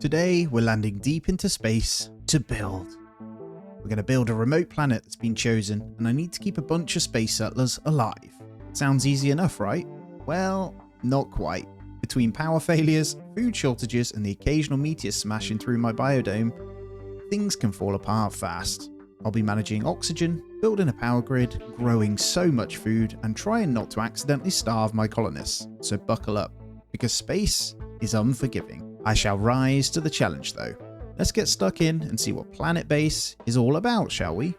Today we're landing deep into space to build. We're going to build a remote planet that's been chosen, and I need to keep a bunch of space settlers alive. Sounds easy enough, right? Well, not quite. Between power failures, food shortages, and the occasional meteor smashing through my biodome, things can fall apart fast. I'll be managing oxygen, building a power grid, growing so much food, and trying not to accidentally starve my colonists. So buckle up, because space is unforgiving. I shall rise to the challenge though. Let's get stuck in and see what Planetbase is all about, shall we?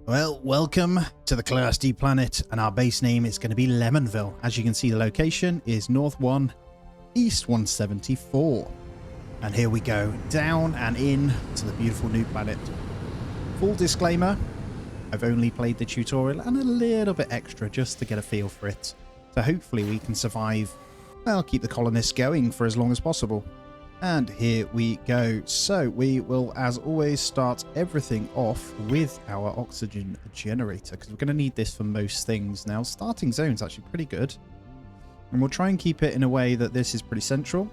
Well, welcome to the Class D planet, and our base name is going to be Lemonville. As you can see, the location is North 1, East 174. And here we go, down and in to the beautiful new planet. Full disclaimer, I've only played the tutorial and a little bit extra just to get a feel for it. So hopefully we can survive, well, keep the colonists going for as long as possible. And here we go. So we will, as always, start everything off with our oxygen generator, because we're going to need this for most things. Now, starting zone's actually pretty good. And we'll try and keep it in a way that this is pretty central.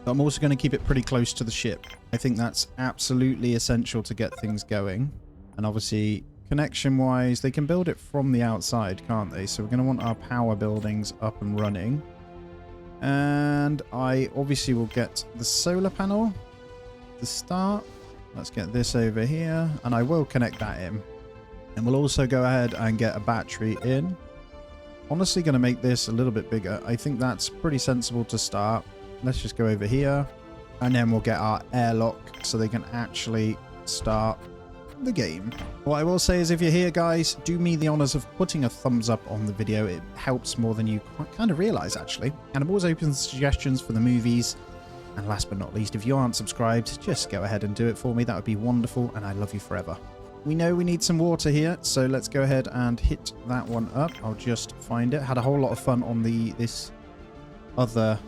But I'm also going to keep it pretty close to the ship. I think that's absolutely essential to get things going. And obviously, connection-wise, they can build it from the outside, can't they? So we're going to want our power buildings up and running. And I obviously will get the solar panel to start. Let's get this over here. And I will connect that in. And we'll also go ahead and get a battery in. Honestly, going to make this a little bit bigger. I think that's pretty sensible to start. Let's just go over here. And then we'll get our airlock so they can actually start the game. What I will say is, if you're here, guys, do me the honors of putting a thumbs up on the video. It helps more than you kind of realize, actually. And I'm always open to suggestions for the movies. And last but not least, if you aren't subscribed, just go ahead and do it for me. That would be wonderful, and I love you forever. We know we need some water here, so let's go ahead and hit that one up. I'll just find it. Had a whole lot of fun on this other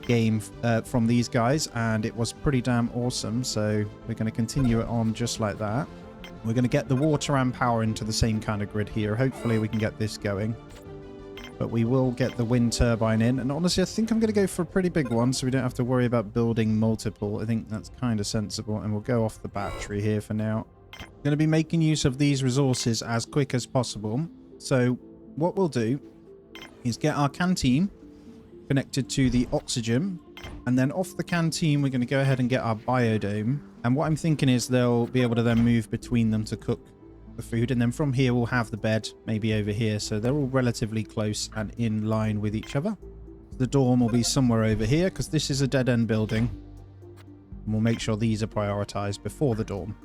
game from these guys, and it was pretty damn awesome. So we're going to continue it on just like that. We're going to get the water and power into the same kind of grid here. Hopefully we can get this going. But we will get the wind turbine in. And honestly, I think I'm going to go for a pretty big one so we don't have to worry about building multiple. I think that's kind of sensible. And we'll go off the battery here for now. I'm going to be making use of these resources as quick as possible. So what we'll do is get our canteen connected to the oxygen. And then off the canteen, we're going to go ahead and get our biodome. And what I'm thinking is they'll be able to then move between them to cook the food. And then from here, we'll have the bed maybe over here. So they're all relatively close and in line with each other. The dorm will be somewhere over here because this is a dead-end building. And we'll make sure these are prioritized before the dorm.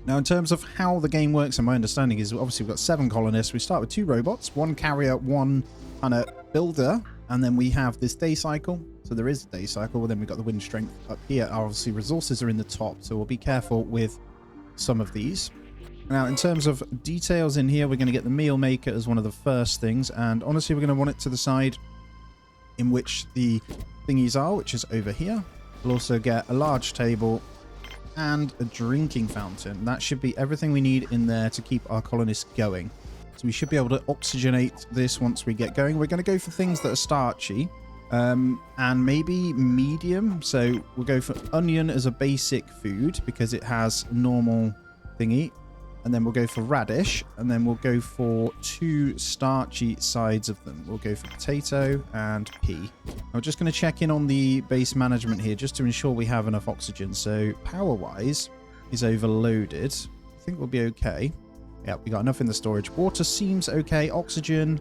Now, in terms of how the game works, and my understanding is obviously we've got 7 colonists. We start with 2 robots, 1 carrier, 1 kind of builder. And then we have this day cycle. So there is a day cycle. Then we've got the wind strength up here. Obviously, resources are in the top. So we'll be careful with some of these. Now, in terms of details in here, we're going to get the meal maker as one of the first things. And honestly, we're going to want it to the side in which the thingies are, which is over here. We'll also get a large table and a drinking fountain. That should be everything we need in there to keep our colonists going. So we should be able to oxygenate this once we get going. We're going to go for things that are starchy and maybe medium. So we'll go for onion as a basic food because it has normal thingy. And then we'll go for radish, and then we'll go for 2 starchy sides of them. We'll go for potato and pea. I'm just going to check in on the base management here just to ensure we have enough oxygen. So power-wise is overloaded. I think we'll be okay. Yeah, we got enough in the storage. Water seems okay. Oxygen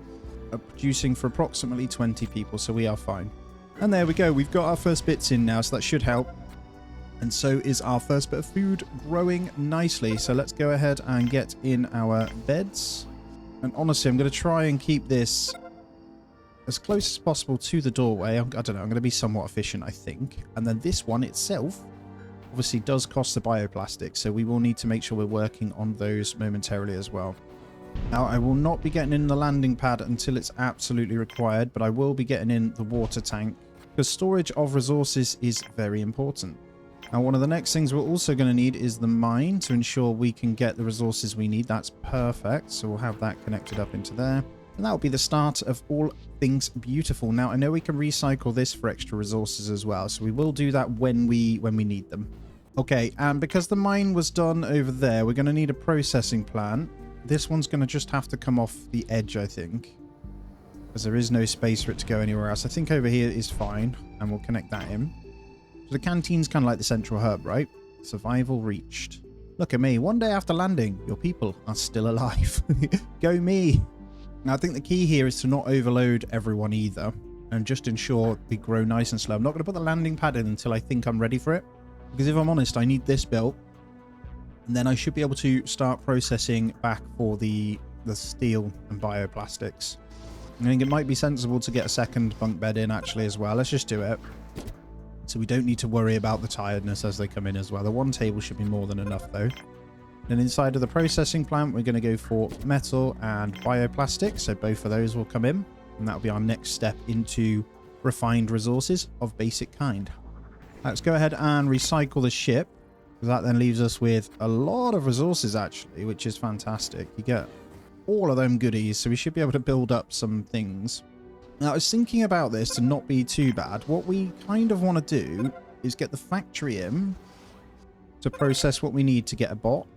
are producing for approximately 20 people, so we are fine. And there we go. We've got our first bits in now, so that should help. And so is our first bit of food growing nicely. So let's go ahead and get in our beds. And honestly, I'm going to try and keep this as close as possible to the doorway. I don't know. I'm going to be somewhat efficient, I think. And then this one itself obviously does cost the bioplastic. So we will need to make sure we're working on those momentarily as well. Now, I will not be getting in the landing pad until it's absolutely required. But I will be getting in the water tank because storage of resources is very important. Now, one of the next things we're also going to need is the mine to ensure we can get the resources we need. That's perfect. So we'll have that connected up into there. And that will be the start of all things beautiful. Now, I know we can recycle this for extra resources as well. So we will do that when we need them. Okay, and because the mine was done over there, we're going to need a processing plant. This one's going to just have to come off the edge, I think. Because there is no space for it to go anywhere else. I think over here is fine. And we'll connect that in. So the canteen's kind of like the central hub, right? Survival reached. Look at me. One day after landing, your people are still alive. Go me. Now, I think the key here is to not overload everyone either. And just ensure we grow nice and slow. I'm not going to put the landing pad in until I think I'm ready for it. Because if I'm honest, I need this built. And then I should be able to start processing back for the steel and bioplastics. I think it might be sensible to get a second bunk bed in actually as well. Let's just do it. So we don't need to worry about the tiredness as they come in as well. The one table should be more than enough though. Then inside of the processing plant, we're going to go for metal and bioplastic. So both of those will come in. And that'll be our next step into refined resources of basic kind. Let's go ahead and recycle the ship. That then leaves us with a lot of resources actually, which is fantastic. You get all of them goodies. So we should be able to build up some things. Now, I was thinking about this to not be too bad. What we kind of want to do is get the factory in to process what we need to get a bot.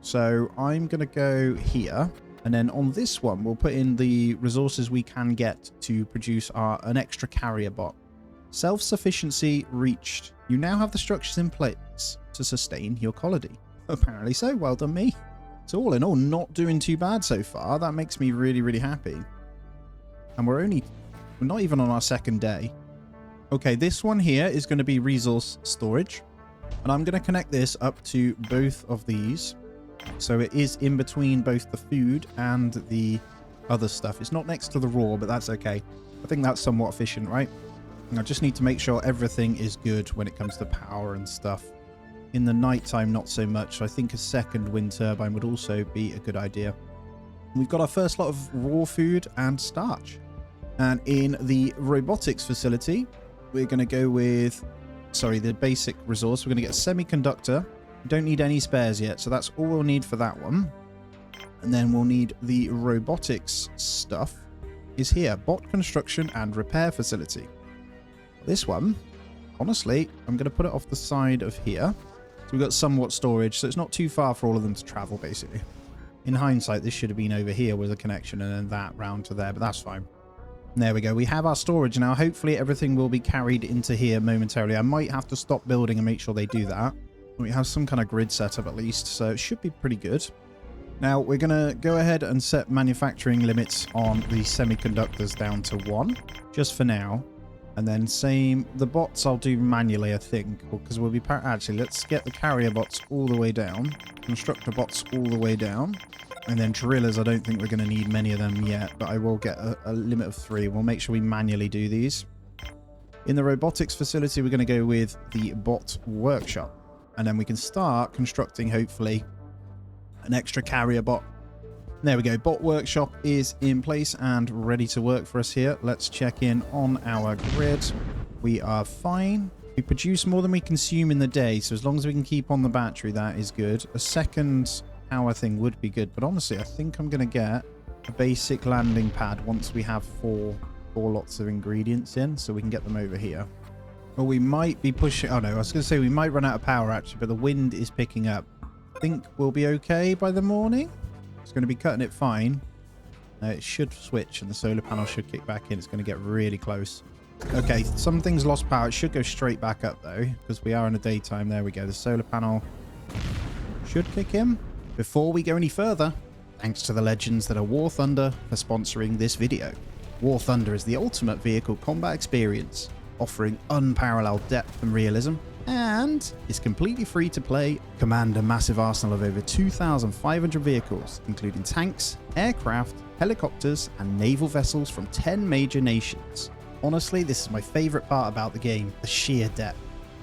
So I'm going to go here. And then on this one, we'll put in the resources we can get to produce an extra carrier bot. Self-sufficiency reached. You now have the structures in place to sustain your colony. Apparently so. Well done, me. So all in all, not doing too bad so far. That makes me really, really happy. And we're not even on our second day. Okay, this one here is going to be resource storage. And I'm going to connect this up to both of these. So it is in between both the food and the other stuff. It's not next to the raw, but that's okay. I think that's somewhat efficient, right? And I just need to make sure everything is good when it comes to power and stuff. In the nighttime, not so much. So I think a second wind turbine would also be a good idea. We've got our first lot of raw food and starch. And in the robotics facility, we're going to go with, the basic resource. We're going to get a semiconductor. We don't need any spares yet, so that's all we'll need for that one. And then we'll need the robotics stuff is here. Bot construction and repair facility. This one, honestly, I'm going to put it off the side of here. So we've got somewhat storage, so it's not too far for all of them to travel, basically. In hindsight, this should have been over here with a connection and then that round to there, but that's fine. There we go. We have our storage now. Hopefully everything will be carried into here momentarily. I might have to stop building and make sure they do that. We have some kind of grid setup at least, so it should be pretty good. Now, we're going to go ahead and set manufacturing limits on the semiconductors down to 1, just for now. And then the bots I'll do manually, I think, because we'll be... Actually, let's get the carrier bots all the way down. Constructor bots all the way down. And then drillers, I don't think we're going to need many of them yet, but I will get a limit of 3. We'll make sure we manually do these. In the robotics facility, we're going to go with the bot workshop. And then we can start constructing, hopefully, an extra carrier bot. There we go. Bot workshop is in place and ready to work for us here. Let's check in on our grid. We are fine. We produce more than we consume in the day, so as long as we can keep on the battery, that is good. A second power thing would be good, but honestly, I think I'm going to get a basic landing pad once we have four lots of ingredients in, so we can get them over here. Well, we might be pushing... Oh, no, I was going to say we might run out of power, actually, but the wind is picking up. I think we'll be okay by the morning. It's going to be cutting it fine. It should switch, and the solar panel should kick back in. It's going to get really close. Okay, some things lost power. It should go straight back up, though, because we are in the daytime. There we go. The solar panel should kick in. Before we go any further, thanks to the legends that are War Thunder for sponsoring this video. War Thunder is the ultimate vehicle combat experience, offering unparalleled depth and realism, and is completely free to play. Command a massive arsenal of over 2,500 vehicles, including tanks, aircraft, helicopters, and naval vessels from 10 major nations. Honestly, this is my favorite part about the game, the sheer depth.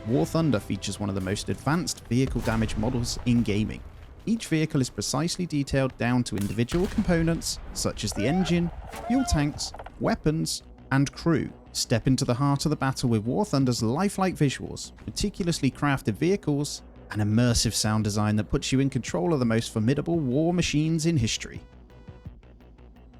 War Thunder features one of the most advanced vehicle damage models in gaming. Each vehicle is precisely detailed down to individual components, such as the engine, fuel tanks, weapons, and crew, Step into the heart of the battle with War Thunder's lifelike visuals, meticulously crafted vehicles, and immersive sound design that puts you in control of the most formidable war machines in history.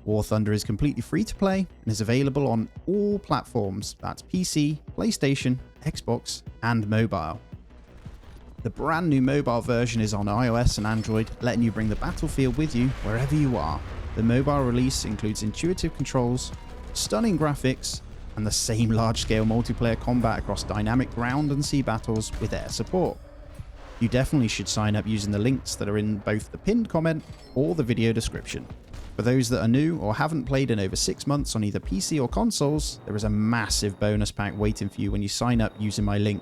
War Thunder is completely free to play and is available on all platforms, that's PC, PlayStation, Xbox, and mobile. The brand new mobile version is on iOS and Android, letting you bring the battlefield with you wherever you are. The mobile release includes intuitive controls, stunning graphics, and the same large-scale multiplayer combat across dynamic ground and sea battles with air support. You definitely should sign up using the links that are in both the pinned comment or the video description. For those that are new or haven't played in over 6 months on either PC or consoles, there is a massive bonus pack waiting for you when you sign up using my link.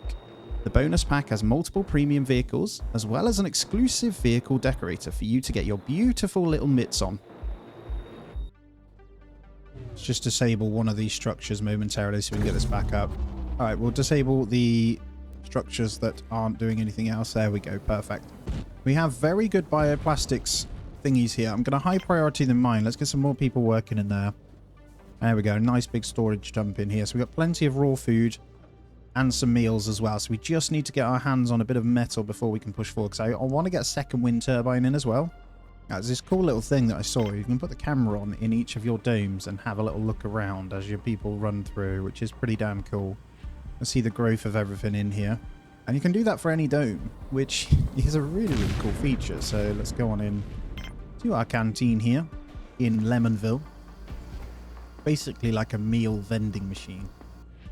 The bonus pack has multiple premium vehicles, as well as an exclusive vehicle decorator for you to get your beautiful little mitts on. Let's just disable one of these structures momentarily so we can get this back up. Alright, we'll disable the structures that aren't doing anything else. There we go, perfect. We have very good bioplastics thingies here. I'm going to high priority them mine. Let's get some more people working in there. There we go, nice big storage dump in here. So we've got plenty of raw food and some meals as well. So we just need to get our hands on a bit of metal before we can push forward. Because I want to get a second wind turbine in as well. There's this cool little thing that I saw. You can put the camera on in each of your domes and have a little look around as your people run through, which is pretty damn cool. Let's see the growth of everything in here. And you can do that for any dome, which is a really, really cool feature. So let's go on in to our canteen here in Lemonville. Basically like a meal vending machine.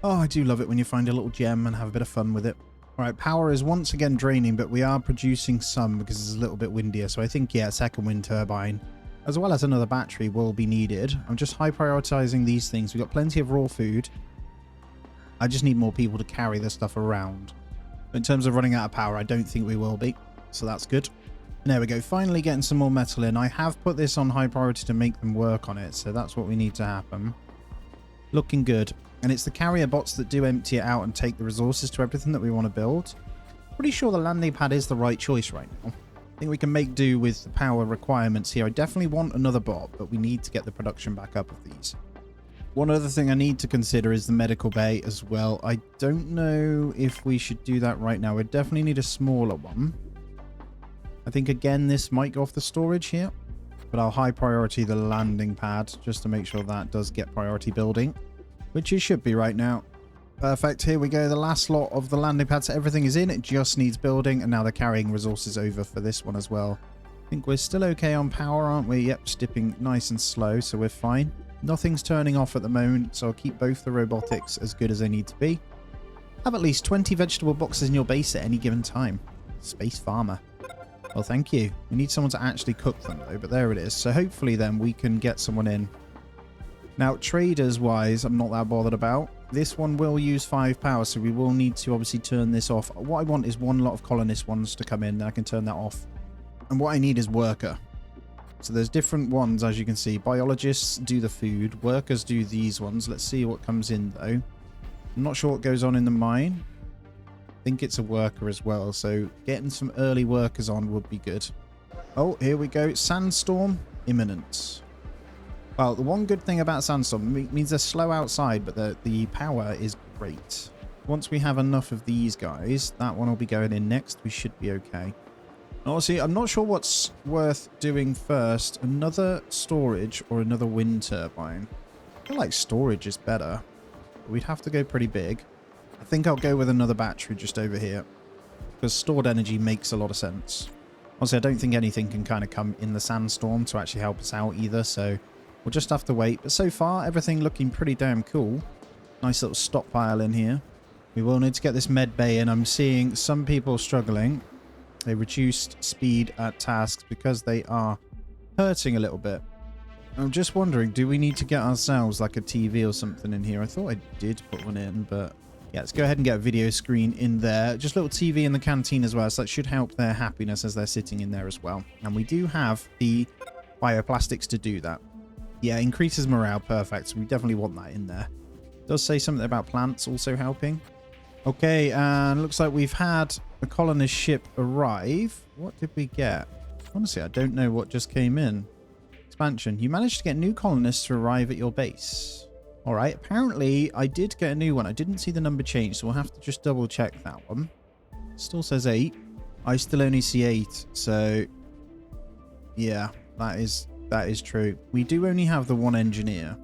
Oh, I do love it when you find a little gem and have a bit of fun with it. Alright, power is once again draining, but we are producing some because it's a little bit windier. So I think, yeah, a second wind turbine, as well as another battery, will be needed. I'm just high prioritizing these things. We've got plenty of raw food. I just need more people to carry this stuff around. But in terms of running out of power, I don't think we will be. So that's good. And there we go. Finally getting some more metal in. I have put this on high priority to make them work on it. So that's what we need to happen. Looking good. And it's the carrier bots that do empty it out and take the resources to everything that we want to build. Pretty sure the landing pad is the right choice right now. I think we can make do with the power requirements here. I definitely want another bot, but we need to get the production back up of these. One other thing I need to consider is the medical bay as well. I don't know if we should do that right now. We definitely need a smaller one. I think, again, this might go off the storage here. But I'll high priority the landing pad just to make sure that does get priority building. Which it should be right now. Perfect. Here we go. The last lot of the landing pads. Everything is in. It just needs building. And now they're carrying resources over for this one as well. I think we're still okay on power, aren't we? Yep, just dipping nice and slow. So we're fine. Nothing's turning off at the moment. So I'll keep both the robotics as good as they need to be. Have at least 20 vegetable boxes in your base at any given time. Space farmer. Well, thank you. We need someone to actually cook them though. But there it is. So hopefully then we can get someone in. Now, traders-wise, I'm not that bothered about. This one will use 5 power, so we will need to obviously turn this off. What I want is one lot of colonist ones to come in, then I can turn that off. And what I need is worker. So there's different ones, as you can see. Biologists do the food. Workers do these ones. Let's see what comes in, though. I'm not sure what goes on in the mine. I think it's a worker as well, so getting some early workers on would be good. Oh, here we go. Sandstorm imminent. Well, the one good thing about Sandstorm means they're slow outside, but the power is great. Once we have enough of these guys, that one will be going in next. We should be okay. Honestly, I'm not sure what's worth doing first. Another storage or another wind turbine. I feel like storage is better. But we'd have to go pretty big. I think I'll go with another battery just over here. Because stored energy makes a lot of sense. Honestly, I don't think anything can kind of come in the Sandstorm to actually help us out either, so we'll just have to wait. But so far, everything looking pretty damn cool. Nice little stockpile in here. We will need to get this med bay in. I'm seeing some people struggling. They reduced speed at tasks because they are hurting a little bit. I'm just wondering, do we need to get ourselves like a TV or something in here? I thought I did put one in, but yeah, let's go ahead and get a video screen in there. Just a little TV in the canteen as well, so that should help their happiness as they're sitting in there as well. And we do have the bioplastics to do that. Yeah, increases morale. Perfect. So we definitely want that in there. Does say something about plants also helping. Okay, and looks like we've had a colonist ship arrive. What did we get? Honestly, I don't know what just came in. Expansion. You managed to get new colonists to arrive at your base. All right, apparently I did get a new one. I didn't see the number change, so we'll have to just double check that one. Still says 8. I still only see 8, so yeah, that is true. We do only have the one engineer.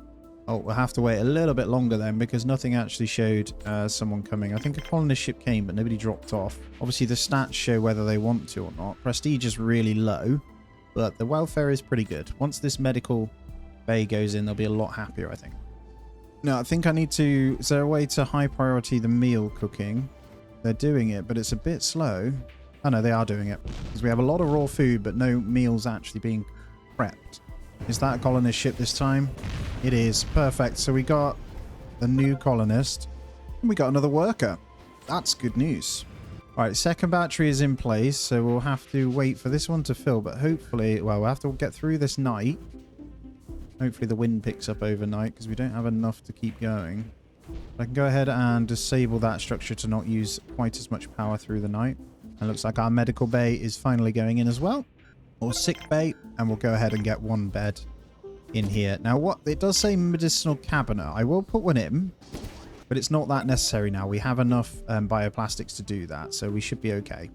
Oh, we'll have to wait a little bit longer then, because nothing actually showed someone coming. I think a colonist ship came, but nobody dropped off. Obviously, the stats show whether they want to or not. Prestige is really low, but the welfare is pretty good. Once this medical bay goes in, they'll be a lot happier, I think. No, I think I need to... Is there a way to high priority the meal cooking? They're doing it, but it's a bit slow. Oh, no, they are doing it. Because we have a lot of raw food, but no meals actually being prepped. Is that a colonist ship this time? It is. Perfect. So we got a new colonist. And we got another worker. That's good news. All right, second battery is in place, so we'll have to wait for this one to fill. But hopefully, well, we'll have to get through this night. Hopefully the wind picks up overnight, because we don't have enough to keep going. I can go ahead and disable that structure to not use quite as much power through the night. And looks like our medical bay is finally going in as well. Or sick bay. And we'll go ahead and get one bed in here. Now, what it does say medicinal cabinet. I will put one in, but it's not that necessary now. We have enough bioplastics to do that, so we should be okay.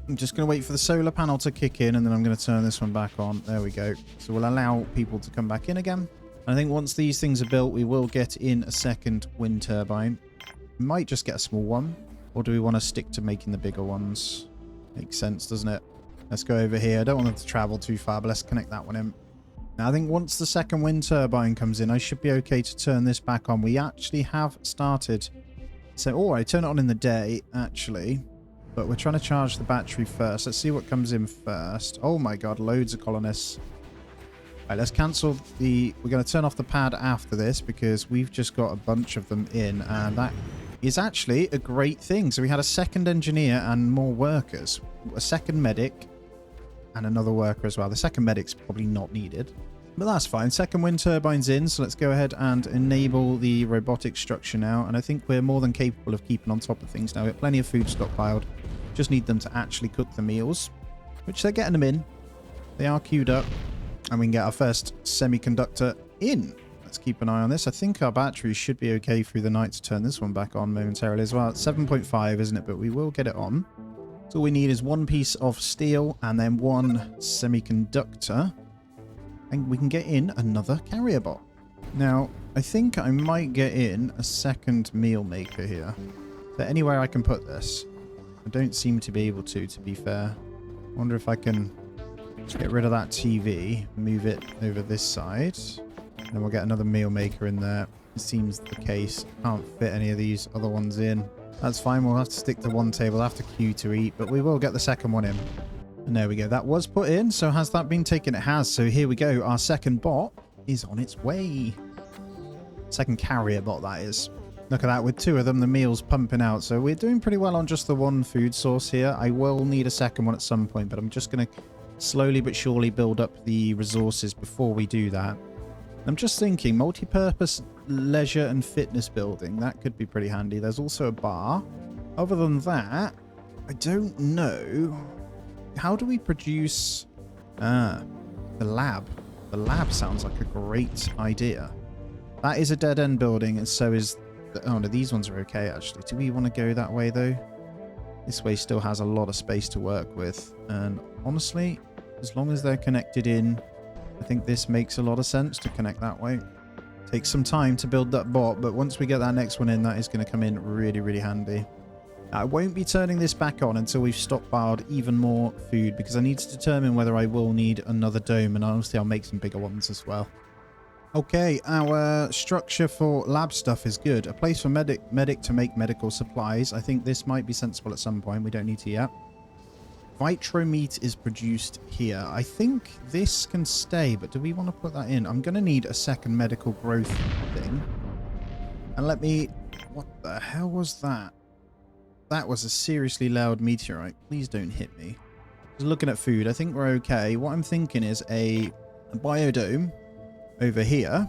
I'm just going to wait for the solar panel to kick in, and then I'm going to turn this one back on. There we go. So we'll allow people to come back in again. And I think once these things are built, we will get in a second wind turbine. We might just get a small one. Or do we want to stick to making the bigger ones? Makes sense, doesn't it? Let's go over here. I don't want them to travel too far, but let's connect that one in. Now, I think once the second wind turbine comes in, I should be okay to turn this back on. We actually have started. So, oh, I turn it on in the day, actually. But we're trying to charge the battery first. Let's see what comes in first. Oh my god, loads of colonists. Right, let's cancel the... We're going to turn off the pad after this because we've just got a bunch of them in. And that is actually a great thing. So we had a second engineer and more workers. A second medic and another worker as well. The second medic's probably not needed. But that's fine. Second wind turbine's in. So let's go ahead and enable the robotic structure now. And I think we're more than capable of keeping on top of things now. We've got plenty of food stockpiled. Just need them to actually cook the meals, which they're getting them in. They are queued up. And we can get our first semiconductor in. Let's keep an eye on this. I think our batteries should be okay through the night to turn this one back on momentarily as well. It's 7.5, isn't it? But we will get it on. So all we need is one piece of steel and then one semiconductor. And we can get in another carrier bot. Now, I think I might get in a second meal maker here. Is there anywhere I can put this? I don't seem to be able to be fair. I wonder if I can get rid of that TV, move it over this side. And then we'll get another meal maker in there. It seems the case. Can't fit any of these other ones in. That's fine. We'll have to stick to one table. We'll have to queue to eat, but we will get the second one in. And there we go. That was put in. So has that been taken? It has. So here we go. Our second bot is on its way. Second carrier bot, that is. Look at that. With two of them, the meal's pumping out. So we're doing pretty well on just the one food source here. I will need a second one at some point, but I'm just going to slowly but surely build up the resources before we do that. I'm just thinking multi-purpose leisure and fitness building. That could be pretty handy. There's also a bar. Other than that, I don't know. How do we produce... the lab. The lab sounds like a great idea. That is a dead-end building, and so is... Oh, no, these ones are okay, actually. Do we want to go that way, though? This way still has a lot of space to work with. And honestly, as long as they're connected in, I think this makes a lot of sense to connect that way. Takes some time to build that bot, but once we get that next one in, that is going to come in really, really handy. I won't be turning this back on until we've stockpiled even more food, because I need to determine whether I will need another dome, and honestly, I'll make some bigger ones as well. Okay, our structure for lab stuff is good. A place for medic to make medical supplies. I think this might be sensible at some point. We don't need to yet. Vitro meat is produced here. I think this can stay, but do we want to put that in? I'm going to need a second medical growth thing. And let me... What the hell was that? That was a seriously loud meteorite. Please don't hit me. Just looking at food, I think we're okay. What I'm thinking is a biodome over here.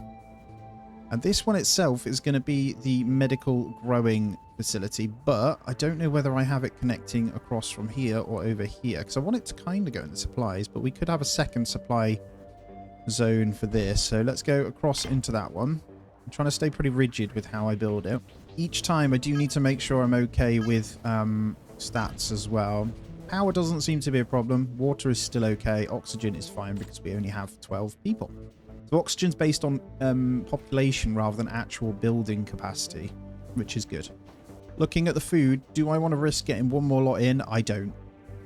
And this one itself is going to be the medical growing facility, but I don't know whether I have it connecting across from here or over here, because I want it to kind of go in the supplies, but we could have a second supply zone for this. So let's go across into that one. I'm trying to stay pretty rigid with how I build it. Each time I do need to make sure I'm okay with stats as well. Power doesn't seem to be a problem. Water is still okay. Oxygen is fine because we only have 12 people. So oxygen's based on population rather than actual building capacity, which is good. Looking at the food, do I want to risk getting one more lot in? I don't.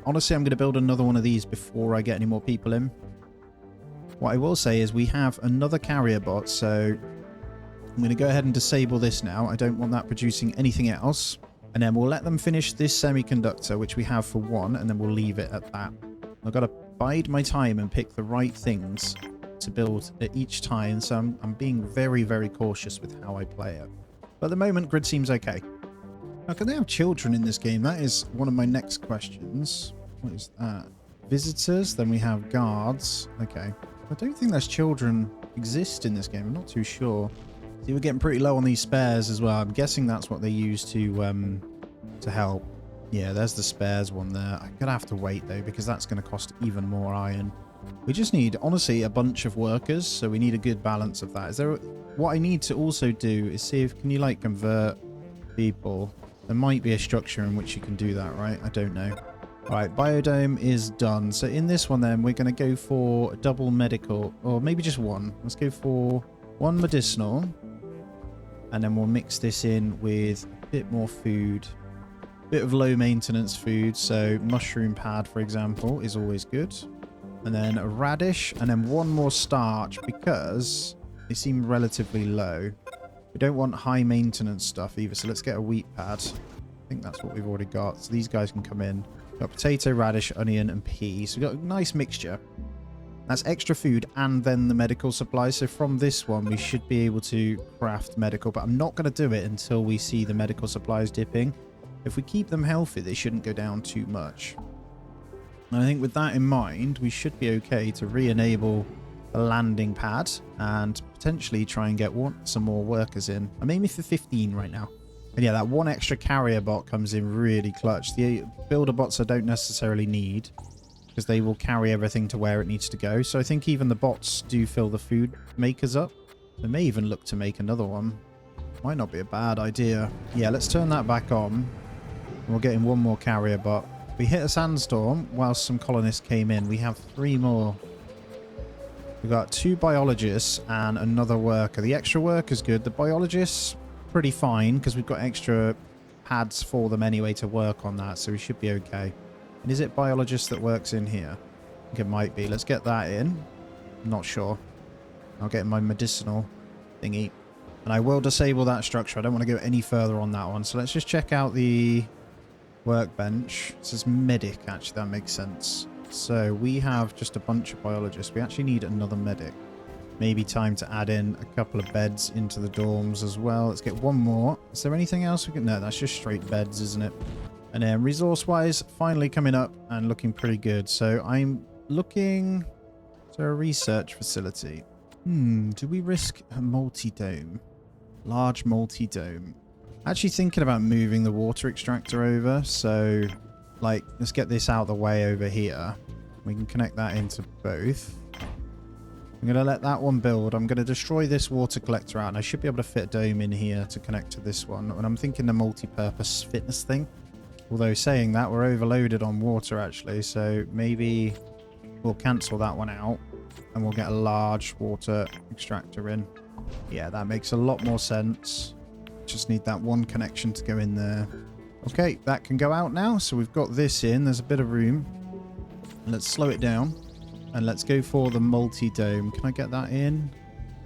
Honestly, I'm going to build another one of these before I get any more people in. What I will say is we have another carrier bot, so I'm going to go ahead and disable this now. I don't want that producing anything else. And then we'll let them finish this semiconductor, which we have for one, and then we'll leave it at that. I've got to bide my time and pick the right things to build at each time, so I'm being very, very cautious with how I play it. But at the moment, grid seems okay. Now, can they have children in this game? That is one of my next questions. What is that? Visitors, then we have guards. Okay. I don't think there's children exist in this game. I'm not too sure. See, we're getting pretty low on these spares as well. I'm guessing that's what they use to help. Yeah, there's the spares one there. I'm gonna have to wait though, because that's gonna cost even more iron. We just need, honestly, a bunch of workers, so we need a good balance of that. Is there? What I need to also do is see if can you like convert people. There might be a structure in which you can do that, right? I don't know. All right, biodome is done. So in this one then, we're going to go for a double medical, or maybe just one. Let's go for one medicinal. And then we'll mix this in with a bit more food. A bit of low maintenance food. So mushroom pad, for example, is always good. And then a radish, and then one more starch because they seem relatively low. We don't want high maintenance stuff either, so let's get a wheat pad. I think that's what we've already got. So these guys can come in. We've got potato, radish, onion, and pea. So we've got a nice mixture. That's extra food and then the medical supplies. So from this one, we should be able to craft medical, but I'm not going to do it until we see the medical supplies dipping. If we keep them healthy, they shouldn't go down too much. And I think with that in mind, we should be okay to re-enable a landing pad and potentially try and get some more workers in. I'm aiming for 15 right now. And yeah, that one extra carrier bot comes in really clutch. The builder bots I don't necessarily need because they will carry everything to where it needs to go. So I think even the bots do fill the food makers up. They may even look to make another one. Might not be a bad idea. Yeah, let's turn that back on. We'll get in one more carrier bot. We hit a sandstorm whilst some colonists came in. We have 3 more. We've got 2 biologists and another worker. The extra worker's good. The biologists, pretty fine because we've got extra pads for them anyway to work on that, so we should be okay. And is it biologist that works in here? I think it might be. Let's get that in. I'm not sure. I'll get my medicinal thingy. And I will disable that structure. I don't want to go any further on that one. So let's just check out the workbench. It says medic, actually. That makes sense. So we have just a bunch of biologists. We actually need another medic. Maybe time to add in a couple of beds into the dorms as well. Let's get one more. Is there anything else we can... No, that's just straight beds, isn't it? And then resource-wise, finally coming up and looking pretty good. So I'm looking... Is there a research facility? Do we risk a multi-dome? Large multi-dome. Actually thinking about moving the water extractor over. So, like, let's get this out of the way over here. We can connect that into both. I'm going to let that one build. I'm going to destroy this water collector out, and I should be able to fit a dome in here to connect to this one. And I'm thinking the multi-purpose fitness thing. Although saying that, we're overloaded on water, actually. So maybe we'll cancel that one out, and we'll get a large water extractor in. Yeah, that makes a lot more sense. Just need that one connection to go in there. Okay, that can go out now. So we've got this in. There's a bit of room. Let's slow it down. And let's go for the multi-dome. Can I get that in?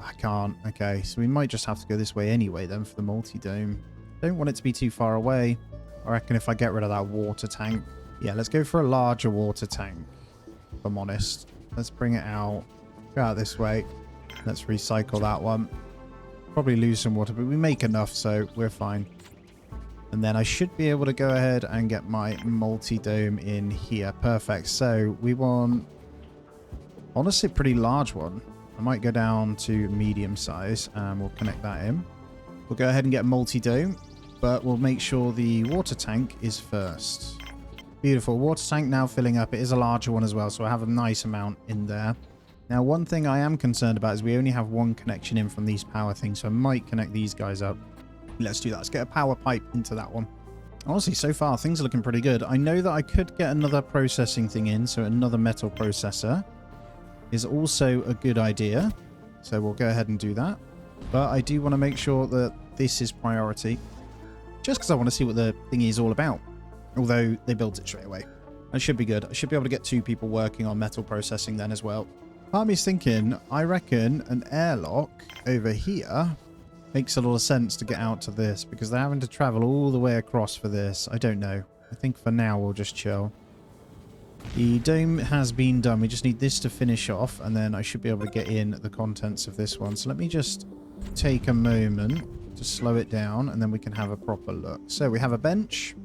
I can't. Okay, so we might just have to go this way anyway then for the multi-dome. Don't want it to be too far away. I reckon if I get rid of that water tank. Yeah, let's go for a larger water tank, if I'm honest. Let's bring it out. Go out this way. Let's recycle that one. Probably lose some water, but we make enough, so we're fine. And then I should be able to go ahead and get my multi-dome in here. Perfect. So we want... honestly, a pretty large one. I might go down to medium size and we'll connect that in. We'll go ahead and get a multi-dome, but we'll make sure the water tank is first. Beautiful. Water tank now filling up. It is a larger one as well, so I have a nice amount in there. Now, one thing I am concerned about is we only have one connection in from these power things, so I might connect these guys up. Let's do that. Let's get a power pipe into that one. Honestly, so far, things are looking pretty good. I know that I could get another processing thing in, so another metal processor is also a good idea. So we'll go ahead and do that. But I do want to make sure that this is priority, just because I want to see what the thingy is all about. Although they built it straight away. That should be good. I should be able to get 2 people working on metal processing then as well. Part of me is thinking, I reckon an airlock over here makes a lot of sense to get out to this, because they're having to travel all the way across for this. I don't know. I think for now we'll just chill. The dome has been done. We just need this to finish off, and then I should be able to get in the contents of this one. So let me just take a moment to slow it down, and then we can have a proper look. So we have a bench.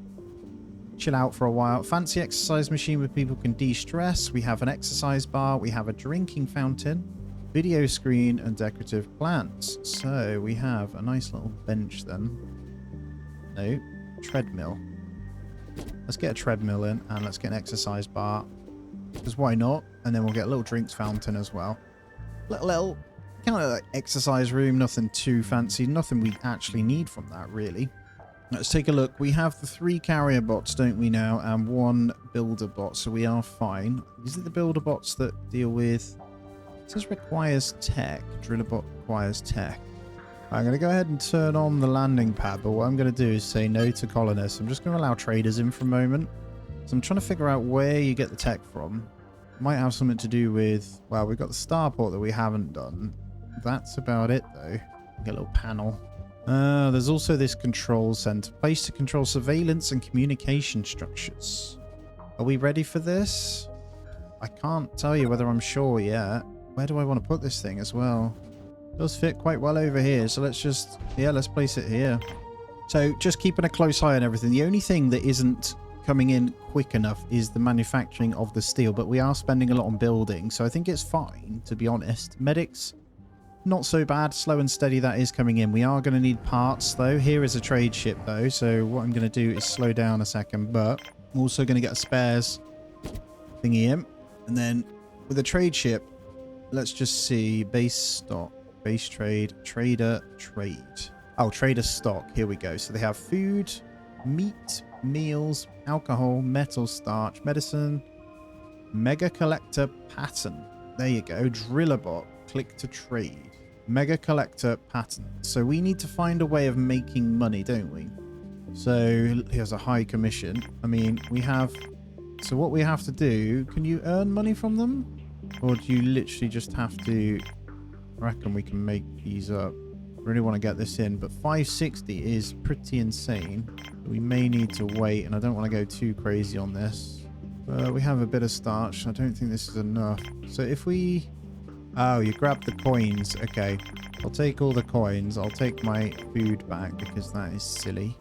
Chill out for a while. Fancy exercise machine where people can de-stress. We have an exercise bar. We have a drinking fountain, video screen, and decorative plants. So we have a nice little bench then. No, treadmill. Let's get a treadmill in, and let's get an exercise bar. Because why not? And then we'll get a little drinks fountain as well. Little kind of like exercise room. Nothing too fancy. Nothing we actually need from that, really. Let's take a look. We have the 3 carrier bots, don't we now? And 1 builder bot, so we are fine. Is it the builder bots that deal with... It says requires tech. Driller bot requires tech. I'm going to go ahead and turn on the landing pad, but what I'm going to do is say no to colonists. I'm just going to allow traders in for a moment. So I'm trying to figure out where you get the tech from. It might have something to do with... Well, we've got the starport that we haven't done. That's about it, though. Get a little panel. There's also this control center. Place to control surveillance and communication structures. Are we ready for this? I can't tell you whether I'm sure yet. Where do I want to put this thing as well? It does fit quite well over here, so let's just... Yeah, let's place it here. So, just keeping a close eye on everything. The only thing that isn't coming in quick enough is the manufacturing of the steel, but we are spending a lot on building, so I think it's fine, to be honest. Medics, not so bad. Slow and steady that is coming in. We are going to need parts, though. Here is a trade ship, though, so what I'm going to do is slow down a second, but I'm also going to get a spares thingy in. And then, with a trade ship, let's just see. Base stock. Base trade, trader, trade. Oh, trader stock. Here we go. So they have food, meat, meals, alcohol, metal, starch, medicine, mega collector pattern. There you go. Driller bot. Click to trade. Mega collector pattern. So we need to find a way of making money, don't we? So here's a high commission. I mean, we have... So what we have to do... Can you earn money from them? Or do you literally just have to... I reckon we can make these up. Really want to get this in, but 560 is pretty insane. We may need to wait, and I don't want to go too crazy on this. We have a bit of starch. I don't think this is enough. So if we... Oh, you grab the coins. Okay. I'll take all the coins. I'll take my food back because that is silly.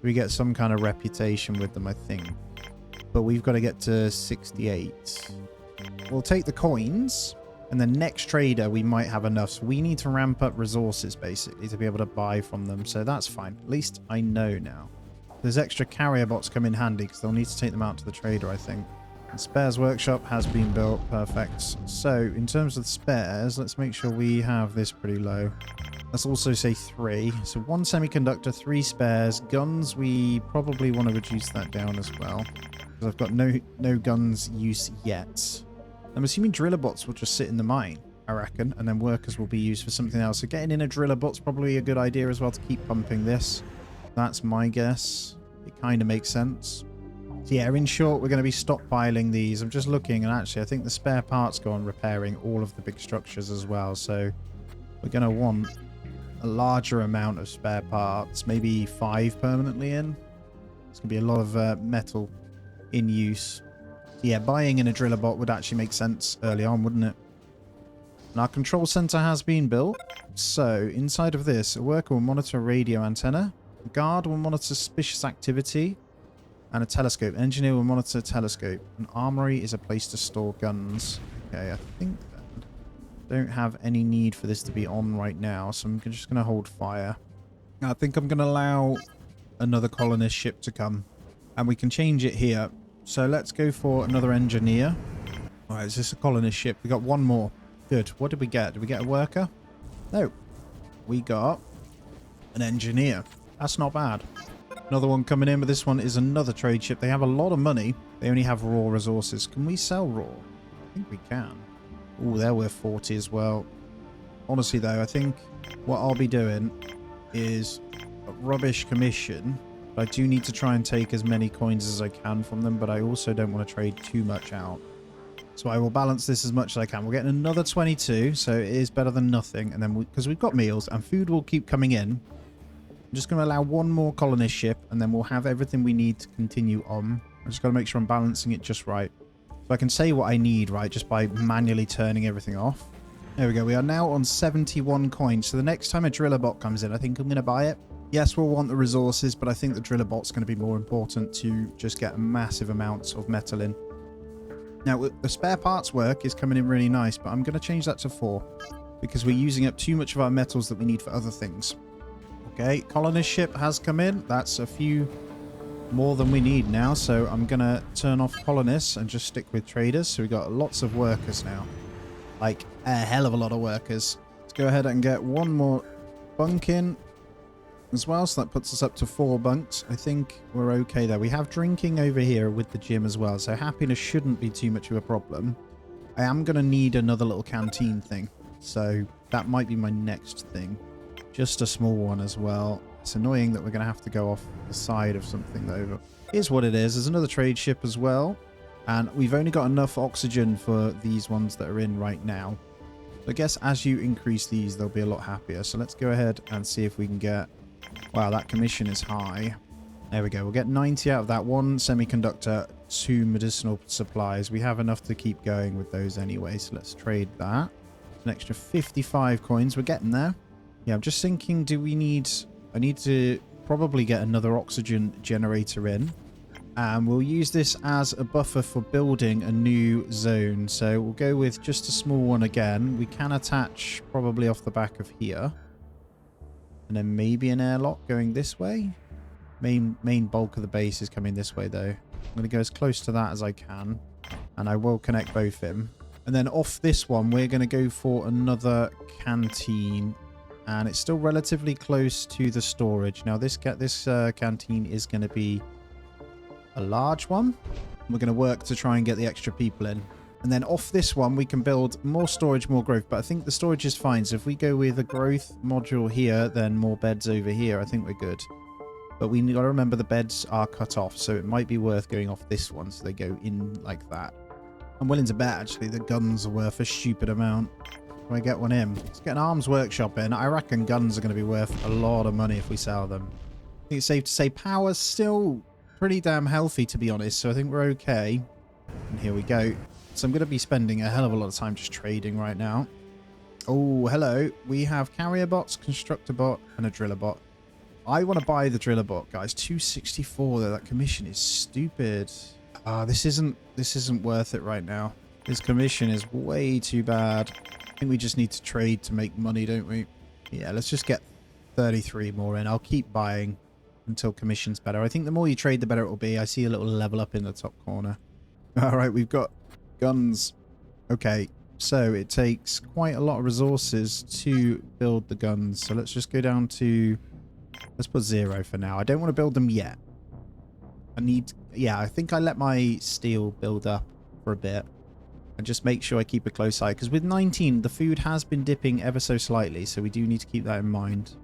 We get some kind of reputation with them, I think. But we've got to get to 68. We'll take the coins. And the next trader, we might have enough. So we need to ramp up resources, basically, to be able to buy from them. So that's fine. At least I know now. There's extra carrier bots come in handy because they'll need to take them out to the trader, I think. The spares workshop has been built. Perfect. So in terms of the spares, let's make sure we have this pretty low. Let's also say 3. So 1 semiconductor, 3 spares. Guns, we probably want to reduce that down as well. Because I've got no guns use yet. I'm assuming driller bots will just sit in the mine, I reckon, and then workers will be used for something else. So getting in a driller bot's probably a good idea as well to keep pumping this. That's my guess. It kind of makes sense. So yeah, in short, we're going to be stockpiling these. I'm just looking, and actually, I think the spare parts go on repairing all of the big structures as well. So we're going to want a larger amount of spare parts, maybe 5 permanently in. It's going to be a lot of metal in use. Yeah, buying in a driller bot would actually make sense early on, wouldn't it? And our control center has been built. So, inside of this, a worker will monitor a radio antenna. A guard will monitor suspicious activity. And a telescope. An engineer will monitor a telescope. An armory is a place to store guns. Okay, I think then don't have any need for this to be on right now. So I'm just going to hold fire. I think I'm going to allow another colonist ship to come. And we can change it here. So let's go for another engineer. Alright, is this a colonist ship? We got 1 more. Good. What did we get? Did we get a worker? No. We got an engineer. That's not bad. Another one coming in, but this one is another trade ship. They have a lot of money. They only have raw resources. Can we sell raw? I think we can. Oh, they're worth 40 as well. Honestly, though, I think what I'll be doing is a rubbish commission. But I do need to try and take as many coins as I can from them, but I also don't want to trade too much out. So I will balance this as much as I can. We're getting another 22, so it is better than nothing. And then, because we've got meals and food will keep coming in, I'm just going to allow one more colonist ship, and then we'll have everything we need to continue on. I just got to make sure I'm balancing it just right. So I can say what I need, right, just by manually turning everything off. There we go. We are now on 71 coins. So the next time a driller bot comes in, I think I'm going to buy it. Yes, we'll want the resources, but I think the driller bot's going to be more important to just get massive amounts of metal in. Now, the spare parts work is coming in really nice, but I'm going to change that to 4 because we're using up too much of our metals that we need for other things. Okay, colonist ship has come in. That's a few more than we need now, so I'm going to turn off colonists and just stick with traders. So we've got lots of workers now, like a hell of a lot of workers. Let's go ahead and get one more bunk in as well, so that puts us up to 4 bunks. I think we're okay there. We have drinking over here with the gym as well, so happiness shouldn't be too much of a problem. I am going to need another little canteen thing, so that might be my next thing. Just a small one as well. It's annoying that we're going to have to go off the side of something though, but here's what it is. There's another trade ship as well, and we've only got enough oxygen for these ones that are in right now. I guess as you increase these, they'll be a lot happier. So let's go ahead and see if we can get... Wow, that commission is high. There we go. We'll get 90 out of that. 1 semiconductor, 2 medicinal supplies. We have enough to keep going with those anyway, so let's trade that. An extra 55 coins. We're getting there. Yeah, I'm just thinking, do we need... I need to probably get another oxygen generator in. And we'll use this as a buffer for building a new zone. So we'll go with just a small one again. We can attach probably off the back of here. And then maybe an airlock going this way. Main bulk of the base is coming this way, though. I'm going to go as close to that as I can. And I will connect both in. And then off this one, we're going to go for another canteen. And it's still relatively close to the storage. Now, this canteen is going to be a large one. We're going to work to try and get the extra people in. And then off this one, we can build more storage, more growth. But I think the storage is fine. So if we go with a growth module here, then more beds over here, I think we're good. But we got to remember the beds are cut off. So it might be worth going off this one so they go in like that. I'm willing to bet, actually, the guns are worth a stupid amount. Can I get one in? Let's get an arms workshop in. I reckon guns are going to be worth a lot of money if we sell them. I think it's safe to say power's still pretty damn healthy, to be honest. So I think we're okay. And here we go. So I'm going to be spending a hell of a lot of time just trading right now. Oh, hello. We have carrier bots, constructor bot, and a driller bot. I want to buy the driller bot, guys. 264 though. That commission is stupid. This isn't worth it right now. This commission is way too bad. I think we just need to trade to make money, don't we? Yeah, let's just get 33 more in. I'll keep buying until commission's better. I think the more you trade, the better it will be. I see a little level up in the top corner. All right, we've got guns. Okay, so it takes quite a lot of resources to build the guns. So let's just go down to... Let's put 0 for now. I don't want to build them yet. I think I let my steel build up for a bit. And just make sure I keep a close eye. Because with 19, the food has been dipping ever so slightly. So we do need to keep that in mind.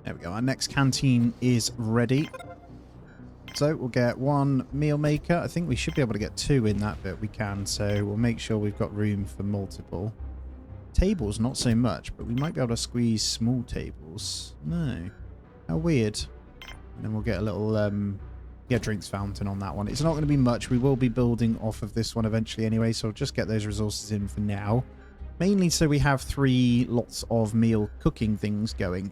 There we go. Our next canteen is ready. So we'll get 1 meal maker. I think we should be able to get 2 in that bit. We can. So we'll make sure we've got room for multiple. Tables, not so much. But we might be able to squeeze small tables. No. How weird. And then we'll get a little... drinks fountain on that one. It's not going to be much. We will be building off of this one eventually anyway, so I'll just get those resources in for now. Mainly so we have 3 lots of meal cooking things going.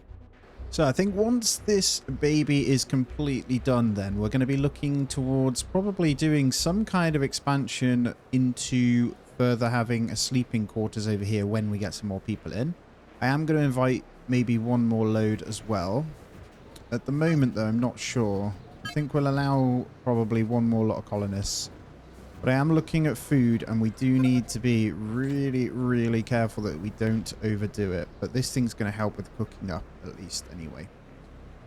So I think once this baby is completely done, then we're going to be looking towards probably doing some kind of expansion into further having a sleeping quarters over here when we get some more people in. I am going to invite maybe 1 more load as well. At the moment, though, I'm not sure. I think we'll allow probably 1 more lot of colonists. But I am looking at food, and we do need to be really, really really careful that we don't overdo it. But this thing's going to help with cooking up, at least, anyway.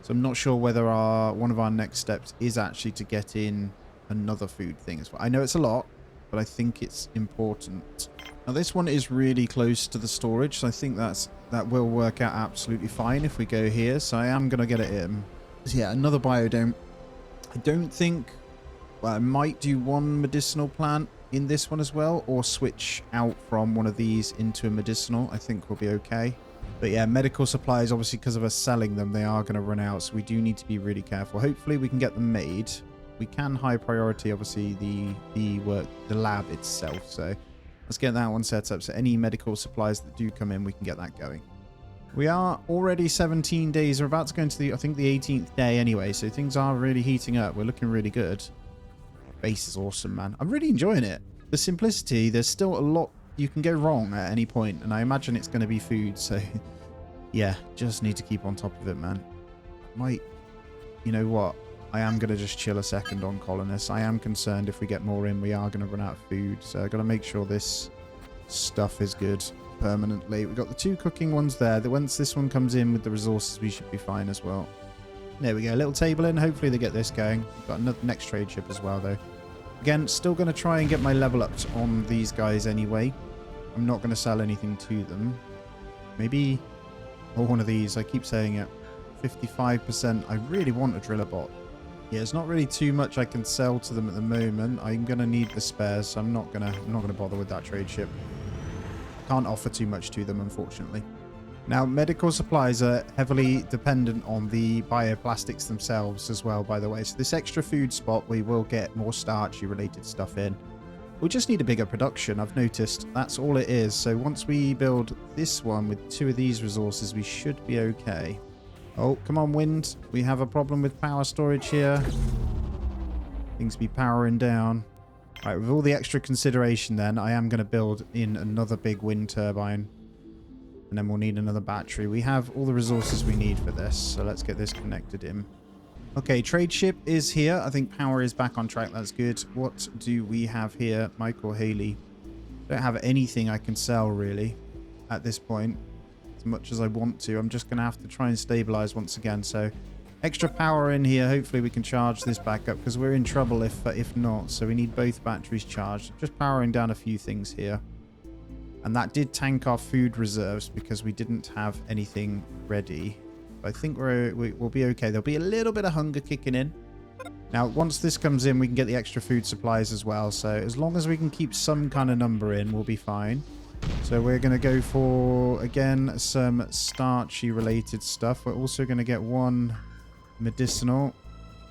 So I'm not sure whether one of our next steps is actually to get in another food thing as well. I know it's a lot, but I think it's important. Now, this one is really close to the storage, so I think that will work out absolutely fine if we go here. So I am going to get it in. So yeah, another biodome. I don't think... Well, I might do one medicinal plant in this one as well, or switch out from one of these into a medicinal. I think we'll be okay. But yeah, medical supplies, obviously, because of us selling them, they are going to run out, so we do need to be really careful. Hopefully, we can get them made. We can high priority, obviously, the lab itself. So let's get that one set up. So any medical supplies that do come in, we can get that going. We are already 17 days. We're about to go into the, I think, the 18th day anyway. So things are really heating up. We're looking really good. Base is awesome, man. I'm really enjoying it. The simplicity, there's still a lot you can go wrong at any point, and I imagine it's going to be food, so yeah, just need to keep on top of it, man. You know what? I am going to just chill a second on colonists. I am concerned if we get more in, we are going to run out of food, so I've got to make sure this stuff is good permanently. We've got the 2 cooking ones there. That once this one comes in with the resources, we should be fine as well. There we go, a little table in. Hopefully they get this going. We've got another next trade ship as well, though. Again, still going to try and get my level ups on these guys anyway. I'm not going to sell anything to them. Maybe one of these. I keep saying it. 55%. I really want a driller bot. Yeah, there's not really too much I can sell to them at the moment. I'm going to need the spares, so I'm not going to bother with that trade ship. Can't offer too much to them, unfortunately. Now, medical supplies are heavily dependent on the bioplastics themselves as well, by the way. So this extra food spot, we will get more starchy related stuff in. We just need a bigger production, I've noticed. That's all it is. So once we build this one with 2 of these resources, we should be okay. Oh, come on, wind. We have a problem with power storage here. Things be powering down. All right, with all the extra consideration then, I am going to build in another big wind turbine. And then we'll need another battery. We have all the resources we need for this. So let's get this connected in. Okay, trade ship is here. I think power is back on track. That's good. What do we have here? Michael Haley. Don't have anything I can sell, really, at this point. As much as I want to. I'm just going to have to try and stabilize once again. So extra power in here. Hopefully we can charge this back up, because we're in trouble if not. So we need both batteries charged. Just powering down a few things here. And that did tank our food reserves because we didn't have anything ready. I think we'll be okay. There'll be a little bit of hunger kicking in. Now, once this comes in, we can get the extra food supplies as well. So as long as we can keep some kind of number in, we'll be fine. So we're going to go for, again, some starchy related stuff. We're also going to get 1 medicinal.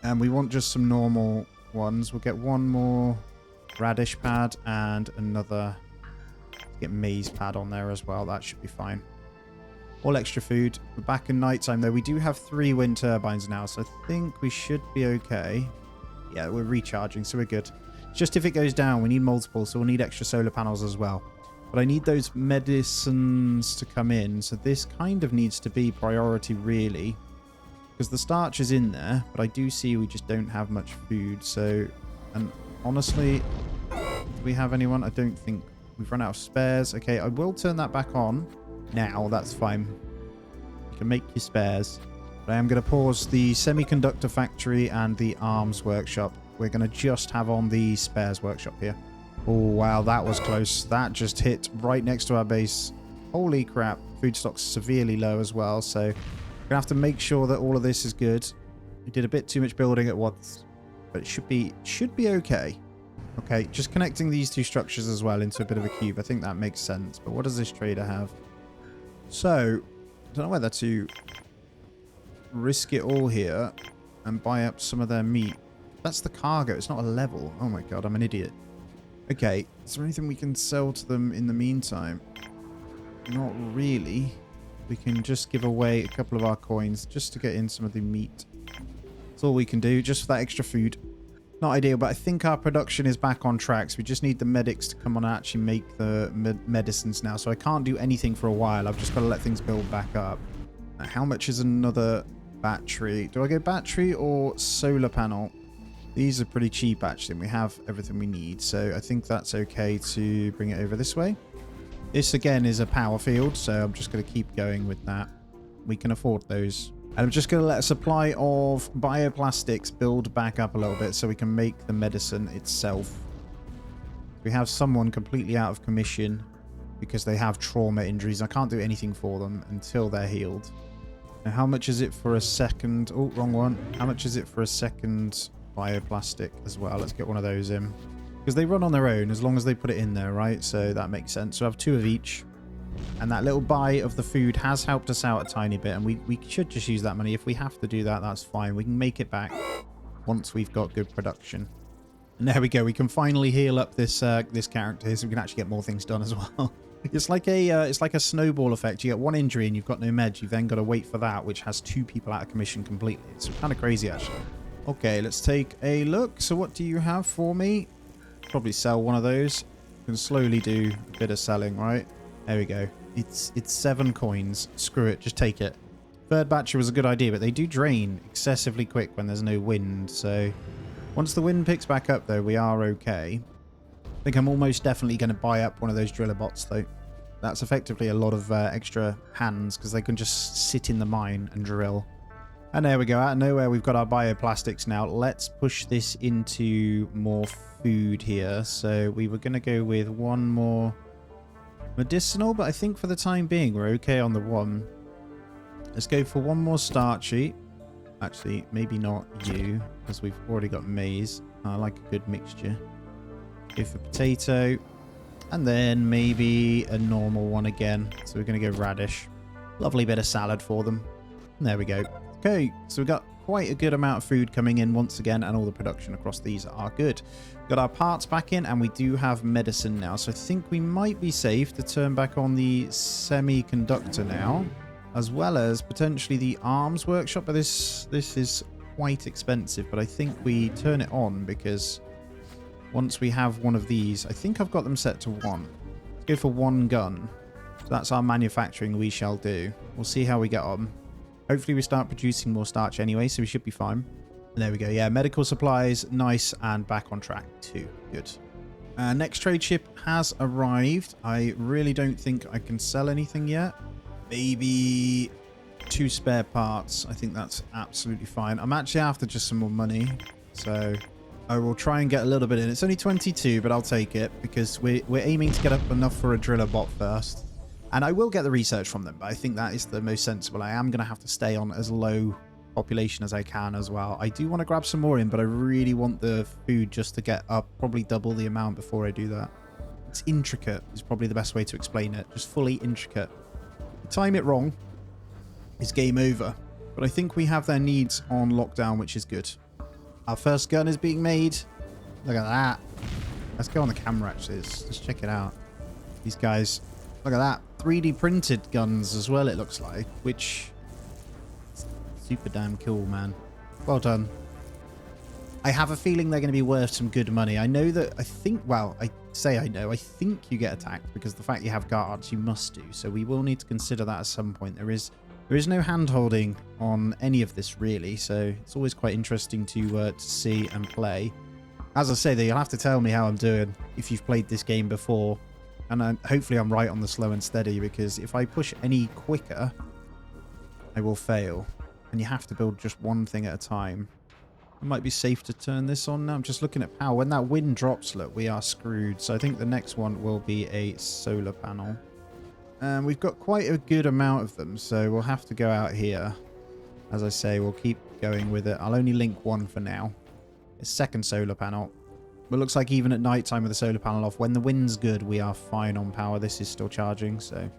And we want just some normal ones. We'll get 1 more radish pad and another... Get maize pad on there as well. That should be fine. All extra food. We're back in nighttime though. We do have 3 wind turbines now, so I think we should be okay. Yeah, we're recharging, so we're good. Just if it goes down, we need multiple, so we'll need extra solar panels as well. But I need those medicines to come in, so this kind of needs to be priority really. Because the starch is in there, but I do see we just don't have much food. So, and honestly, do we have anyone? I don't think. We've run out of spares. Okay, I will turn that back on now. That's fine. You can make your spares. But I am going to pause the semiconductor factory and the arms workshop. We're going to just have on the spares workshop here. Oh, wow. That was close. That just hit right next to our base. Holy crap. Food stock's severely low as well. So we're going to have to make sure that all of this is good. We did a bit too much building at once. But it should be okay. Okay, just connecting these 2 structures as well into a bit of a cube. I think that makes sense. But what does this trader have? So, I don't know whether to risk it all here and buy up some of their meat. That's the cargo. It's not a level. Oh my god, I'm an idiot. Okay, is there anything we can sell to them in the meantime? Not really. We can just give away a couple of our coins just to get in some of the meat. That's all we can do, just for that extra food. Not ideal, but I think our production is back on track. So we just need the medics to come on and actually make the medicines now. So I can't do anything for a while. I've just got to let things build back up. Now, how much is another battery? Do I go battery or solar panel? These are pretty cheap, actually. And we have everything we need. So I think that's okay to bring it over this way. This again is a power field, so I'm just going to keep going with that. We can afford those. And I'm just going to let a supply of bioplastics build back up a little bit so we can make the medicine itself. We have someone completely out of commission because they have trauma injuries. I can't do anything for them until they're healed. Now, how much is it for a second? Oh, wrong one. How much is it for a second bioplastic as well? Let's get one of those in. Because they run on their own as long as they put it in there, right? So that makes sense. So I have 2 of each. And that little buy of the food has helped us out a tiny bit. And we should just use that money. If we have to do that, that's fine. We can make it back once we've got good production. And there we go. We can finally heal up this this character so we can actually get more things done as well. It's like a snowball effect. You get 1 injury and you've got no meds. You've then got to wait for that, which has 2 people out of commission completely. It's kind of crazy, actually. Okay, let's take a look. So what do you have for me? Probably sell one of those. You can slowly do a bit of selling, right? There we go. It's 7 coins. Screw it. Just take it. Third batch was a good idea, but they do drain excessively quick when there's no wind. So once the wind picks back up, though, we are okay. I think I'm almost definitely going to buy up one of those driller bots, though. That's effectively a lot of extra hands because they can just sit in the mine and drill. And there we go. Out of nowhere, we've got our bioplastics now. Let's push this into more food here. So we were going to go with 1 more medicinal, but I think for the time being, we're okay on the 1. Let's go for 1 more starchy. Actually, maybe not you, because we've already got maize. I like a good mixture. Go for potato. And then maybe a normal one again. So we're going to go radish. Lovely bit of salad for them. And there we go. Okay, so we've got quite a good amount of food coming in once again, and all the production across these are good. Got our parts back in, and we do have medicine now. So I think we might be safe to turn back on the semiconductor now, as well as potentially the arms workshop. But this is quite expensive, but I think we turn it on because once we have one of these, I think I've got them set to 1. Let's go for 1 gun. So that's our manufacturing we shall do. We'll see how we get on. Hopefully we start producing more starch anyway, so we should be fine. And there we go. Yeah, medical supplies, nice, and back on track too. Good. Next trade ship has arrived. I really don't think I can sell anything yet. Maybe 2 spare parts. I think that's absolutely fine. I'm actually after just some more money, so I will try and get a little bit in. It's only 22, but I'll take it because we're aiming to get up enough for a driller bot first. And I will get the research from them, but I think that is the most sensible. I am going to have to stay on as low population as I can as well. I do want to grab some more in, but I really want the food just to get up probably double the amount before I do that. It's intricate is probably the best way to explain it. Just fully intricate. If you time it wrong, it's game over. But I think we have their needs on lockdown, which is good. Our first gun is being made. Look at that. Let's go on the camera, actually. Let's check it out. These guys, look at that. 3D printed guns as well, it looks like, which is super damn cool, man. Well done. I have a feeling they're going to be worth some good money. I know that, I think you get attacked because the fact you have guards, you must do. So we will need to consider that at some point. There is no hand-holding on any of this, really. So it's always quite interesting to see and play. As I say, though, you'll have to tell me how I'm doing if you've played this game before. And hopefully I'm right on the slow and steady, because if I push any quicker, I will fail. And you have to build just one thing at a time. It might be safe to turn this on now. I'm just looking at power. When that wind drops, look, we are screwed. So I think the next one will be a solar panel. And we've got quite a good amount of them, so we'll have to go out here. As I say, we'll keep going with it. I'll only link 1 for now. A second solar panel. But it looks like even at night time with the solar panel off, when the wind's good, we are fine on power. This is still charging, so... And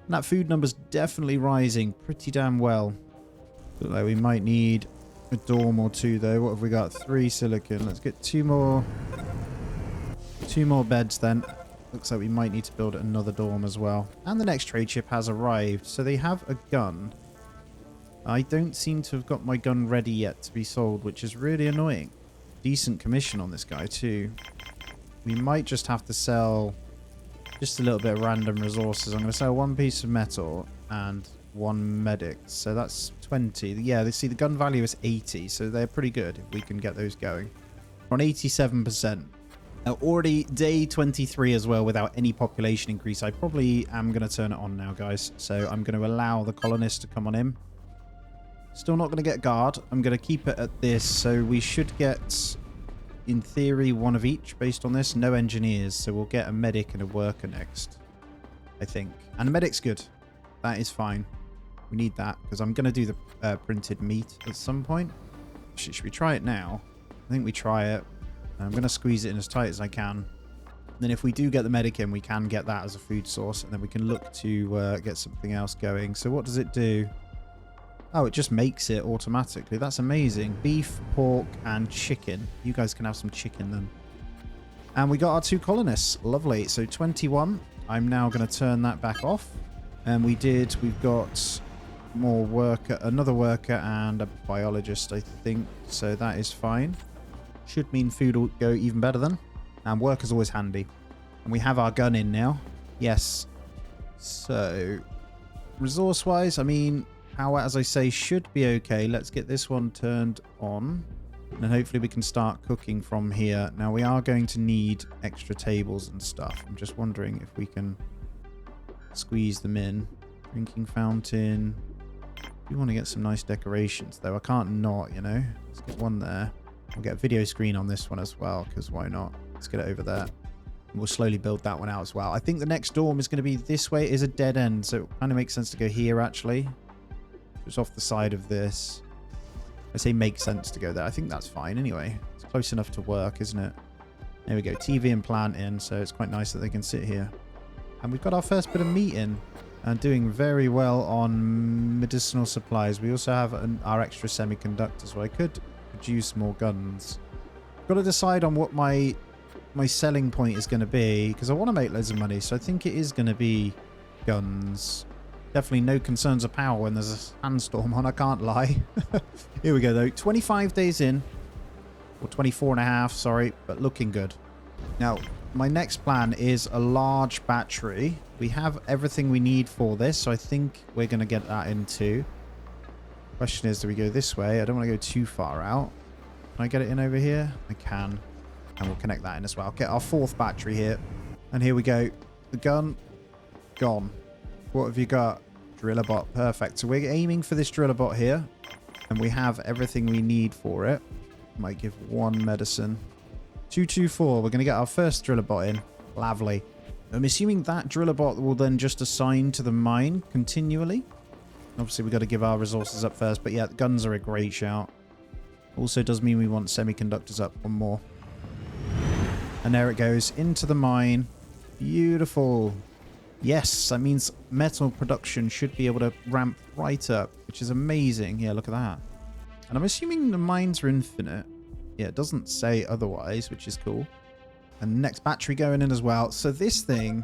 that food number's definitely rising pretty damn well. Look like we might need a dorm or 2, though. What have we got? 3 silicon. Let's get 2 more beds, then. Looks like we might need to build another dorm as well. And the next trade ship has arrived. So they have a gun. I don't seem to have got my gun ready yet to be sold, which is really annoying. Decent commission on this guy too. We might just have to sell just a little bit of random resources. I'm going to sell 1 piece of metal and 1 medic. So that's 20. Yeah, see the gun value is 80. So they're pretty good if we can get those going. We're on 87%. Already day 23 as well without any population increase. I probably am going to turn it on now, guys. So I'm going to allow the colonists to come on in. Still not going to get guard. I'm going to keep it at this. So we should get, in theory, one of each based on this. No engineers. So we'll get a medic and a worker next, I think. And a medic's good. That is fine. We need that because I'm going to do the printed meat at some point. Should we try it now? I think we try it. I'm going to squeeze it in as tight as I can. And then if we do get the medic in, we can get that as a food source. And then we can look to get something else going. So what does it do? Oh, it just makes it automatically. That's amazing. Beef, pork, and chicken. You guys can have some chicken then. And we got our 2 colonists. Lovely. So 21. I'm now going to turn that back off. And we've got more worker, another worker, and a biologist, I think. So that is fine. Should mean food will go even better then. And work is always handy. And we have our gun in now. Yes. So, resource-wise, I mean, power, as I say, should be okay. Let's get this one turned on. And then hopefully we can start cooking from here. Now, we are going to need extra tables and stuff. I'm just wondering if we can squeeze them in. Drinking fountain. We want to get some nice decorations, though. I can't not, you know. Let's get one there. We'll get a video screen on this one as well, because why not? Let's get it over there. And we'll slowly build that one out as well. I think the next dorm is going to be this way. It is a dead end, so it kind of makes sense to go here, actually. Just off the side of this. I say makes sense to go there. I think that's fine anyway. It's close enough to work, isn't it? There we go. TV and plant in, so it's quite nice that they can sit here. And we've got our first bit of meat in. And doing very well on medicinal supplies. We also have our extra semiconductors, so I could produce more guns. Got to decide on what my selling point is going to be, because I want to make loads of money, so I think it is going to be guns. Definitely no concerns of power when there's a sandstorm on, I can't lie. Here we go, though. 25 days in, or 24 and a half, sorry, but looking good. Now, my next plan is a large battery. We have everything we need for this, so I think we're going to get that in too. Question is, do we go this way? I don't want to go too far out. Can I get it in over here? I can. And we'll connect that in as well. Get our 4th battery here. And here we go. The gun, gone. What have you got? Driller bot. Perfect. So we're aiming for this driller bot here. And we have everything we need for it. Might give 1 medicine. 224. We're going to get our first driller bot in. Lovely. I'm assuming that driller bot will then just assign to the mine continually. Obviously, we've got to give our resources up first. But yeah, guns are a great shout. Also does mean we want semiconductors up 1 more. And there it goes. Into the mine. Beautiful. Yes, that means metal production should be able to ramp right up, which is amazing. Yeah, look at that. And I'm assuming the mines are infinite. Yeah, it doesn't say otherwise, which is cool. And the next battery going in as well. So this thing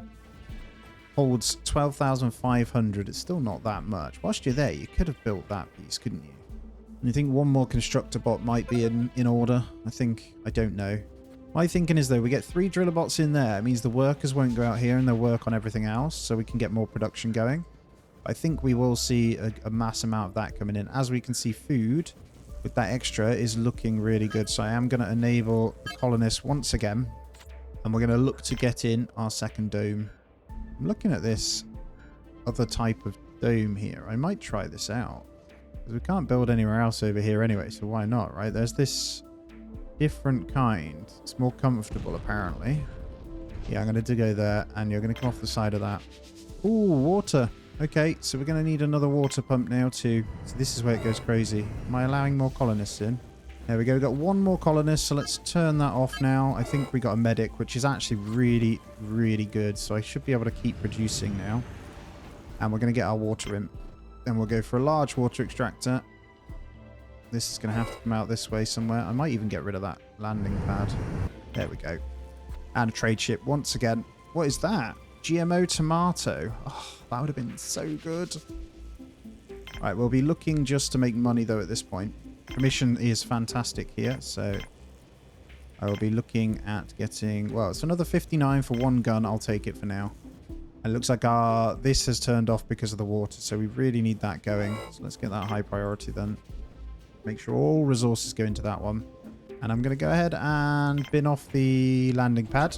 holds 12,500. It's still not that much. Whilst you're there, you could have built that piece, couldn't you? And you think 1 more constructor bot might be in order? I don't know. My thinking is, though, we get 3 driller bots in there. It means the workers won't go out here and they'll work on everything else, so we can get more production going. I think we will see a mass amount of that coming in. As we can see, food with that extra is looking really good. So I am going to enable the colonists once again. And we're going to look to get in our 2nd dome. I'm looking at this other type of dome here. I might try this out. Because we can't build anywhere else over here anyway, so why not, right? There's this different kind. It's more comfortable, apparently. Yeah, I'm going to go there, and you're going to come off the side of that. Ooh, water. Okay, so we're going to need another water pump now, too. So this is where it goes crazy. Am I allowing more colonists in? There we go. We've got 1 more colonist, so let's turn that off now. I think we got a medic, which is actually really, really good. So I should be able to keep producing now. And we're going to get our water in. Then we'll go for a large water extractor. This is going to have to come out this way somewhere. I might even get rid of that landing pad. There we go. And a trade ship once again. What is that? GMO tomato. Oh, that would have been so good. All right, we'll be looking just to make money, though, at this point. Commission is fantastic here, so I will be looking at getting... Well, it's another 59 for 1 gun. I'll take it for now. It looks like this has turned off because of the water, so we really need that going. So let's get that high priority then. Make sure all resources go into that one. And I'm going to go ahead and bin off the landing pad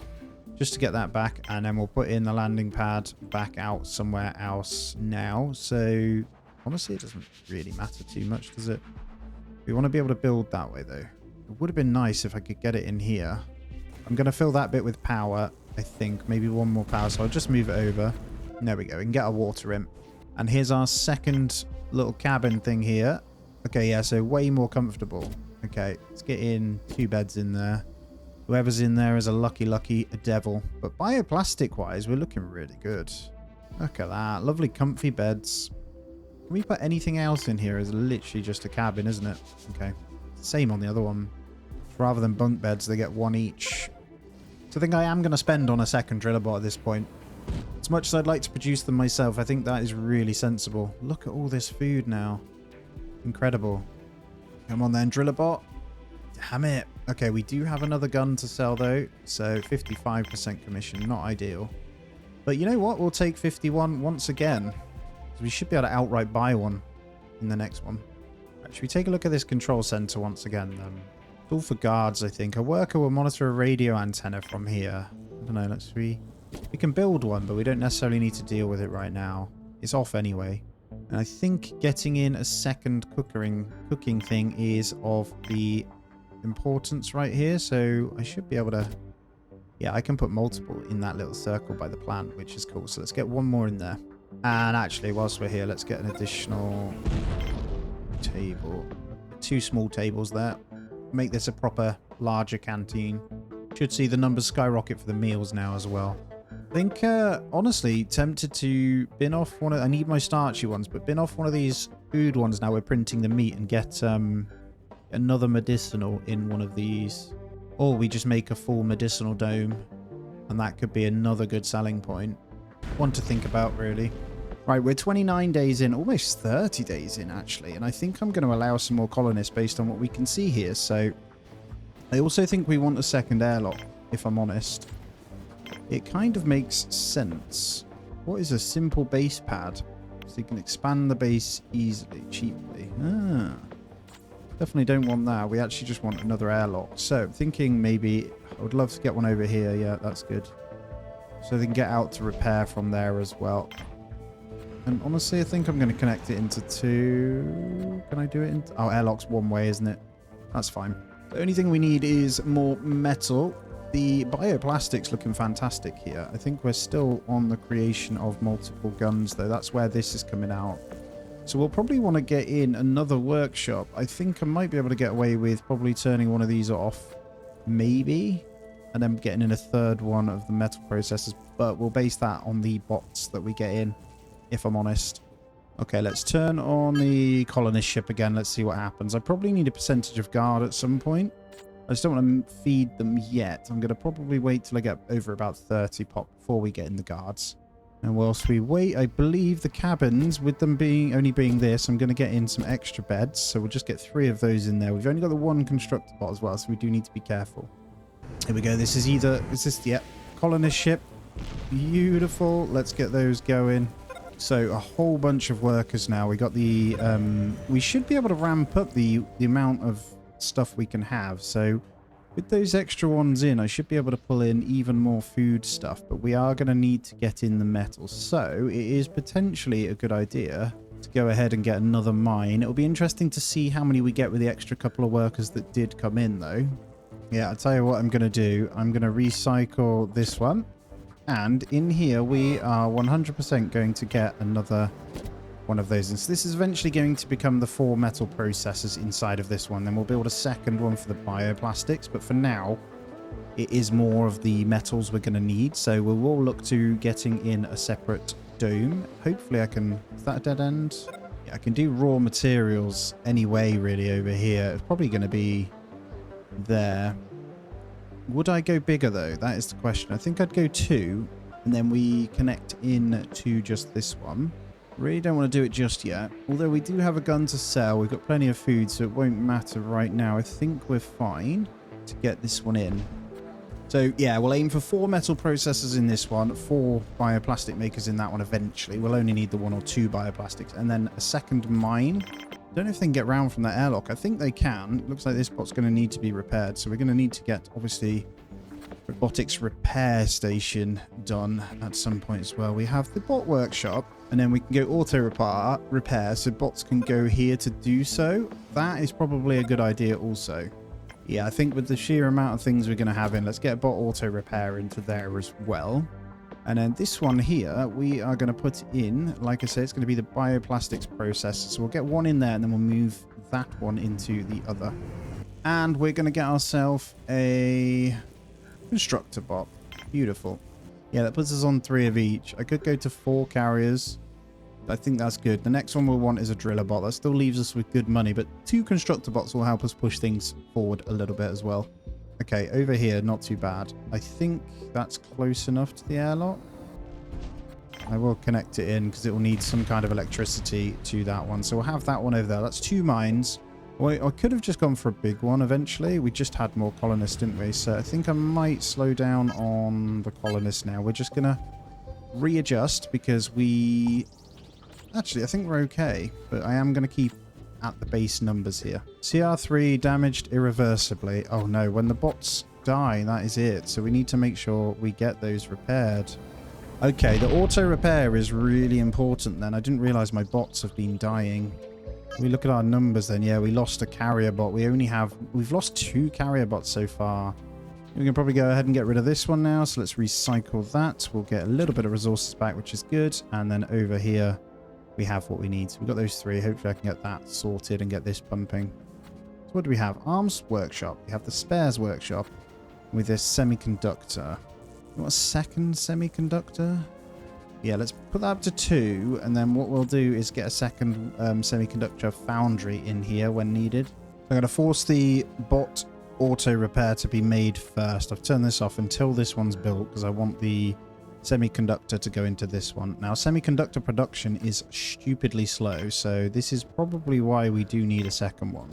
just to get that back. And then we'll put in the landing pad back out somewhere else now. So honestly, it doesn't really matter too much, does it? We want to be able to build that way, though. It would have been nice if I could get it in here. I'm going to fill that bit with power, I think. Maybe one more power, so I'll just move it over. There we go. We can get our water in. And here's our second little cabin thing here. Okay, yeah, so way more comfortable. Okay, let's get in 2 beds in there. Whoever's in there is a lucky devil. But bioplastic-wise, we're looking really good. Look at that. Lovely comfy beds. Can we put anything else in here? It's literally just a cabin, isn't it? Okay. Same on the other one. Rather than bunk beds, they get 1 each. So I think I am going to spend on a second driller bot at this point. As much as I'd like to produce them myself, I think that is really sensible. Look at all this food now. Incredible. Come on then, driller bot. Damn it. Okay, we do have another gun to sell though. So 55% commission, not ideal. But you know what? We'll take 51 once again. We should be able to outright buy one in the next one. Should we take a look at this control center once again? It's all for guards, I think. A worker will monitor a radio antenna from here. I don't know. We can build one, but we don't necessarily need to deal with it right now. It's off anyway. And I think getting in a second cooking thing is of the importance right here. So I should be able to... Yeah, I can put multiple in that little circle by the plant, which is cool. So let's get one more in there. And actually, whilst we're here, let's get an additional table. 2 small tables there. Make this a proper larger canteen. Should see the numbers skyrocket for the meals now as well. I think, honestly, tempted to bin off one of... I need my starchy ones, but bin off one of these food ones now we're printing the meat and get another medicinal in one of these. Or we just make a full medicinal dome. And that could be another good selling point. One to think about, really. Right, we're 29 days in, almost 30 days in, actually. And I think I'm going to allow some more colonists based on what we can see here. So I also think we want a second airlock, if I'm honest. It kind of makes sense. What is a simple base pad? So you can expand the base easily, cheaply. Definitely don't want that. We actually just want another airlock. So thinking maybe I would love to get one over here. Yeah, that's good. So they can get out to repair from there as well. And honestly, I think I'm going to connect it into 2. Can I do it? Oh, airlock's one way, isn't it? That's fine. The only thing we need is more metal. The bioplastic's looking fantastic here. I think we're still on the creation of multiple guns, though. That's where this is coming out. So we'll probably want to get in another workshop. I think I might be able to get away with probably turning one of these off. Maybe. And then getting in a third one of the metal processors. But we'll base that on the bots that we get in, if I'm honest. Okay, let's turn on the colonist ship again. Let's see what happens. I probably need a percentage of guard at some point. I just don't want to feed them yet. I'm going to probably wait till I get over about 30 pop before we get in the guards. And whilst we wait, I believe the cabins, with them only being this, I'm going to get in some extra beds. So we'll just get 3 of those in there. We've only got the 1 constructor bot as well, so we do need to be careful. Here we go. This is yeah, colonist ship. Beautiful. Let's get those going. So a whole bunch of workers now. We got the... we should be able to ramp up the amount of stuff we can have. So with those extra ones in, I should be able to pull in even more food stuff. But we are going to need to get in the metal. So it is potentially a good idea to go ahead and get another mine. It'll be interesting to see how many we get with the extra couple of workers that did come in, though. Yeah, I'll tell you what I'm going to do. I'm going to recycle this one. And in here, we are 100% going to get another one of those. And so this is eventually going to become the 4 metal processors inside of this one. Then we'll build a second one for the bioplastics. But for now, it is more of the metals we're going to need. So we will look to getting in a separate dome. Hopefully I can... Is that a dead end? Yeah, I can do raw materials anyway, really, over here. It's probably going to be there. Would I go bigger, though? That is the question. I think I'd go 2, and then we connect in to just this one. Really don't want to do it just yet. Although we do have a gun to sell. We've got plenty of food, so it won't matter right now. I think we're fine to get this one in. So, yeah, we'll aim for 4 metal processors in this one, 4 bioplastic makers in that one eventually. We'll only need the 1 or 2 bioplastics. And then a second mine Don't know if they can get around from that airlock. I think they can. Looks like this bot's going to need to be repaired. So we're going to need to get, obviously, robotics repair station done at some point as well. We have the bot workshop, and then we can go auto repair, so bots can go here to do so. That is probably a good idea also. Yeah, I think with the sheer amount of things we're going to have in, let's get a bot auto repair into there as well. And then this one here, we are going to put in, like I said, it's going to be the bioplastics processor. So we'll get one in there, and then we'll move that one into the other. And we're going to get ourselves a constructor bot. Beautiful. Yeah, that puts us on 3 of each. I could go to 4 carriers. I think that's good. The next one we'll want is a driller bot. That still leaves us with good money, but 2 constructor bots will help us push things forward a little bit as well. Okay, over here, not too bad. I think that's close enough to the airlock. I will connect it in because it will need some kind of electricity to that one. So we'll have that one over there. That's 2 mines. Well, I could have just gone for a big one eventually. We just had more colonists, didn't we? So I think I might slow down on the colonists now. We're just going to readjust because we... Actually, I think we're okay. But I am going to keep at the base numbers here. CR3 damaged irreversibly. Oh no, when the bots die, that is it. So we need to make sure we get those repaired. Okay, the auto repair is really important then. I didn't realize my bots have been dying. We look at our numbers then. Yeah, we lost a carrier bot. We've lost 2 carrier bots so far. We can probably go ahead and get rid of this one now. So let's recycle that. We'll get a little bit of resources back, which is good. And then over here, we have what we need. So we've got those 3. Hopefully I can get that sorted and get this pumping. So what do we have? Arms workshop. We have the spares workshop with this semiconductor. You want a second semiconductor? Yeah, let's put that up to 2, and then what we'll do is get a second semiconductor foundry in here when needed. I'm going to force the bot auto repair to be made first. I've turned this off until this one's built because I want the semiconductor to go into this one. Now, semiconductor production is stupidly slow, so this is probably why we do need a second one.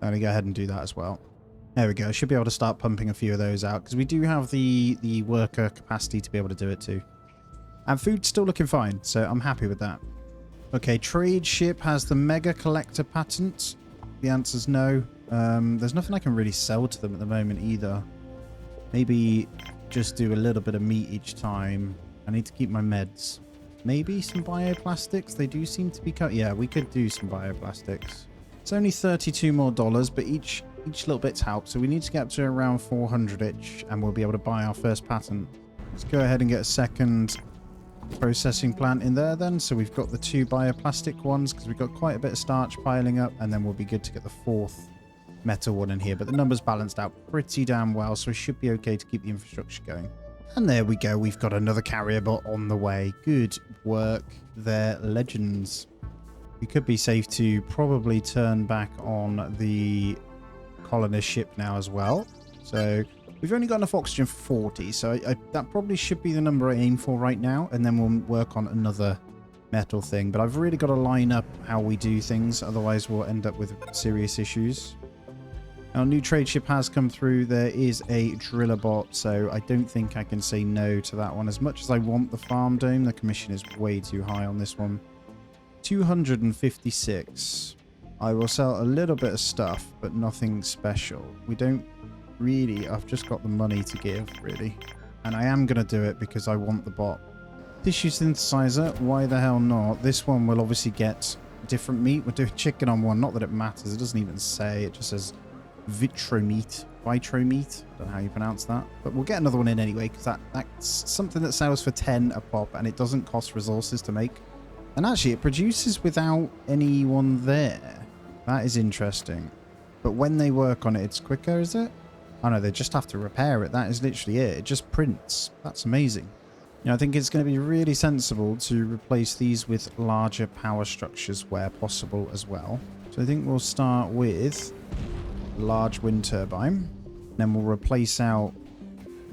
I'm going to go ahead and do that as well. There we go. I should be able to start pumping a few of those out because we do have the worker capacity to be able to do it too. And food's still looking fine, so I'm happy with that. Okay, trade ship has the mega collector patent. The answer's no. There's nothing I can really sell to them at the moment either. Maybe just do a little bit of meat each time. I need to keep my meds. Maybe some bioplastics. They do seem to be cut. Yeah, we could do some bioplastics. It's only $32 more, but each little bit's help. So we need to get up to around 400 each, and we'll be able to buy our first patent. Let's go ahead and get a second processing plant in there then. So we've got the 2 bioplastic ones because we've got quite a bit of starch piling up, and then we'll be good to get the 4th metal one in here. But the numbers balanced out pretty damn well, so we should be okay to keep the infrastructure going. And there we go. We've got another carrier bot on the way. Good work there, legends. We could be safe to probably turn back on the colonist ship now as well. So we've only got enough oxygen for 40, so that probably should be the number I aim for right now, and then we'll work on another metal thing. But I've really got to line up how we do things, otherwise we'll end up with serious issues. Our new trade ship has come through. There is a driller bot, so I don't think I can say no to that one. As much as I want the farm dome, the commission is way too high on this one. 256. I will sell a little bit of stuff, but nothing special. We don't really... I've just got the money to give, really. And I am going to do it because I want the bot. Tissue synthesizer, why the hell not? This one will obviously get different meat. We're doing chicken on one. Not that it matters. It doesn't even say. It just says vitromeat. Vitromeat. I don't know how you pronounce that. But we'll get another one in anyway because that's something that sells for 10 a pop and it doesn't cost resources to make. And actually, it produces without anyone there. That is interesting. But when they work on it, it's quicker, is it? Oh no, they just have to repair it. That is literally it. It just prints. That's amazing. You know, I think it's going to be really sensible to replace these with larger power structures where possible as well. So I think we'll start with large wind turbine. Then we'll replace out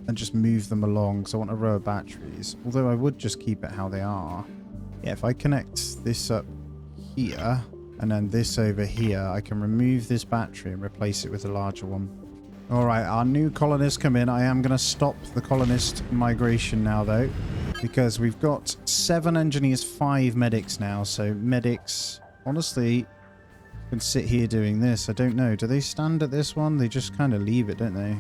and just move them along. So I want a row of batteries. Although I would just keep it how they are. Yeah, if I connect this up here and then this over here, I can remove this battery and replace it with a larger one. All right, our new colonists come in. I am going to stop the colonist migration now, though, because we've got 7 engineers, 5 medics now. So medics, honestly, Can sit here doing this. I don't know. Do they stand at this one? They just kind of leave it, don't they?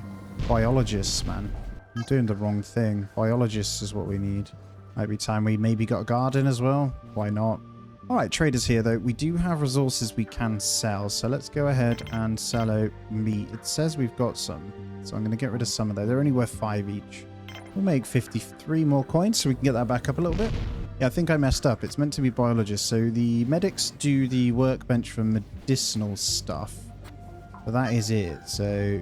Biologists, man. I'm doing the wrong thing. Biologists is what we need. Might be time we maybe got a garden as well. Why not? Alright, traders here though. We do have resources we can sell. So let's go ahead and sell out meat. It says we've got some. So I'm going to get rid of some of those. They're only worth 5 each. We'll make 53 more coins so we can get that back up a little bit. Yeah, I think I messed up. It's meant to be biologists. So the medics do the workbench for medicinal stuff. But that is it. So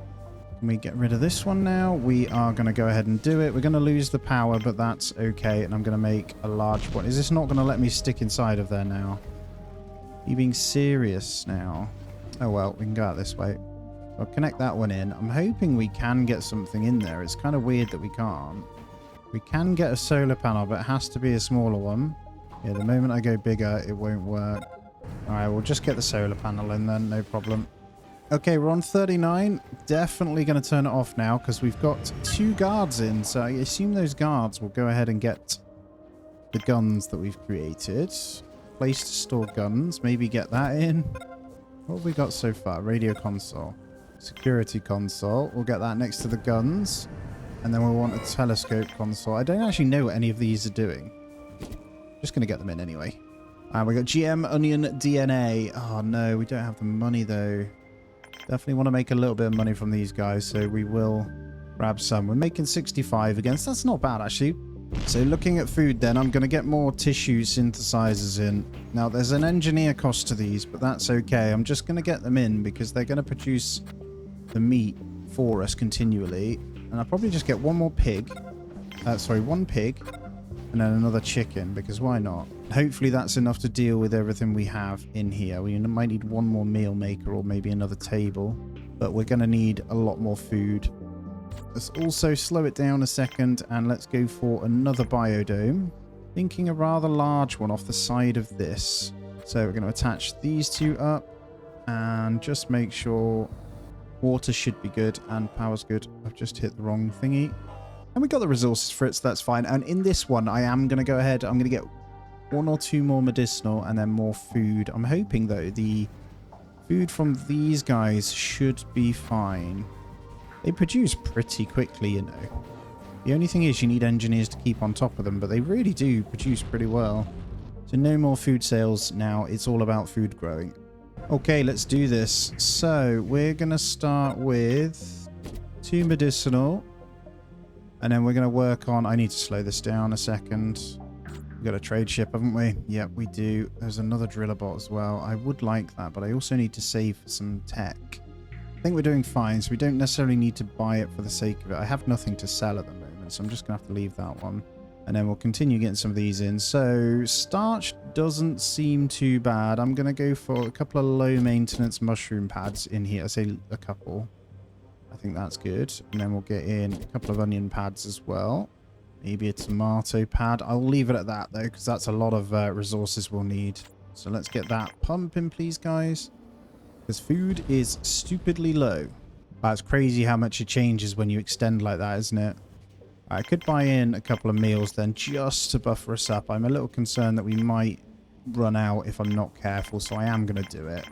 can we get rid of this one now? We are going to go ahead and do it. We're going to lose the power, but that's okay. And I'm going to make a large one. Is this not going to let me stick inside of there now? Are you being serious now? Oh, well, we can go out this way. I'll connect that one in. I'm hoping we can get something in there. It's kind of weird that we can't. We can get a solar panel, but it has to be a smaller one. Yeah, the moment I go bigger, it won't work. Alright, we'll just get the solar panel in then, no problem. Okay, we're on 39. Definitely going to turn it off now because we've got 2 guards in. So I assume those guards will go ahead and get the guns that we've created. Place to store guns. Maybe get that in. What have we got so far? Radio console. Security console. We'll get that next to the guns. And then we'll want a telescope console. I don't actually know what any of these are doing. Just going to get them in anyway. And we got GM Onion DNA. Oh no, we don't have the money though. Definitely want to make a little bit of money from these guys, so we will grab some. We're making 65 again, so that's not bad actually. So looking at food then, I'm going to get more tissue synthesizers in. Now there's an engineer cost to these, but that's okay. I'm just going to get them in because they're going to produce the meat for us continually. And I'll probably just get one more pig. One pig. And then another chicken, because why not? Hopefully that's enough to deal with everything we have in here. We might need one more meal maker or maybe another table. But we're going to need a lot more food. Let's also slow it down a second and let's go for another biodome. Thinking a rather large one off the side of this. So we're going to attach these 2 up and just make sure water should be good and power's good. I've just hit the wrong thingy. And we got the resources for it, so that's fine. And in this one, I am going to go ahead. I'm going to get 1 or 2 more medicinal and then more food. I'm hoping, though, the food from these guys should be fine. They produce pretty quickly, you know. The only thing is you need engineers to keep on top of them, but they really do produce pretty well. So no more food sales now. It's all about food growing. Okay, let's do this. So we're going to start with 2 medicinal. And then we're going to work on... I need to slow this down a second. We've got a trade ship, haven't we? Yep, we do. There's another driller bot as well. I would like that, but I also need to save for some tech. I think we're doing fine, so we don't necessarily need to buy it for the sake of it. I have nothing to sell at the moment, so I'm just going to have to leave that one. And then we'll continue getting some of these in. So starch doesn't seem too bad. I'm going to go for a couple of low maintenance mushroom pads in here. I say a couple. I think that's good. And then we'll get in a couple of onion pads as well. Maybe a tomato pad. I'll leave it at that though, because that's a lot of resources we'll need. So let's get that pumping, please, guys. Because food is stupidly low. That's crazy how much it changes when you extend like that, isn't it? I could buy in a couple of meals then just to buffer us up. I'm a little concerned that we might run out if I'm not careful, so I am going to do it.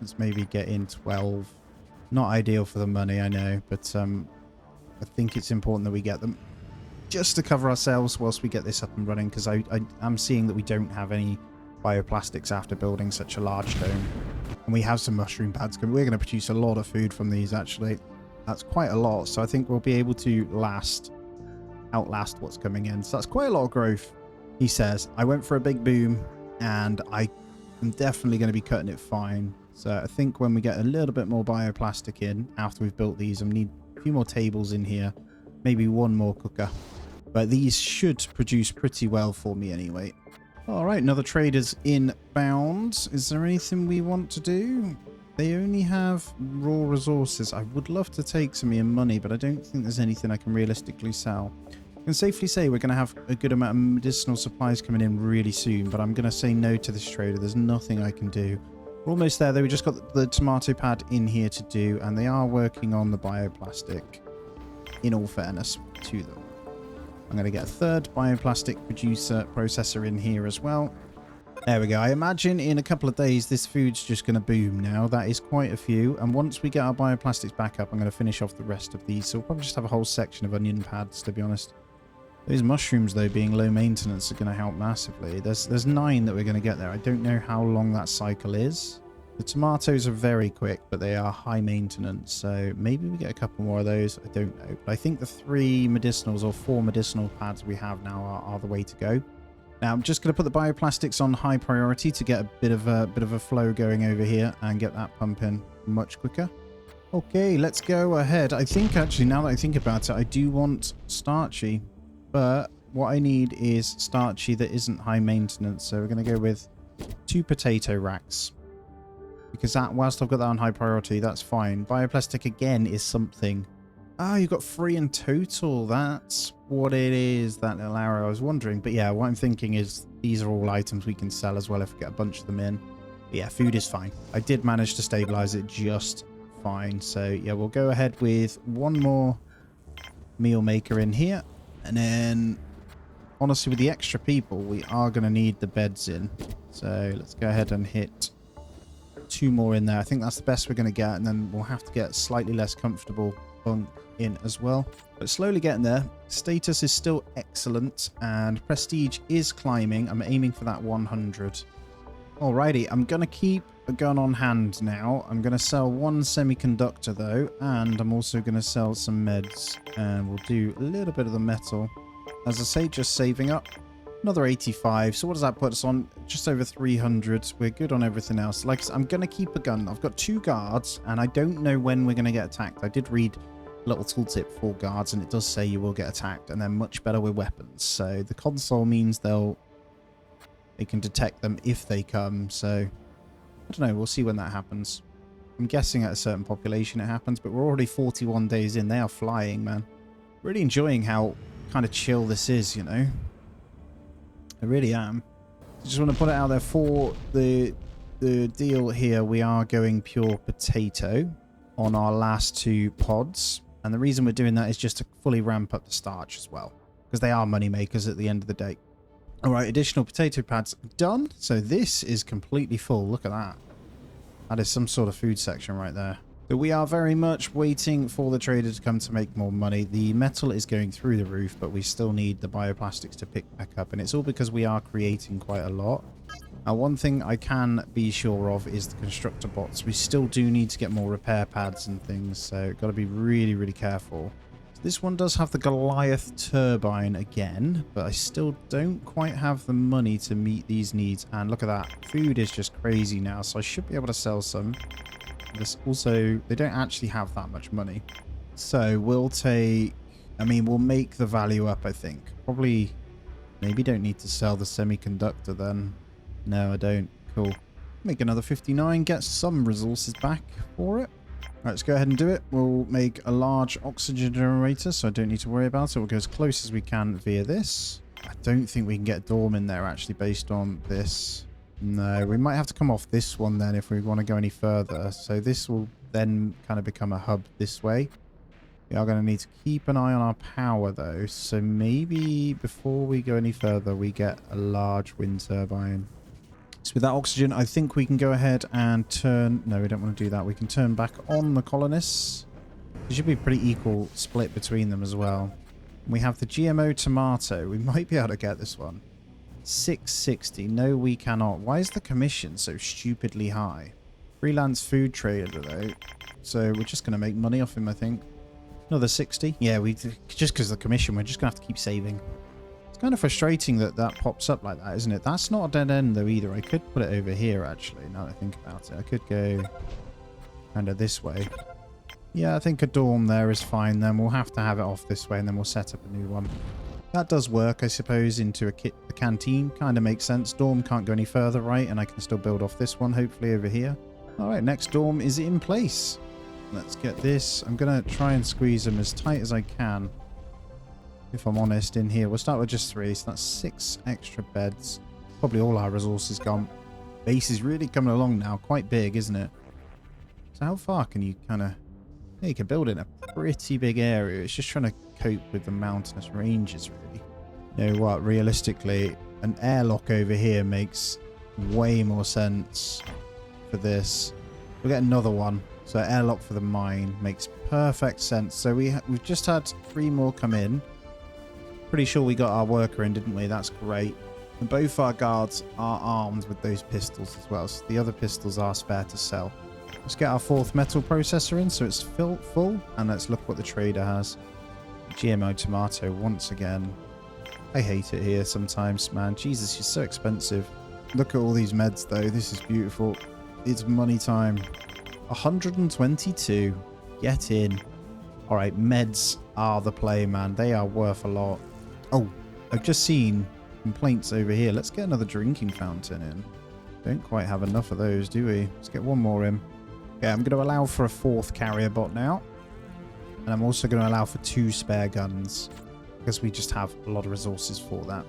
Let's maybe get in 12. Not ideal for the money, I know, but I think it's important that we get them just to cover ourselves whilst we get this up and running, because I'm seeing that we don't have any bioplastics after building such a large dome. And we have some mushroom pads. We're going to produce a lot of food from these, actually. That's quite a lot, so I think we'll be able to outlast what's coming in. So that's quite a lot of growth, he says. I went for a big boom, and I am definitely going to be cutting it fine. So I think when we get a little bit more bioplastic in after we've built these, I need a few more tables in here, maybe 1 more cooker. But these should produce pretty well for me anyway. All right, another trader's inbound. Is there anything we want to do? They only have raw resources. I would love to take some of your money, but I don't think there's anything I can realistically sell. I can safely say we're going to have a good amount of medicinal supplies coming in really soon, but I'm going to say no to this trader. There's nothing I can do. We're almost there, though. We just got the tomato pad in here to do, and they are working on the bioplastic, in all fairness to them. I'm going to get a 3rd bioplastic processor in here as well. There we go. I imagine in a couple of days this food's just going to boom now. That is quite a few. And once we get our bioplastics back up, I'm going to finish off the rest of these. So we'll probably just have a whole section of onion pads, to be honest. Those mushrooms, though, being low maintenance are going to help massively. There's 9 that we're going to get there. I don't know how long that cycle is. The tomatoes are very quick, but they are high maintenance. So maybe we get a couple more of those. I don't know. But I think the 3 medicinals or 4 medicinal pads we have now are the way to go. Now, I'm just going to put the bioplastics on high priority to get a bit of a flow going over here and get that pump in much quicker. Okay, let's go ahead. I think, actually, now that I think about it, I do want starchy. But what I need is starchy that isn't high maintenance. So we're going to go with 2 potato racks. Because that, whilst I've got that on high priority, that's fine. Bioplastic, again, is something. Ah, you've got 3 in total. That's what it is, that little arrow. I was wondering. But yeah, what I'm thinking is these are all items we can sell as well if we get a bunch of them in. But yeah, food is fine. I did manage to stabilize it just fine. So yeah, we'll go ahead with 1 more meal maker in here. And then, honestly, with the extra people, we are going to need the beds in. So let's go ahead and hit 2 more in there. I think that's the best we're going to get. And then we'll have to get slightly less comfortable bunk in as well. But slowly getting there. Status is still excellent. And prestige is climbing. I'm aiming for that 100. Alrighty, I'm going to keep a gun on hand now. I'm going to sell 1 semiconductor though, and I'm also going to sell some meds, and we'll do a little bit of the metal. As I say, just saving up. Another 85. So what does that put us on? Just over 300. We're good on everything else. Like I said, I'm going to keep a gun. I've got 2 guards, and I don't know when we're going to get attacked. I did read a little tooltip for guards, and it does say you will get attacked, and they're much better with weapons. So the console means they can detect them if they come. So I don't know, we'll see when that happens. I'm guessing at a certain population it happens, but we're already 41 days in. They are flying, man. Really enjoying how kind of chill this is, you know. I really am. I just want to put it out there for the deal here. We are going pure potato on our last 2 pods. And the reason we're doing that is just to fully ramp up the starch as well, because they are money makers at the end of the day. All right, additional potato pads done. So this is completely full. Look at that. That is some sort of food section right there. But we are very much waiting for the trader to come to make more money. The metal is going through the roof, but we still need the bioplastics to pick back up. And it's all because we are creating quite a lot. Now, one thing I can be sure of is the constructor bots. We still do need to get more repair pads and things, so got to be really, really careful. This one does have the Goliath turbine again, but I still don't quite have the money to meet these needs. And look at that. Food is just crazy now, so I should be able to sell some. This also, they don't actually have that much money. So we'll take, I mean, we'll make the value up, I think. Probably, maybe don't need to sell the semiconductor then. No, I don't. Cool. Make another 59, get some resources back for it. Right, let's go ahead and do it. We'll make a large oxygen generator, so I don't need to worry about it. We'll go as close as we can via this. I don't think we can get Dorm in there, actually, based on this. No, we might have to come off this one then if we want to go any further. So this will then kind of become a hub this way. We are going to need to keep an eye on our power, though. So maybe before we go any further, we get a large wind turbine. So with that oxygen, I think we can go ahead and turn... No, we don't want to do that. We can turn back on the colonists. There should be a pretty equal split between them as well. We have the GMO tomato. We might be able to get this one. 660. No, we cannot. Why is the commission so stupidly high? Freelance food trader, though. So we're just going to make money off him, I think. Another 60. Yeah, just because of the commission, we're just going to have to keep saving. Kind of frustrating that that pops up like that, isn't it? That's not a dead end though either. I could put it over here actually, now that I think about it. I could go kind of this way. Yeah, I think a dorm there is fine then. We'll have to have it off this way and then we'll set up a new one. That does work, I suppose, into a canteen. Kind of makes sense. Dorm can't go any further, right? And I can still build off this one, hopefully over here. All right, next dorm is in place. Let's get this. I'm going to try and squeeze them as tight as I can. If I'm honest, in here. We'll start with just 3, so that's 6 extra beds. Probably all our resources gone. Base is really coming along now. Quite big, isn't it? So how far can you kind of... Yeah, you can build in a pretty big area. It's just trying to cope with the mountainous ranges, really. You know what? Realistically, an airlock over here makes way more sense for this. We'll get another one. So airlock for the mine makes perfect sense. So we've just had 3 more come in. Pretty sure we got our worker in, didn't we? That's great. And both our guards are armed with those pistols as well. So the other pistols are spare to sell. Let's get our 4th metal processor in so it's full. And let's look what the trader has. GMO tomato once again. I hate it here sometimes, man. Jesus, you're so expensive. Look at all these meds though. This is beautiful. It's money time. 122. Get in. Alright, meds are the play, man. They are worth a lot. Oh, I've just seen complaints over here. Let's get another drinking fountain in. Don't quite have enough of those, do we? Let's get one more in. Yeah, I'm going to allow for a 4th carrier bot now. And I'm also going to allow for 2 spare guns. Because we just have a lot of resources for that.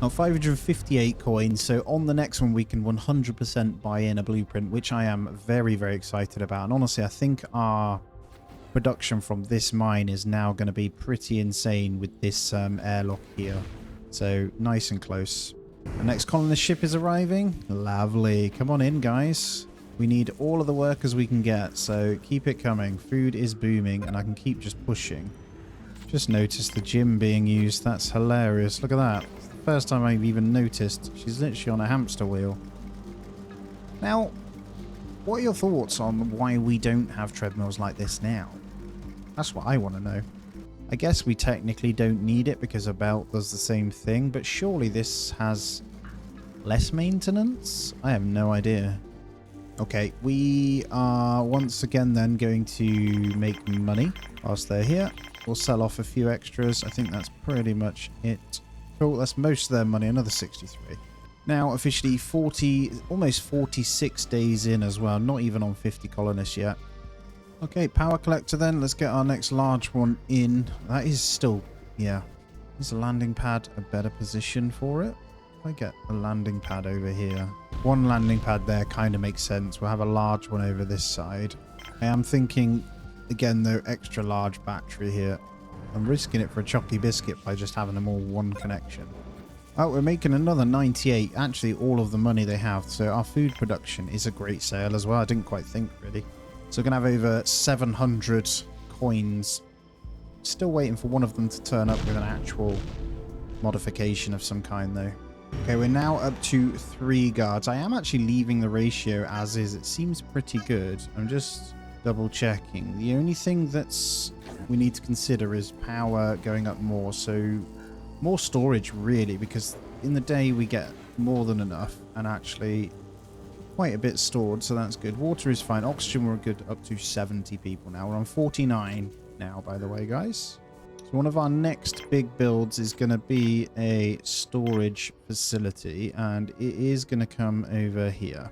Now, 558 coins. So on the next one, we can 100% buy in a blueprint, which I am very, very excited about. And honestly, I think our production from this mine is now going to be pretty insane with this airlock here. So nice and close. The next colonist ship is arriving. Lovely. Come on in, guys. We need all of the workers we can get, so keep it coming. Food is booming, and I can keep just pushing. Just noticed the gym being used. That's hilarious. Look at that. It's the first time I've even noticed. She's literally on a hamster wheel. Now, what are your thoughts on why we don't have treadmills like this now? That's what I want to know. I guess we technically don't need it because a belt does the same thing, but surely this has less maintenance? I have no idea. Okay, we are once again then going to make money whilst they're here. We'll sell off a few extras. I think that's pretty much it. Cool, that's most of their money, another 63. Now officially 40, almost 46 days in as well, not even on 50 colonists yet. Okay, power collector then. Let's get our next large one in. That is still, yeah. Is the landing pad a better position for it? If I get a landing pad over here. One landing pad there kind of makes sense. We'll have a large one over this side. I am thinking, again though, extra large battery here. I'm risking it for a chocolate biscuit by just having them all one connection. Oh, we're making another 98. Actually, all of the money they have. So our food production is a great sale as well. I didn't quite think, really. So we're going to have over 700 coins. Still waiting for one of them to turn up with an actual modification of some kind, though. Okay, we're now up to 3 guards. I am actually leaving the ratio as is. It seems pretty good. I'm just double checking. The only thing that's we need to consider is power going up more. So more storage, really, because in the day we get more than enough and actually quite a bit stored, so that's good. Water is fine. Oxygen, we're good up to 70 people now. We're on 49 now, by the way, guys. So one of our next big builds is going to be a storage facility, and it is going to come over here.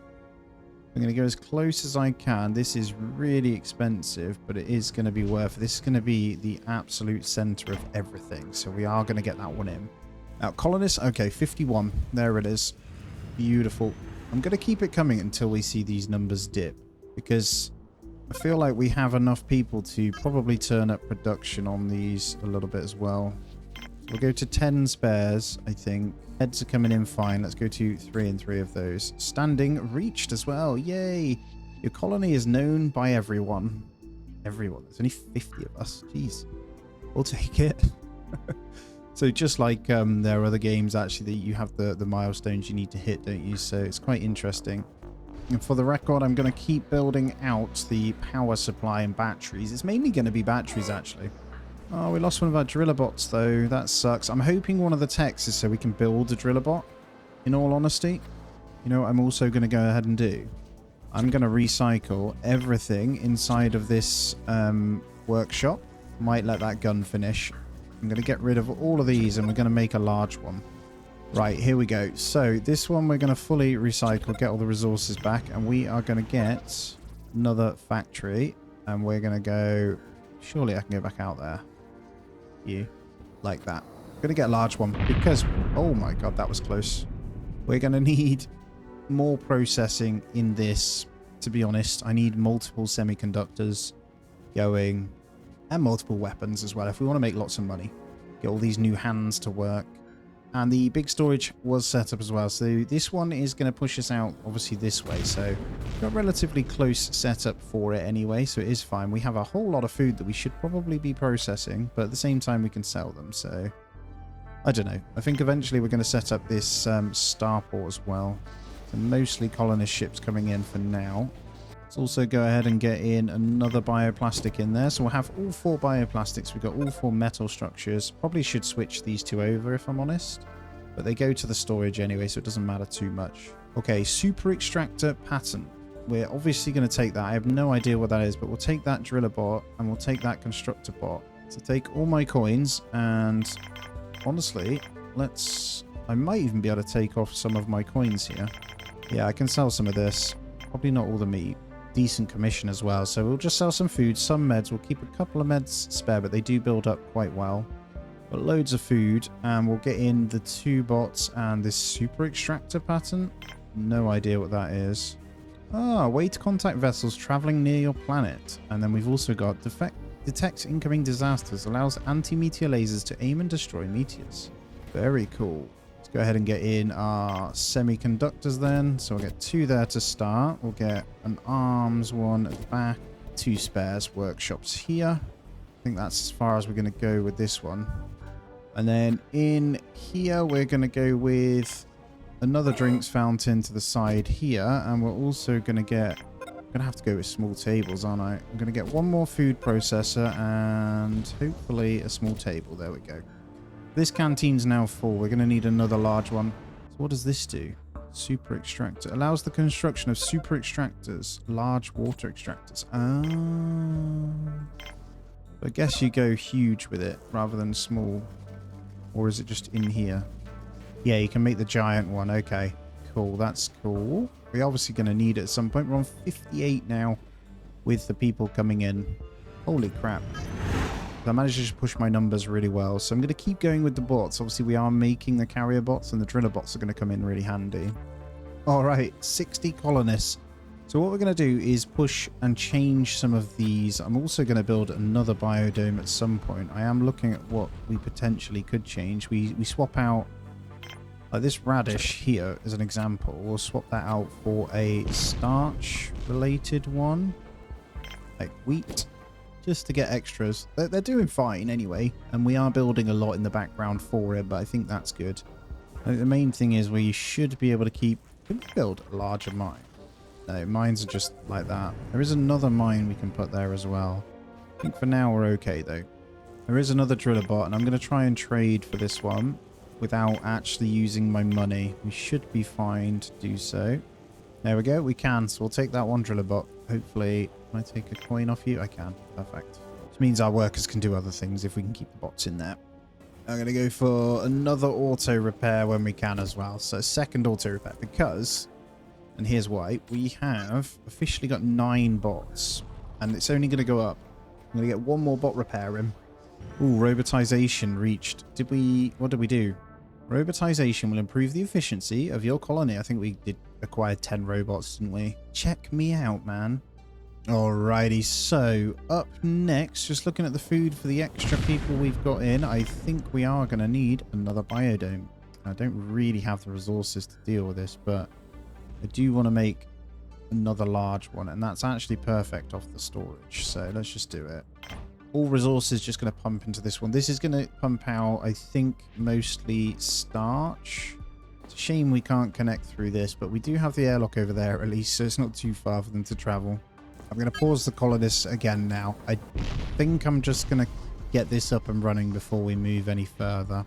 I'm going to go as close as I can. This is really expensive, but it is going to be worth it. This is going to be the absolute center of everything, so we are going to get that one in. Now, colonists, okay, 51. There it is. Beautiful. I'm going to keep it coming until we see these numbers dip, because I feel like we have enough people to probably turn up production on these a little bit as well. We'll go to 10 spares, I think. Heads are coming in fine. Let's go to 3 and 3 of those. Standing reached as well. Yay! Your colony is known by everyone. Everyone. There's only 50 of us. Jeez. We'll take it. So just like there are other games, actually, that you have the milestones you need to hit, don't you? So it's quite interesting. And for the record, I'm going to keep building out the power supply and batteries. It's mainly going to be batteries, actually. Oh, we lost one of our driller bots, though. That sucks. I'm hoping one of the techs is so we can build a driller bot, in all honesty. You know what I'm also going to go ahead and do? I'm going to recycle everything inside of this workshop. Might let that gun finish. I'm going to get rid of all of these, and we're going to make a large one. Right, here we go. So this one we're going to fully recycle, get all the resources back, and we are going to get another factory, and we're going to go... Surely I can go back out there. You. Like that. I'm going to get a large one because... Oh my god, that was close. We're going to need more processing in this, to be honest. I need multiple semiconductors going... And multiple weapons as well, if we want to make lots of money. Get all these new hands to work. And the big storage was set up as well. So this one is going to push us out, obviously, this way. So we've got relatively close setup for it anyway. So it is fine. We have a whole lot of food that we should probably be processing. But at the same time, we can sell them. So I don't know. I think eventually we're going to set up this starport as well. So mostly colonist ships coming in for now. Let's also go ahead and get in another bioplastic in there. So we'll have all 4 bioplastics. We've got all 4 metal structures. Probably should switch these 2 over if I'm honest. But they go to the storage anyway, so it doesn't matter too much. Okay, super extractor pattern. We're obviously going to take that. I have no idea what that is, but we'll take that driller bot and we'll take that constructor bot. So take all my coins and honestly, I might even be able to take off some of my coins here. Yeah, I can sell some of this. Probably not all the meat. Decent commission as well, so we'll just sell some food, some meds. We'll keep a couple of meds spare, but they do build up quite well. But loads of food, and we'll get in the 2 bots and this super extractor pattern. No idea what that is. Way to contact vessels traveling near your planet. And then we've also got detects incoming disasters, allows anti-meteor lasers to aim and destroy meteors. Very cool. Let's go ahead and get in our semiconductors then. So we'll get 2 there to start. We'll get an arms one at the back. 2 spares workshops here. I think that's as far as we're going to go with this one. And then in here, we're going to go with another drinks fountain to the side here. And we're also going to have to go with small tables, aren't I? I'm going to get 1 more food processor and hopefully a small table. There we go. This canteen's now full. We're going to need another large one. So what does this do? Super extractor. Allows the construction of super extractors. Large water extractors. I guess you go huge with it rather than small. Or is it just in here? Yeah, you can make the giant one. Okay, cool. That's cool. We're obviously going to need it at some point. We're on 58 now with the people coming in. Holy crap. I managed to just push my numbers really well. So I'm going to keep going with the bots. Obviously, we are making the carrier bots and the driller bots are going to come in really handy. All right, 60 colonists. So what we're going to do is push and change some of these. I'm also going to build another biodome at some point. I am looking at what we potentially could change. We swap out like this radish here as an example. We'll swap that out for a starch related one, like wheat. Just to get extras. They're doing fine anyway, and we are building a lot in the background for it, but I think that's good. I think the main thing is we should be able to keep... Can we build a larger mine? No, mines are just like that. There is another mine we can put there as well. I think for now we're okay though. There is another driller bot, and I'm going to try and trade for this one without actually using my money. We should be fine to do so. There we go, we can. So we'll take that one driller bot. Hopefully, can I take a coin off you? I can. Perfect. Which means our workers can do other things if we can keep the bots in there. I'm going to go for another auto repair when we can as well. So second auto repair because, and here's why, we have officially got 9 bots and it's only going to go up. I'm going to get 1 more bot repair in. Ooh, robotization reached. What did we do? Robotization will improve the efficiency of your colony. I think we did acquire 10 robots, didn't we? Check me out, man. Alrighty, so up next, just looking at the food for the extra people we've got in, I think we are going to need another biodome. I don't really have the resources to deal with this, but I do want to make another large one, and that's actually perfect off the storage, so let's just do it. All resources just going to pump into this one. This is going to pump out, I think, mostly starch. It's a shame we can't connect through this, but we do have the airlock over there at least, so it's not too far for them to travel. I'm going to pause the colonists again now. I think I'm just going to get this up and running before we move any further.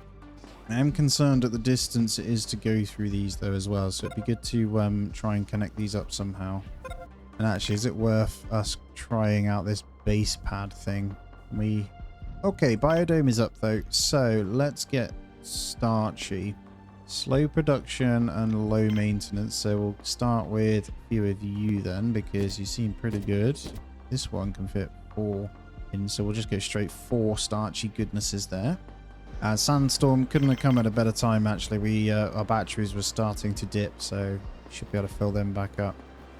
I am concerned at the distance it is to go through these though as well, so it'd be good to try and connect these up somehow. And actually, is it worth us trying out this base pad thing? Okay, biodome is up though, so let's get starchy. Slow production and low maintenance, so we'll start with a few of you then, because you seem pretty good. This one can fit 4 in, so we'll just go straight 4 starchy goodnesses there. Sandstorm couldn't have come at a better time actually. Our batteries were starting to dip, so we should be able to fill them back up.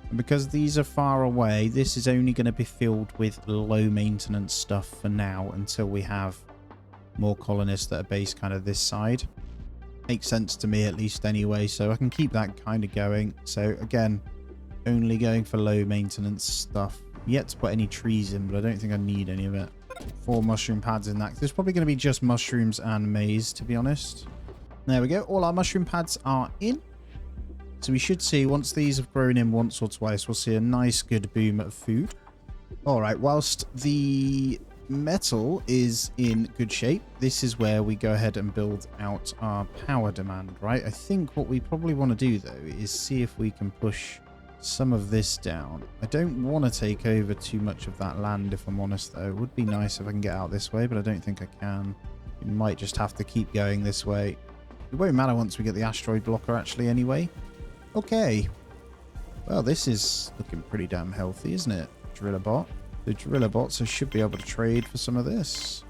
And because these are far away, this is only going to be filled with low maintenance stuff for now until we have more colonists that are based kind of this side. Makes sense to me at least anyway, so I can keep that kind of going. So again, only going for low maintenance stuff. Yet to put any trees in, but I don't think I need any of it. 4 mushroom pads in that. There's probably going to be just mushrooms and maize, to be honest. There we go. All our mushroom pads are in. So we should see, once these have grown in once or twice, we'll see a nice good boom of food. All right, whilst the metal is in good shape, this is where we go ahead and build out our power demand, right? I think what we probably want to do, though, is see if we can push some of this down. I don't want to take over too much of that land, if I'm honest, though. It would be nice if I can get out this way, but I don't think I can. We might just have to keep going this way. It won't matter once we get the asteroid blocker, actually, anyway. Okay. Well, this is looking pretty damn healthy, isn't it? Driller bot. The driller bots, I should be able to trade for some of this.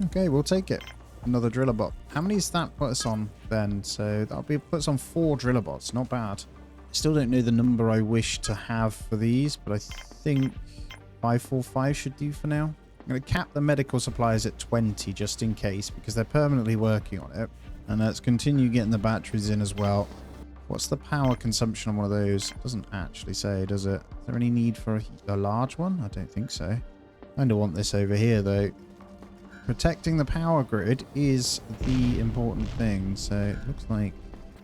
Okay, we'll take it. Another driller bot. How many does that put us on then? So that'll be put us on 4 driller bots. Not bad. Still don't know the number I wish to have for these, but I think 545 should do for now. I'm going to cap the medical supplies at 20 just in case, because they're permanently working on it. And let's continue getting the batteries in as well. What's the power consumption on one of those? It doesn't actually say, does it? Is there any need for a large one? I don't think so. I kind of want this over here, though. Protecting the power grid is the important thing. So it looks like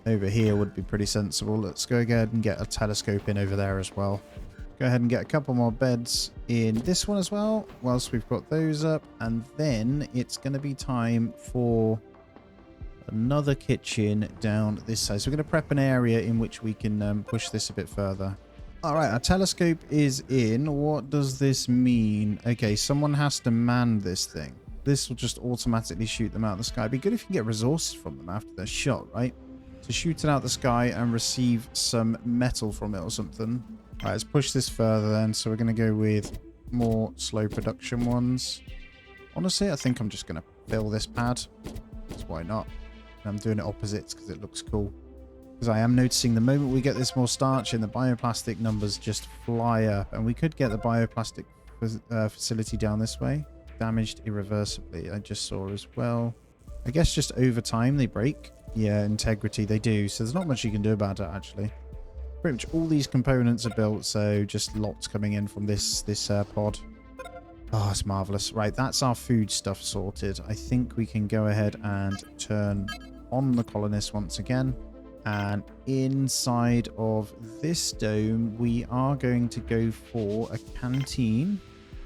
over here would be pretty sensible. Let's go ahead and get a telescope in over there as well. Go ahead and get a couple more beds in this one as well, whilst we've got those up. And then it's going to be time for another kitchen down this side. So we're going to prep an area in which we can push this a bit further. All right, our telescope is in. What does this mean? Okay, someone has to man this thing. This will just automatically shoot them out of the sky. It'd be good if you can get resources from them after they're shot, right? So shoot it out the sky and receive some metal from it or something. All right, let's push this further then. So we're going to go with more slow production ones. Honestly, I think I'm just going to fill this pad. Because why not? I'm doing it opposites because it looks cool. Because I am noticing the moment we get this more starch in, the bioplastic numbers just fly up. And we could get the bioplastic facility down this way. Damaged irreversibly, I just saw as well. I guess just over time they break. Yeah, integrity, they do. So there's not much you can do about it, actually. Pretty much all these components are built, so just lots coming in from this pod. Oh, it's marvelous. Right, that's our food stuff sorted. I think we can go ahead and turn on the colonists once again. And inside of this dome, we are going to go for a canteen.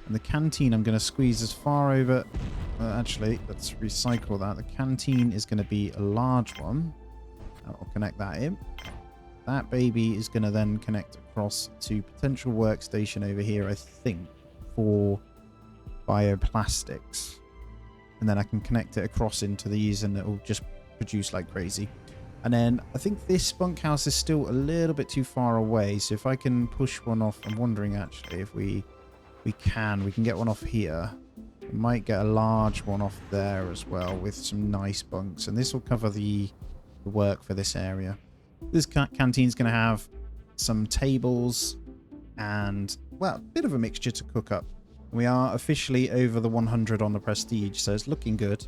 And the canteen I'm going to squeeze as far over... actually, let's recycle that. The canteen is going to be a large one. I'll connect that in. That baby is going to then connect across to potential workstation over here, I think, for bioplastics. And then I can connect it across into these and it will just produce like crazy. And then I think this bunkhouse is still a little bit too far away. So if I can push one off, I'm wondering actually if we can get one off here. We might get a large one off there as well with some nice bunks. And this will cover the work for this area. This canteen's going to have some tables and, well, a bit of a mixture to cook up. We are officially over the 100 on the prestige, so it's looking good.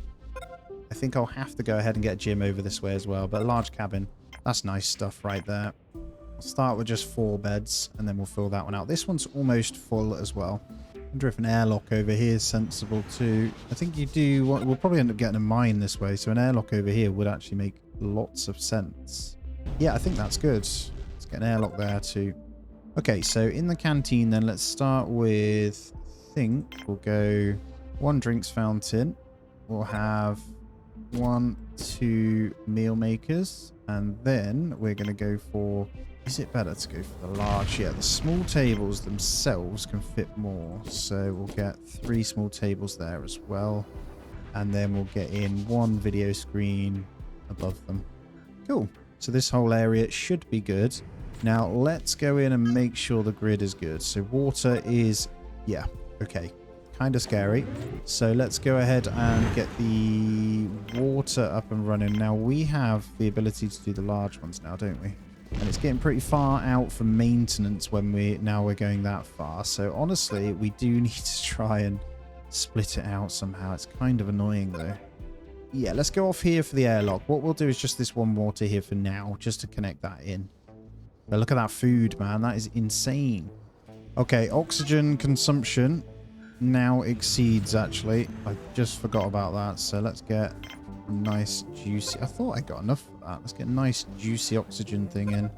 I think I'll have to go ahead and get a gym over this way as well, but a large cabin, that's nice stuff right there. I'll start with just 4 beds, and then we'll fill that one out. This one's almost full as well. I wonder if an airlock over here is sensible too. I think you do. We'll probably end up getting a mine this way, so an airlock over here would actually make lots of sense. Yeah, I think that's good. Let's get an airlock there too. Okay, so in the canteen then, let's start with, I think we'll go 1 drinks fountain. We'll have 1, 2 meal makers. And then we're going to go for, is it better to go for the large? Yeah, the small tables themselves can fit more. So we'll get 3 small tables there as well. And then we'll get in 1 video screen above them. Cool. So this whole area should be good. Now let's go in and make sure the grid is good. So water is, yeah, okay. Kind of scary. So let's go ahead and get the water up and running. Now we have the ability to do the large ones now, don't we? And it's getting pretty far out for maintenance when we're going that far. So honestly, we do need to try and split it out somehow. It's kind of annoying though. Yeah, let's go off here for the airlock. What we'll do is just this one water here for now, just to connect that in. But look at that food, man. That is insane. Okay, oxygen consumption now exceeds, actually. I just forgot about that. So let's get a nice, juicy... I thought I got enough for that. Let's get a nice, juicy oxygen thing in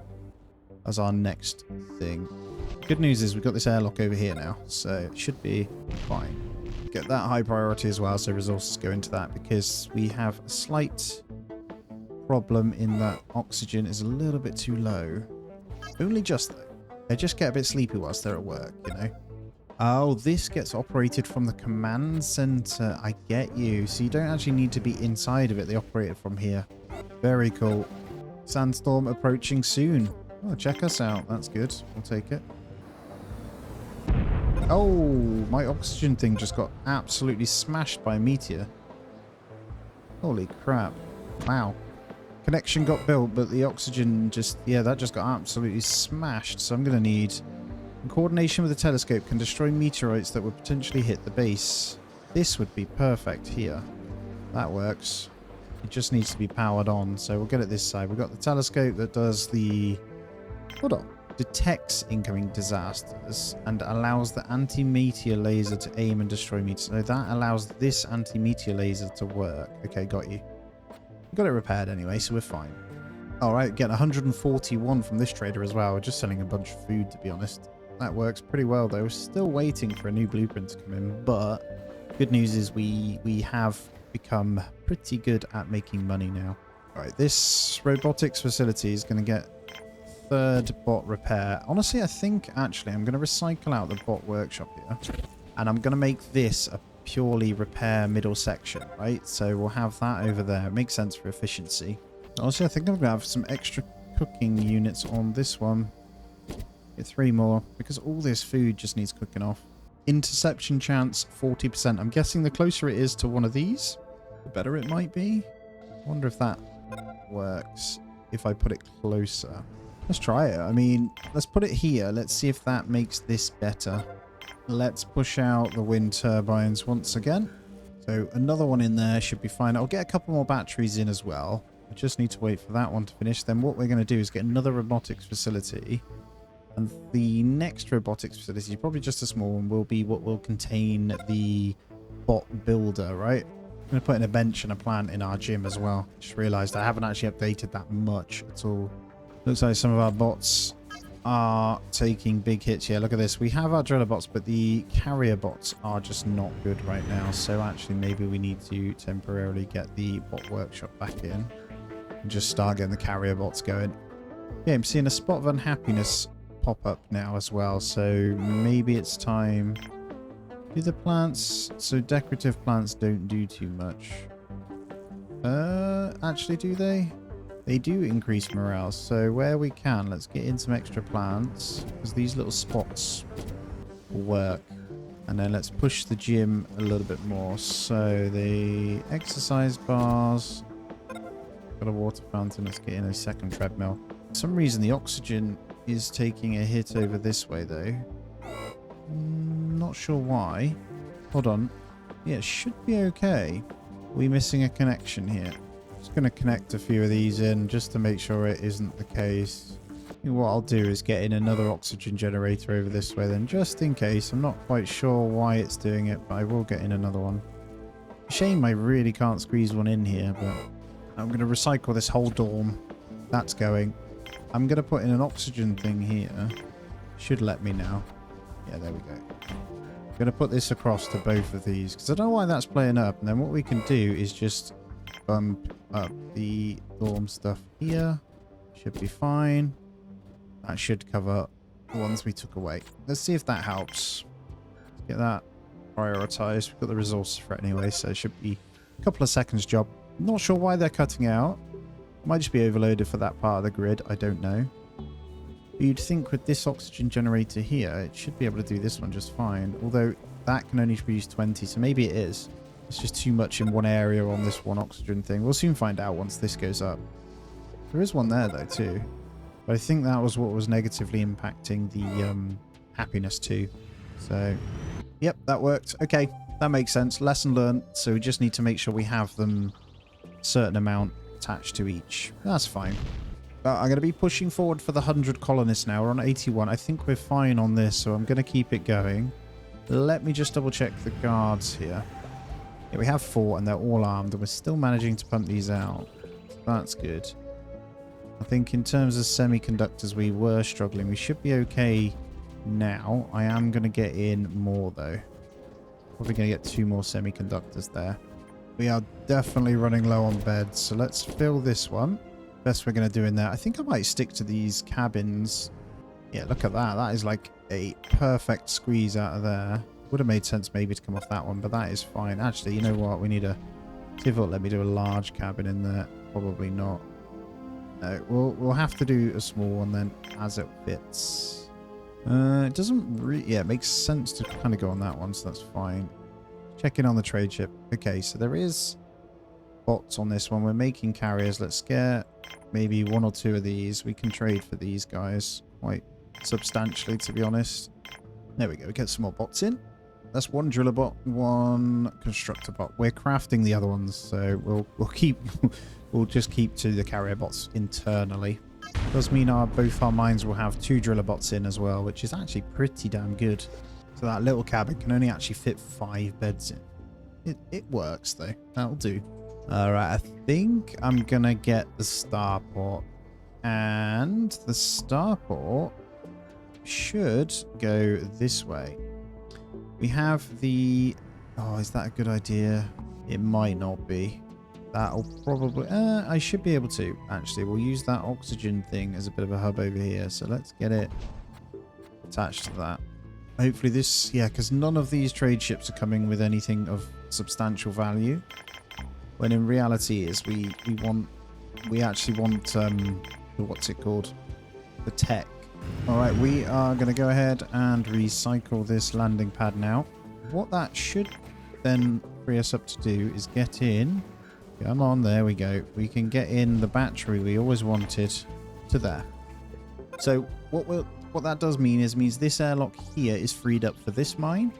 as our next thing. Good news is we've got this airlock over here now, so it should be fine. Get that high priority as well, so resources go into that, because we have a slight problem in that oxygen is a little bit too low. Only just though. They just get a bit sleepy whilst they're at work, you know. Oh, this gets operated from the command center. I get you. So you don't actually need to be inside of it. They operate it from here. Very cool. Sandstorm approaching soon. Oh, check us out. That's good. We'll take it. Oh, my oxygen thing just got absolutely smashed by a meteor. Holy crap. Wow. Connection got built, but the oxygen just... Yeah, that just got absolutely smashed. So I'm going to need... In coordination with the telescope, can destroy meteorites that would potentially hit the base. This would be perfect here. That works. It just needs to be powered on, so we'll get it this side. We've got the telescope that does the... Hold on. Detects incoming disasters and allows the anti-meteor laser to aim and destroy meteors. So that allows this anti-meteor laser to work. Okay, got you. Got it repaired anyway, so we're fine. Alright, get 141 from this trader as well. We're just selling a bunch of food, to be honest. That works pretty well, though. We're still waiting for a new blueprint to come in, but good news is we have become pretty good at making money now. Alright, this robotics facility is going to get third bot repair. Honestly, I think, actually, I'm going to recycle out the bot workshop here, and I'm going to make this a purely repair middle section, right? So we'll have that over there. It makes sense for efficiency. Honestly, I think I'm going to have some extra cooking units on this one. Get 3 more, because all this food just needs cooking off. Interception chance, 40%. I'm guessing the closer it is to one of these, the better it might be. I wonder if that works, if I put it closer. Let's try it. I mean, let's put it here. Let's see if that makes this better. Let's push out the wind turbines once again. So another one in there should be fine. I'll get a couple more batteries in as well. I just need to wait for that one to finish. Then what we're going to do is get another robotics facility. And the next robotics facility, probably just a small one, will be what will contain the bot builder, right? I'm going to put in a bench and a plant in our gym as well. Just realized I haven't actually updated that much at all. Looks like some of our bots are taking big hits here. Look at this. We have our driller bots, but the carrier bots are just not good right now. So actually, maybe we need to temporarily get the bot workshop back in and just start getting the carrier bots going. Yeah, I'm seeing a spot of unhappiness pop up now as well. So maybe it's time. Do the plants... So decorative plants don't do too much. Actually, do they? They do increase morale, so where we can, let's get in some extra plants, because these little spots will work. And then let's push the gym a little bit more. So the exercise bars, got a water fountain, let's get in a second treadmill. For some reason the oxygen is taking a hit over this way though. Not sure why. Hold on. Yeah, it should be okay. Are we missing a connection here? Just going to connect a few of these in just to make sure it isn't the case. What I'll do is get in another oxygen generator over this way then, just in case. I'm not quite sure why it's doing it, but I will get in another one. Shame I really can't squeeze one in here, but I'm going to recycle this whole dorm. That's going. I'm going to put in an oxygen thing here. Should let me now. Yeah, there we go. I'm going to put this across to both of these, because I don't know why that's playing up. And then what we can do is just bump up the dorm stuff here. Should be fine. That should cover the ones we took away. Let's see if that helps. Let's get that prioritized. We've got the resources for it anyway, so it should be a couple of seconds job. Not sure why they're cutting out. Might just be overloaded for that part of the grid. I don't know. But you'd think with this oxygen generator here, it should be able to do this one just fine. Although that can only produce 20, so maybe it is. It's just too much in one area on this one oxygen thing. We'll soon find out once this goes up. There is one there though too. But I think that was what was negatively impacting the happiness too. So, yep, that worked. Okay, that makes sense. Lesson learned. So we just need to make sure we have them certain amount attached to each. That's fine. I'm going to be pushing forward for the 100 colonists now. We're on 81. I think we're fine on this, so I'm going to keep it going. Let me just double check the guards here. Yeah, we have 4 and they're all armed, and we're still managing to pump these out. That's good. I think in terms of semiconductors, we were struggling. We should be okay now. I am going to get in more, though. Probably going to get 2 more semiconductors there. We are definitely running low on beds, so let's fill this one. Best we're going to do in there. I think I might stick to these cabins. Yeah, look at that. That is like a perfect squeeze out of there. Would have made sense maybe to come off that one, but that is fine. Actually, you know what? We need a... See if it'll let me do a large cabin in there. Probably not. No, we'll have to do a small one then as it fits. It doesn't really... Yeah, it makes sense to kind of go on that one, so that's fine. Check in on the trade ship. Okay, so there is bots on this one. We're making carriers. Let's get maybe 1 or 2 of these. We can trade for these guys quite substantially, to be honest. There we go. Get some more bots in. That's 1 driller bot, 1 constructor bot. We're crafting the other ones, so we'll keep we'll just keep to the carrier bots internally. Does mean both our mines will have 2 driller bots in as well, which is actually pretty damn good. So that little cabin can only actually fit 5 beds in. It works though. That'll do. Alright, I think I'm gonna get the starport. And the starport should go this way. We have the... Oh, is that a good idea? It might not be. That'll probably... I should be able to, actually. We'll use that oxygen thing as a bit of a hub over here. So let's get it attached to that. Hopefully this... Yeah, because none of these trade ships are coming with anything of substantial value. When in reality is we actually want... what's it called? The tech. Alright, we are going to go ahead and recycle this landing pad now. What that should then free us up to do is get in... Come on, there we go. We can get in the battery we always wanted to there. So what that does means this airlock here is freed up for this mine.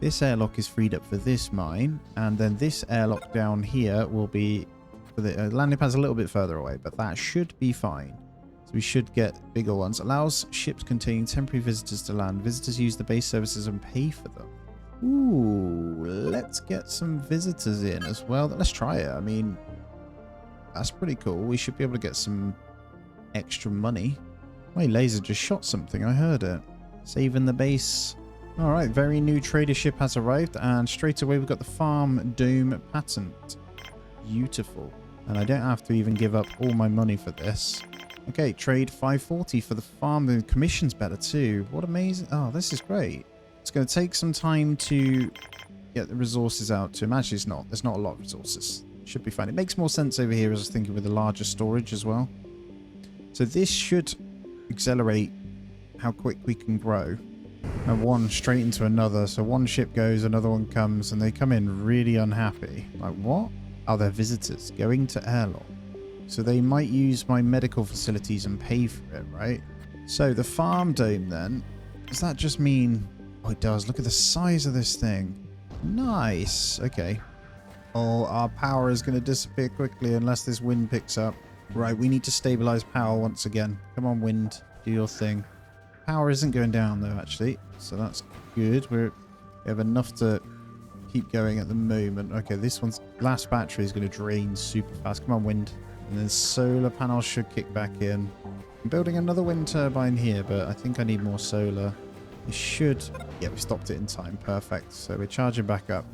This airlock is freed up for this mine. And then this airlock down here will be... for the landing pad's a little bit further away, but that should be fine. So we should get bigger ones. Allows ships containing temporary visitors to land. Visitors use the base services and pay for them. Ooh, let's get some visitors in as well. Let's try it. I mean, that's pretty cool. We should be able to get some extra money. My laser just shot something. I heard it. Saving the base. All right, very new trader ship has arrived. And straight away, we've got the farm dome patent. Beautiful. And I don't have to even give up all my money for this. Okay, trade 540 for the farm. The commission's better too. What amazing. Oh, this is great. It's going to take some time to get the resources out to him. Actually, it's not. There's not a lot of resources. Should be fine. It makes more sense over here as I was thinking with the larger storage as well. So this should accelerate how quick we can grow. And one straight into another. So one ship goes, another one comes, and they come in really unhappy. Like, what? Oh, they're visitors going to airlock. So they might use my medical facilities and pay for it, right? So the farm dome then, does that just mean... Oh, it does. Look at the size of this thing. Nice. Okay. Oh, our power is going to disappear quickly unless this wind picks up. Right, we need to stabilize power once again. Come on, wind. Do your thing. Power isn't going down, though, actually. So that's good. We have enough to keep going at the moment. Okay, this one's last battery is going to drain super fast. Come on, wind. And then solar panels should kick back in. I'm building another wind turbine here, but I think I need more solar. It should... Yeah, we stopped it in time. Perfect. So we're charging back up.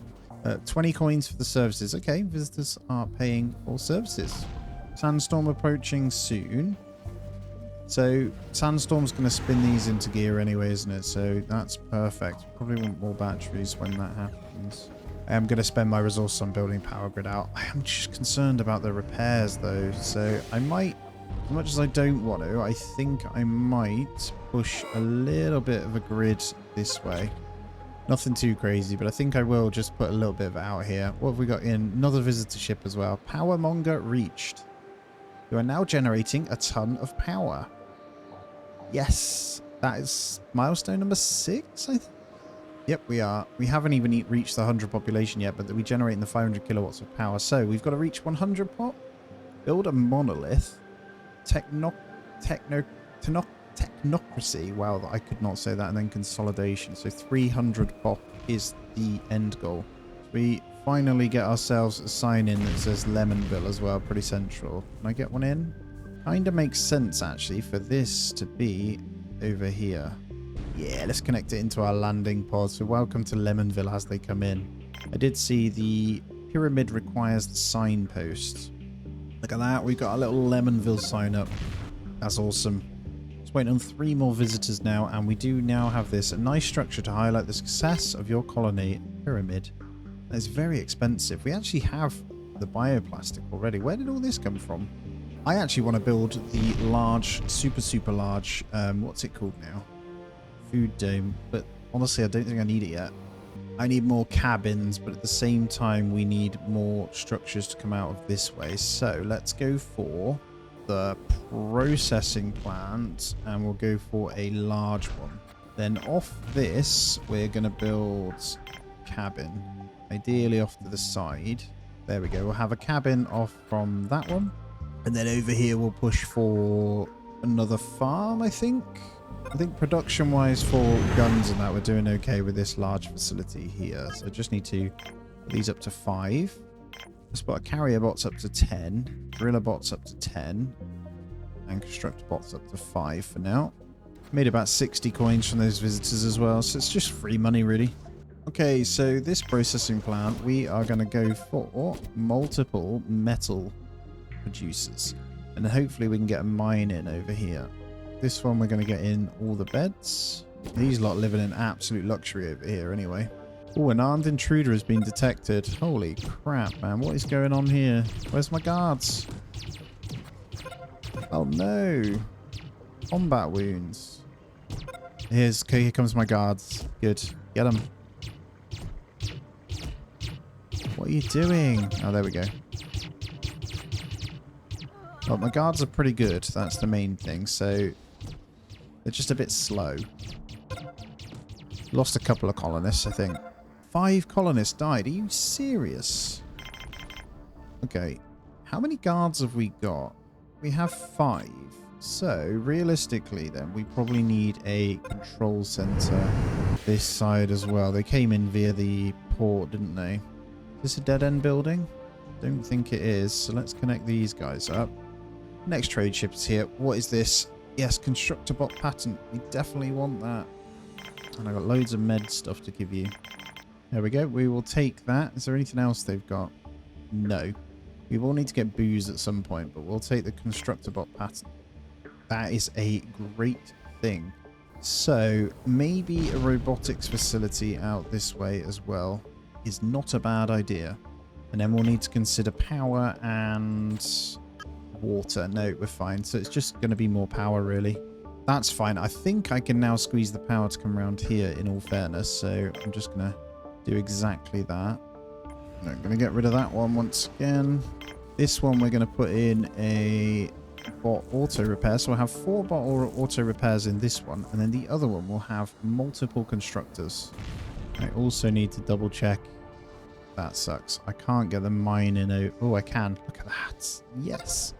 20 coins for the services. Okay, visitors are paying for services. Sandstorm approaching soon. So Sandstorm's going to spin these into gear anyway, isn't it? So that's perfect. Probably want more batteries when that happens. I am going to spend my resources on building power grid out. I am just concerned about the repairs though. So I might, as much as I don't want to, I think I might push a little bit of a grid this way. Nothing too crazy, but I think I will just put a little bit of it out here. What have we got in? Another visitor ship as well. Power monger reached. You are now generating a ton of power. Yes, that is milestone number 6, I think. Yep, we are. We haven't even reached the 100 population yet, but we generate in the 500 kilowatts of power. So we've got to reach 100 pop, build a monolith, technocracy. Wow, I could not say that. And then consolidation. So 300 pop is the end goal. We finally get ourselves a sign in that says Lemonville as well. Pretty central. Can I get one in? Kind of makes sense, actually, for this to be over here. Yeah, let's connect it into our landing pod. So welcome to Lemonville as they come in. I did see the pyramid requires the signpost. Look at that. We've got our little Lemonville sign up. That's awesome. Just waiting on 3 more visitors now. And we do now have this a nice structure to highlight the success of your colony pyramid. It's very expensive. We actually have the bioplastic already. Where did all this come from? I actually want to build the large, super large, what's it called now? Food dome. But honestly, I don't think I need it yet. I need more cabins, but at the same time, we need more structures to come out of this way. So let's go for the processing plant, and we'll go for a large one. Then off this, we're going to build cabin. Ideally off to the side. There we go. We'll have a cabin off from that one. And then over here, we'll push for another farm, I think. I think production-wise for guns and that, we're doing okay with this large facility here. So I just need to put these up to 5. Let's put our carrier bots up to 10. Driller bots up to 10. And constructor bots up to 5 for now. Made about 60 coins from those visitors as well. So it's just free money, really. Okay, so this processing plant, we are going to go for multiple metal producers. And hopefully we can get a mine in over here. This one we're going to get in all the beds. These lot living in absolute luxury over here anyway. Oh, an armed intruder has been detected. Holy crap, man. What is going on here? Where's my guards? Oh no. Combat wounds. Here comes my guards. Good. Get them. What are you doing? Oh, there we go. Well, my guards are pretty good. That's the main thing. So they're just a bit slow. Lost a couple of colonists, I think. 5 colonists died. Are you serious? Okay. How many guards have we got? We have 5. So realistically then, we probably need a control center this side as well. They came in via the port, didn't they? Is this a dead-end building? Don't think it is. So let's connect these guys up. Next trade ship is here. What is this? Yes, constructor bot patent. We definitely want that. And I got loads of med stuff to give you. There we go. We will take that. Is there anything else they've got? No. We will need to get booze at some point, but we'll take the constructor bot patent. That is a great thing. So maybe a robotics facility out this way as well is not a bad idea. And then we'll need to consider power and water. No, we're fine. So it's just going to be more power, really. That's fine. I think I can now squeeze the power to come around here, in all fairness. So I'm just going to do exactly that. I'm going to get rid of that one once again. This one we're going to put in a bot auto repair. So we'll have 4 bot auto repairs in this one. And then the other one will have multiple constructors. I also need to double check. That sucks. I can't get the mine in. Oh, I can. Look at that. Yes.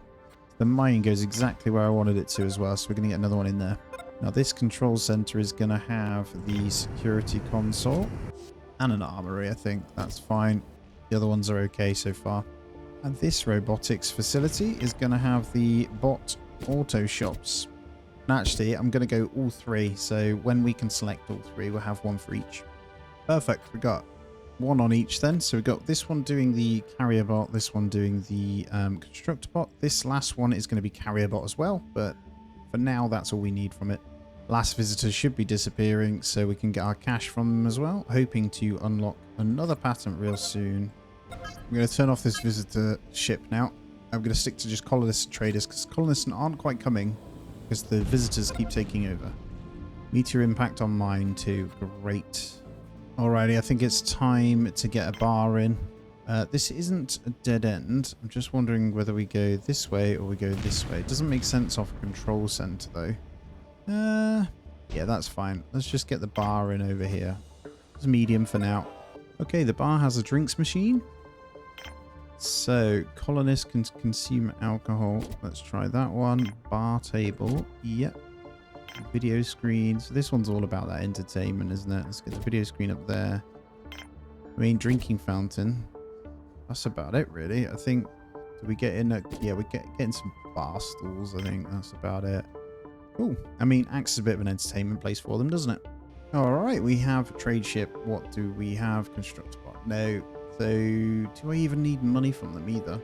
The mine goes exactly where I wanted it to as well. So we're going to get another one in there. Now this control center is going to have the security console and an armory, I think. That's fine. The other ones are okay so far. And this robotics facility is going to have the bot auto shops. And actually, I'm going to go all 3. So when we can select all 3, we'll have one for each. Perfect. We got 1 on each then. So we've got this one doing the carrier bot, this one doing the constructor bot. This last one is going to be carrier bot as well, but for now that's all we need from it. Last visitors should be disappearing, so we can get our cash from them as well. Hoping to unlock another patent real soon. I'm going to turn off this visitor ship now. I'm going to stick to just colonists and traders, because colonists aren't quite coming, because the visitors keep taking over. Meteor impact on mine too. Great. Alrighty, I think it's time to get a bar in. This isn't a dead end. I'm just wondering whether we go this way or we go this way. It doesn't make sense off a control center though. Yeah, that's fine. Let's just get the bar in over here. It's medium for now. Okay, the bar has a drinks machine. So, colonists can consume alcohol. Let's try that one. Bar table. Yep. Video screen. So this one's all about that entertainment, isn't it? Let's get the video screen up there. Main drinking fountain. That's about it, really. I think... Do we get in... yeah, we're getting some bar stools, I think. That's about it. Cool. I mean, acts as a bit of an entertainment place for them, doesn't it? Alright, we have a trade ship. What do we have? Construct bot. No. So, do I even need money from them either?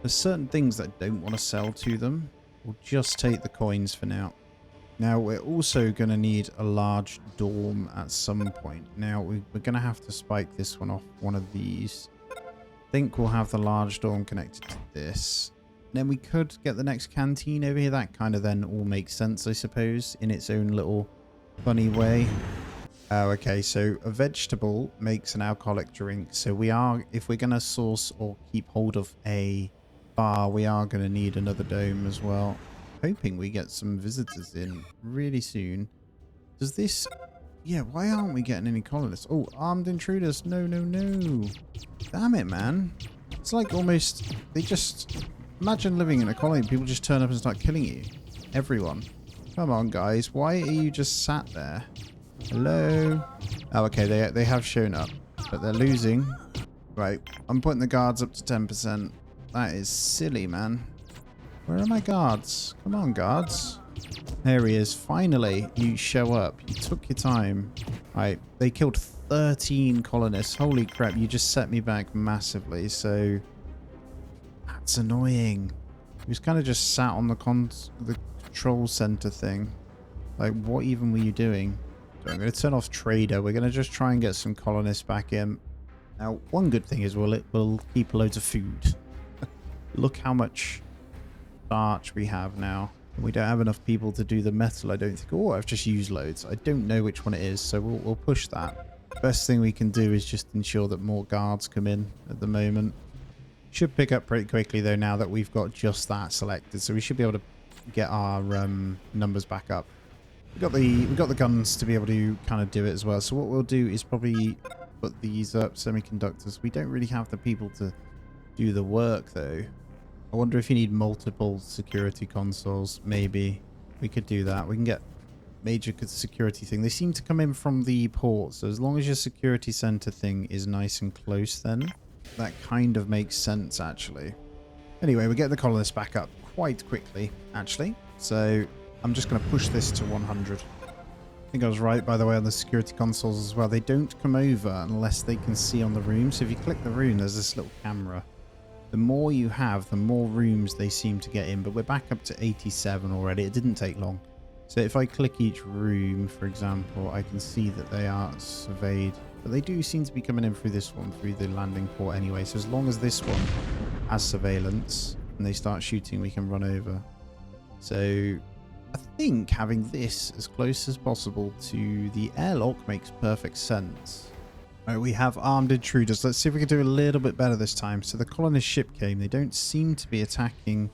There's certain things that I don't want to sell to them. We'll just take the coins for now. Now, we're also going to need a large dorm at some point. Now, we're going to have to spike this one off one of these. I think we'll have the large dorm connected to this. Then we could get the next canteen over here. That kind of then all makes sense, I suppose, in its own little funny way. Oh, okay, so a vegetable makes an alcoholic drink. So we are, if we're going to source or keep hold of a bar, we are going to need another dome as well. Hoping we get some visitors in really soon. Does this... Yeah, why aren't we getting any colonists? Oh, armed intruders. No, no, no. Damn it, man. It's like almost... They just... Imagine living in a colony. People just turn up and start killing you. Everyone. Come on, guys. Why are you just sat there? Hello? Oh, okay. They have shown up. But they're losing. Right. I'm putting the guards up to 10%. That is silly, man. Where are my guards? Come on, guards. There he is. Finally, you show up. You took your time. Right. They killed 13 colonists. Holy crap. You just set me back massively. So, that's annoying. He was kind of just sat on the control center thing. Like, what even were you doing? So I'm going to turn off trader. We're going to just try and get some colonists back in. Now, one good thing is we'll keep loads of food. Look how much starch we have now. We don't have enough people to do the metal, I don't think. Oh, I've just used loads. I don't know which one it is, so we'll push that. Best thing we can do is just ensure that more guards come in at the moment. Should pick up pretty quickly, though, now that we've got just that selected. So we should be able to get our numbers back up. We've got the guns to be able to kind of do it as well. So what we'll do is probably put these up, semiconductors. We don't really have the people to do the work, though. I wonder if you need multiple security consoles. Maybe we could do that. We can get major security thing. They seem to come in from the port, so as long as your security center thing is nice and close, then that kind of makes sense, actually. Anyway, we get the colonists back up quite quickly, actually. So I'm just going to push this to 100. I think I was right, by the way, on the security consoles as well. They don't come over unless they can see on the room. So if you click the room, there's this little camera. The more you have, the more rooms they seem to get in. But we're back up to 87 already. It didn't take long. So if I click each room, for example, I can see that they are surveyed. But they do seem to be coming in through this one, through the landing port anyway. So as long as this one has surveillance and they start shooting, we can run over. So I think having this as close as possible to the airlock makes perfect sense. Right, we have armed intruders. Let's see if we can do a little bit better this time. So the colonist ship came. They don't seem to be attacking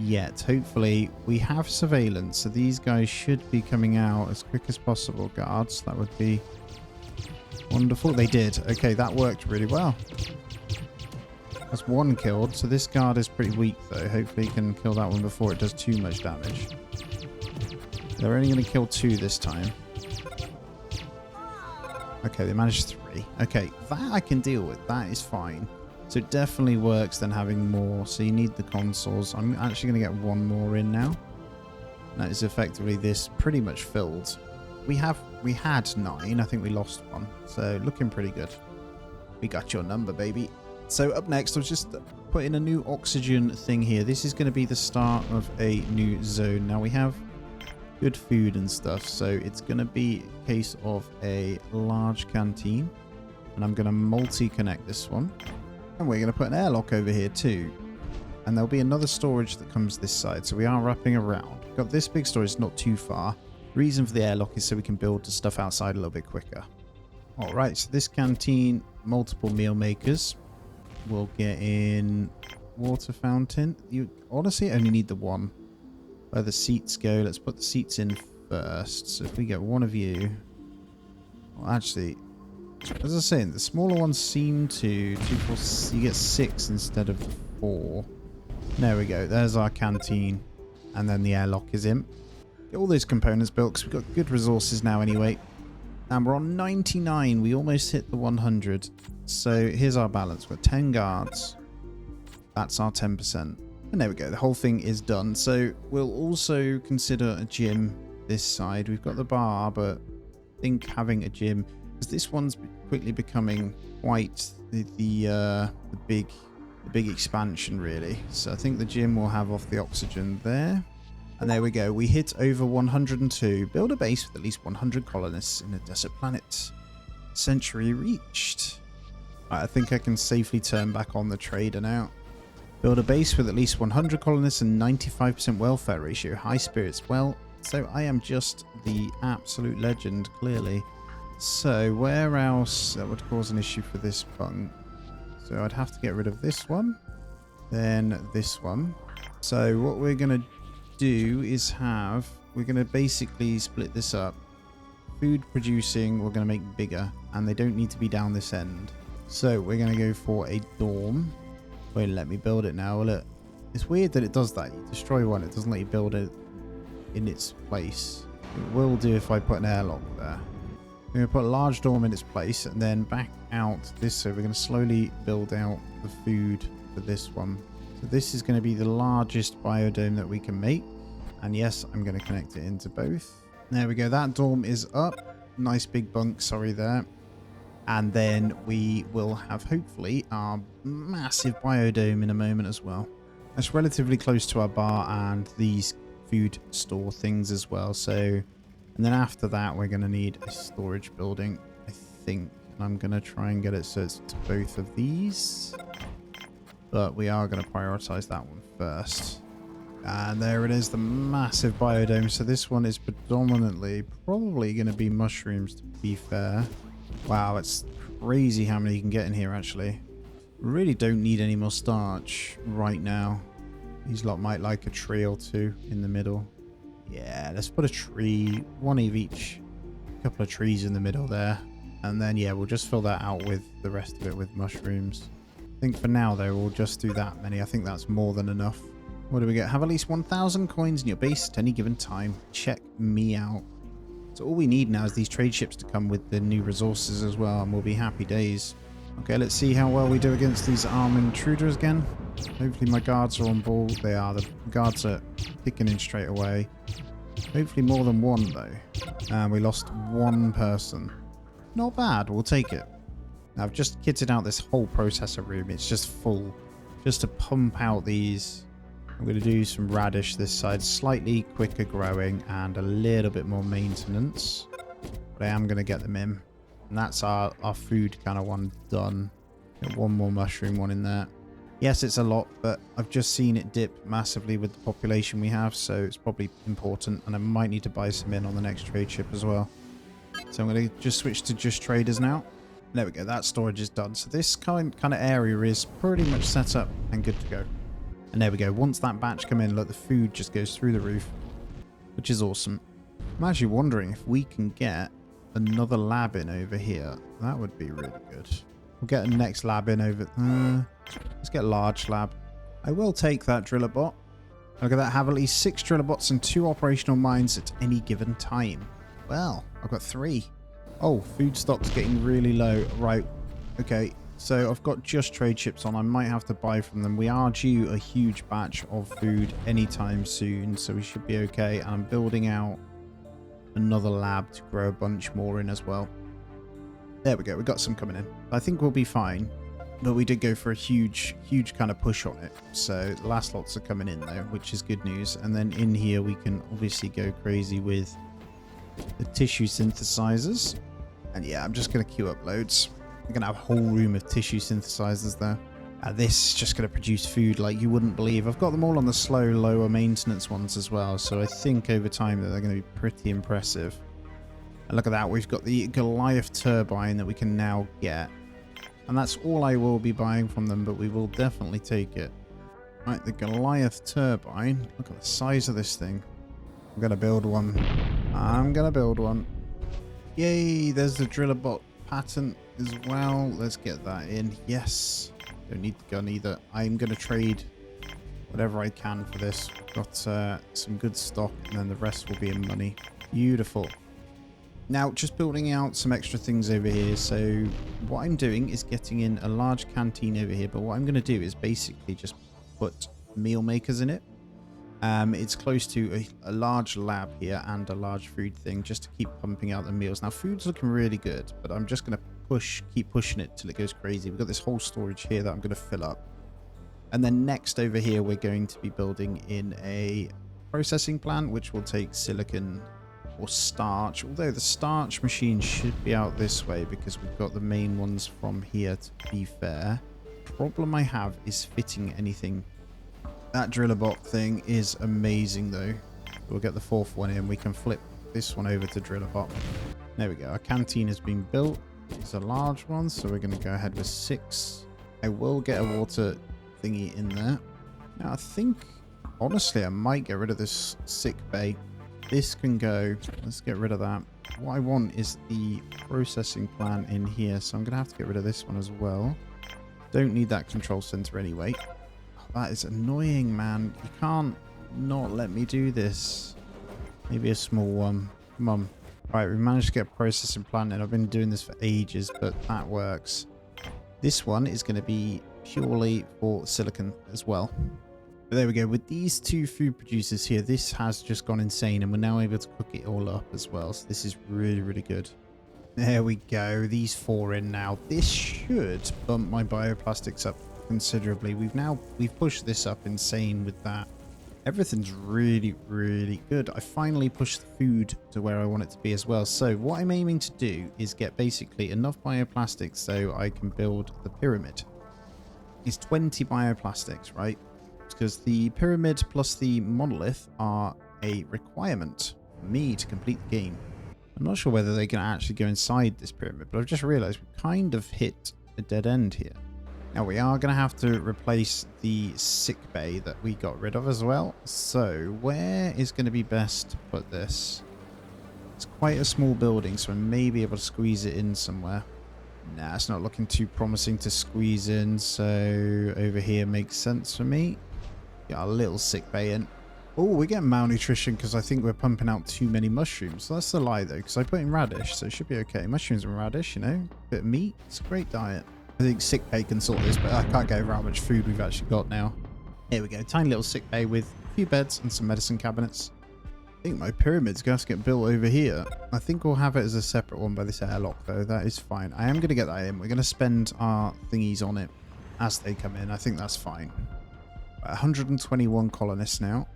yet. Hopefully we have surveillance. So these guys should be coming out as quick as possible. Guards, that would be wonderful. They did. Okay, that worked really well. That's one killed. So this guard is pretty weak though. Hopefully he can kill that one before it does too much damage. They're only going to kill 2 this time. Okay, they managed 3. Okay, that I can deal with. That is fine. So it definitely works than having more. So you need the consoles. I'm actually going to get 1 more in now. That is effectively this pretty much filled. We had 9. I think we lost 1. So looking pretty good. We got your number, baby. So up next, I'll just put in a new oxygen thing here. This is going to be the start of a new zone. Now we have good food and stuff, so it's going to be a case of a large canteen, and I'm going to multi-connect this one, and we're going to put an airlock over here too, and there'll be another storage that comes this side. So we are wrapping around. We've got this big storage, not too far. Reason for the airlock is so we can build the stuff outside a little bit quicker. All right, so this canteen, multiple meal makers. We'll get in water fountain. You honestly only need the one. Where the seats go, let's put the seats in first. So if we get one of you, Well, actually, as I was saying, the smaller ones seem to... you get 6 instead of 4. There we go. There's our canteen. And then the airlock is in. Get all those components built because we've got good resources now anyway. And we're on 99. We almost hit the 100. So here's our balance. We're 10 guards. That's our 10%. And there we go. The whole thing is done. So we'll also consider a gym this side. We've got the bar, but I think having a gym... because this one's quickly becoming quite the big expansion, really. So I think the gym will have off the oxygen there. And there we go. We hit over 102. Build a base with at least 100 colonists in a desert planet. Century reached. Right, I think I can safely turn back on the trader now. Build a base with at least 100 colonists and 95% welfare ratio. High spirits. Well, so I am just the absolute legend, clearly. So where else that would cause an issue for this bunk? So I'd have to get rid of this one. Then this one. So what we're going to do is we're going to basically split this up. Food producing we're going to make bigger, and they don't need to be down this end. So we're going to go for a dorm. Wait, let me build it now, will it? It's weird that it does that. You destroy one, it doesn't let you build it in its place. It will do if I put an airlock there. I'm going to put a large dorm in its place and then back out this. So we're going to slowly build out the food for this one. So this is going to be the largest biodome that we can make. And yes, I'm going to connect it into both. There we go. That dorm is up. Nice big bunk, sorry there. And then we will have, hopefully, our massive biodome in a moment as well. That's relatively close to our bar and these food store things as well. So, and then after that, we're going to need a storage building, I think. And I'm going to try and get it so it's to both of these. But we are going to prioritize that one first. And there it is, the massive biodome. So this one is predominantly probably going to be mushrooms, to be fair. Wow, it's crazy how many you can get in here, actually. Really don't need any more starch right now. These lot might like a tree or two in the middle. Yeah, let's put a tree, one of each. A couple of trees in the middle there. And then, yeah, we'll just fill that out with the rest of it with mushrooms. I think for now, though, we'll just do that many. I think that's more than enough. What do we get? Have at least 1,000 coins in your base at any given time. Check me out. So all we need now is these trade ships to come with the new resources as well, and we'll be happy days. Okay, let's see how well we do against these armed intruders again. Hopefully my guards are on board. They are. The guards are kicking in straight away. Hopefully more than one, though. And we lost one person. Not bad. We'll take it. Now, I've just kitted out this whole processor room. It's just full. Just to pump out these. I'm going to do some radish this side. Slightly quicker growing and a little bit more maintenance. But I am going to get them in. And that's our food kind of one done. Get one more mushroom one in there. Yes, it's a lot, but I've just seen it dip massively with the population we have, so it's probably important, and I might need to buy some in on the next trade ship as well. So I'm going to just switch to just traders now. There we go, that storage is done. So this kind of area is pretty much set up and good to go. And there we go, once that batch come in, look, the food just goes through the roof, which is awesome. I'm actually wondering if we can get another lab in over here. That would be really good. We'll get a next lab in over... let's get a large lab. I will take that driller bot. Look at that. Have at least 6 driller bots and 2 operational mines at any given time. Well, I've got 3. Oh, food stock's getting really low. Right. Okay. So I've got just trade ships on. I might have to buy from them. We are due a huge batch of food anytime soon, so we should be okay. And I'm building out another lab to grow a bunch more in as well. There we go. We got some coming in. I think we'll be fine. But we did go for a huge kind of push on it. So the last lots are coming in though, which is good news. And then in here we can obviously go crazy with the tissue synthesizers. And yeah, I'm just going to queue up loads. I'm going to have a whole room of tissue synthesizers there. This is just going to produce food like you wouldn't believe. I've got them all on the slow, lower maintenance ones as well. So I think over time that they're going to be pretty impressive. And look at that. We've got the Goliath turbine that we can now get. And that's all I will be buying from them, but we will definitely take it. Right, the Goliath turbine. Look at the size of this thing. I'm going to build one. I'm going to build one. Yay, there's the driller bot patent as well. Let's get that in. Yes. Don't need the gun either. I'm going to trade whatever I can for this. Got some good stock, and then the rest will be in money. Beautiful. Now, just building out some extra things over here. So what I'm doing is getting in a large canteen over here. But what I'm going to do is basically just put meal makers in it. It's close to a large lab here and a large food thing just to keep pumping out the meals. Now, food's looking really good, but I'm just going to keep pushing it till it goes crazy. We've got this whole storage here that I'm going to fill up. And then next over here, we're going to be building in a processing plant, which will take silicon or starch. Although the starch machine should be out this way because we've got the main ones from here, to be fair. Problem I have is fitting anything. That driller bot thing is amazing though. We'll get the fourth one in. We can flip this one over to driller bot. There we go. Our canteen has been built. It's a large one, so we're going to go ahead with 6. I will get a water thingy in there. Now I think, honestly, I might get rid of this sick bay. This can go. Let's get rid of that. What I want is the processing plant in here, so I'm going to have to get rid of this one as well. Don't need that control center anyway. That is annoying, man. You can't not let me do this. Maybe a small one. Come on. Right, we managed to get a processing plant in. I've been doing this for ages, but that works. This one is going to be purely for silicon as well. But there we go. With these 2 food producers here, this has just gone insane, and we're now able to cook it all up as well. So this is really, really good. There we go. These 4 in now. This should bump my bioplastics up considerably. We've pushed this up insane with that. Everything's really, really good. I finally pushed the food to where I want it to be as well. So what I'm aiming to do is get basically enough bioplastics so I can build the pyramid. It's 20 bioplastics, right? Because the pyramid plus the monolith are a requirement for me to complete the game. I'm not sure whether they can actually go inside this pyramid, but I've just realized we've kind of hit a dead end here. Now we are going to have to replace the sick bay that we got rid of as well. So where is going to be best to put this? It's quite a small building, so I may be able to squeeze it in somewhere. Nah, it's not looking too promising to squeeze in, so over here makes sense for me. Get our little sick bay in. Oh, we're getting malnutrition because I think we're pumping out too many mushrooms. So that's the lie though, because I put in radish, so it should be okay. Mushrooms and radish, you know, bit of meat. It's a great diet. I think sick bay can sort this, but I can't get over how much food we've actually got now. Here we go. Tiny little sick bay with a few beds and some medicine cabinets. I think my pyramid's going to get built over here. I think we'll have it as a separate one by this airlock, though. That is fine. I am going to get that in. We're going to spend our thingies on it as they come in. I think that's fine. 121 colonists now.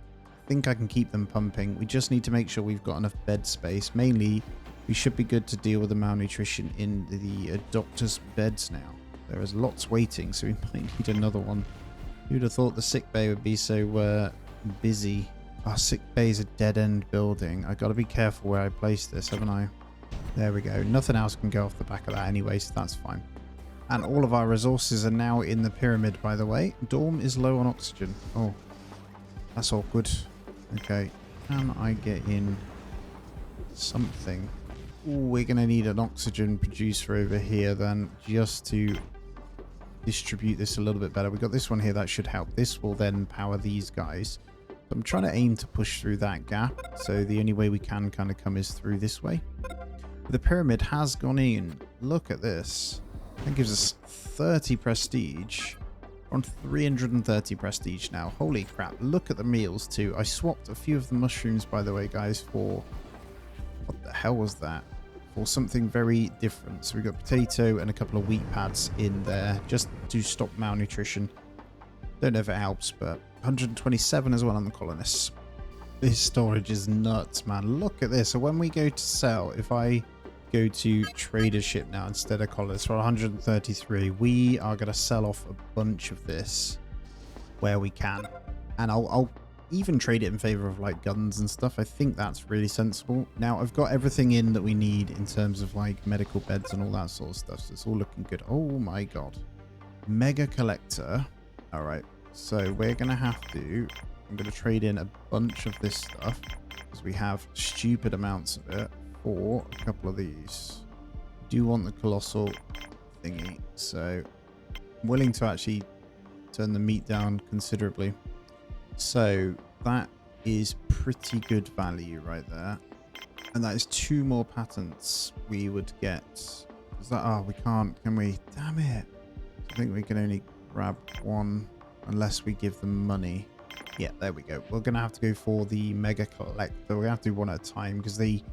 I think I can keep them pumping. We just need to make sure we've got enough bed space. Mainly, we should be good to deal with the malnutrition in the doctor's beds now. There is lots waiting, so we might need another one. Who'd have thought the sick bay would be so busy? Our sick bay is a dead-end building. I got to be careful where I place this, haven't I? There we go. Nothing else can go off the back of that anyway, so that's fine. And all of our resources are now in the pyramid, by the way. Dorm is low on oxygen. Oh, that's awkward. Okay, can I get in something? Ooh, we're going to need an oxygen producer over here then, just to distribute this a little bit better. We've got this one here that should help. This will then power these guys. So I'm trying to aim to push through that gap. So the only way we can kind of come is through this way. But the pyramid has gone in. Look at this. That gives us 30 prestige. We're on 330 prestige now. Holy crap. Look at the meals too. I swapped a few of the mushrooms, by the way, guys, for... what the hell was that? For something very different. So we've got potato and a couple of wheat pads in there just to stop malnutrition. Don't know if it helps, but 127 as well on the colonists. This storage is nuts, man. Look at this. So when we go to sell, if I go to tradership now instead of colonists for 133, we are going to sell off a bunch of this where we can. And I'll even trade it in favor of like guns and stuff. I think that's really sensible. Now I've got everything in that we need in terms of like medical beds and all that sort of stuff. So it's all looking good. Oh my god. Mega collector. All right. So we're going to have to, I'm going to trade in a bunch of this stuff because we have stupid amounts of it. for a couple of these. Do want the colossal thingy, so I'm willing to actually turn the meat down considerably. So that is pretty good value right there. And that is 2 more patents we would get. Is that, oh, we can't, can we? Damn it. I think we can only grab 1 unless we give them money. Yeah, there we go. We're going to have to go for the mega collector. We're going to have to do one at a time because they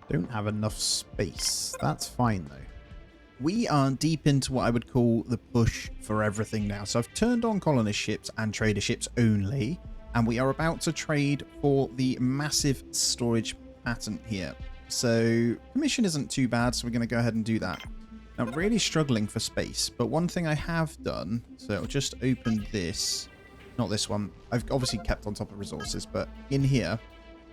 don't have enough space. That's fine though. We are deep into what I would call the push for everything now. So I've turned on colonist ships and trader ships only, and we are about to trade for the massive storage patent here. So commission isn't too bad, so we're going to go ahead and do that. Now, I'm really struggling for space, but one thing I have done, so I'll just open this, not this one. I've obviously kept on top of resources, but in here,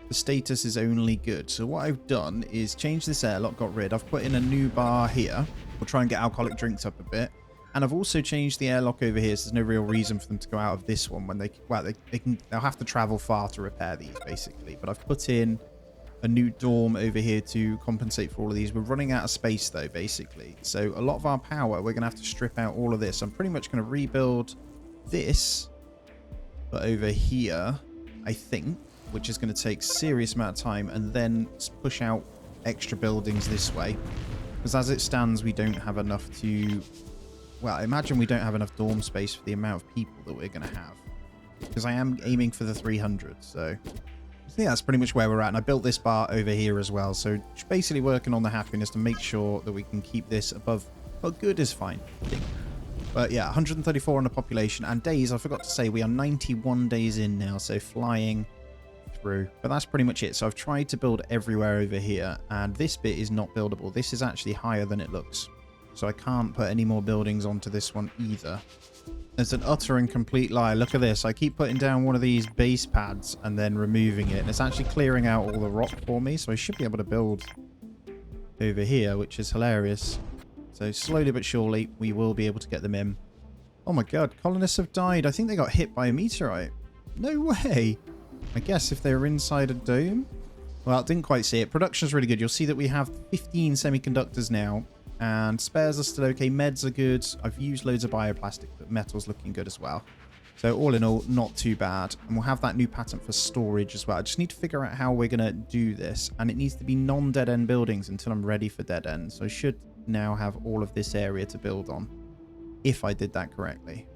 the status is only good. So what I've done is change this airlock, got rid. I've put in a new bar here. We'll try and get alcoholic drinks up a bit. And I've also changed the airlock over here, so there's no real reason for them to go out of this one when they, well, they'll have to travel far to repair these, basically. But I've put in a new dorm over here to compensate for all of these. We're running out of space, though, basically. So a lot of our power, we're going to have to strip out all of this. I'm pretty much going to rebuild this, but over here, I think, which is going to take a serious amount of time, and then push out extra buildings this way. Because as it stands, we don't have enough to... Well, I imagine we don't have enough dorm space for the amount of people that we're going to have. Because I am aiming for the 300, so... I think that's pretty much where we're at. And I built this bar over here as well. So basically working on the happiness to make sure that we can keep this above... Well, good is fine, I think. But yeah, 134 on the population. And days, I forgot to say, we are 91 days in now. So flying... through, but that's pretty much it. So I've tried to build everywhere over here, and this bit is not buildable. This is actually higher than it looks, so I can't put any more buildings onto this one either. It's an utter and complete lie. Look at this. I keep putting down one of these base pads and then removing it, and it's actually clearing out all the rock for me, so I should be able to build over here, which is hilarious. So slowly but surely we will be able to get them in. Oh my god, colonists have died. I think they got hit by a meteorite. No way. I guess if they were inside a dome. Well, didn't quite see it. Production's really good. You'll see that we have 15 semiconductors now, and spares are still okay. Meds are good. I've used loads of bioplastic, but metal's looking good as well. So all in all, not too bad. And we'll have that new patent for storage as well. I just need to figure out how we're going to do this, and it needs to be non-dead end buildings until I'm ready for dead end. So I should now have all of this area to build on, if I did that correctly.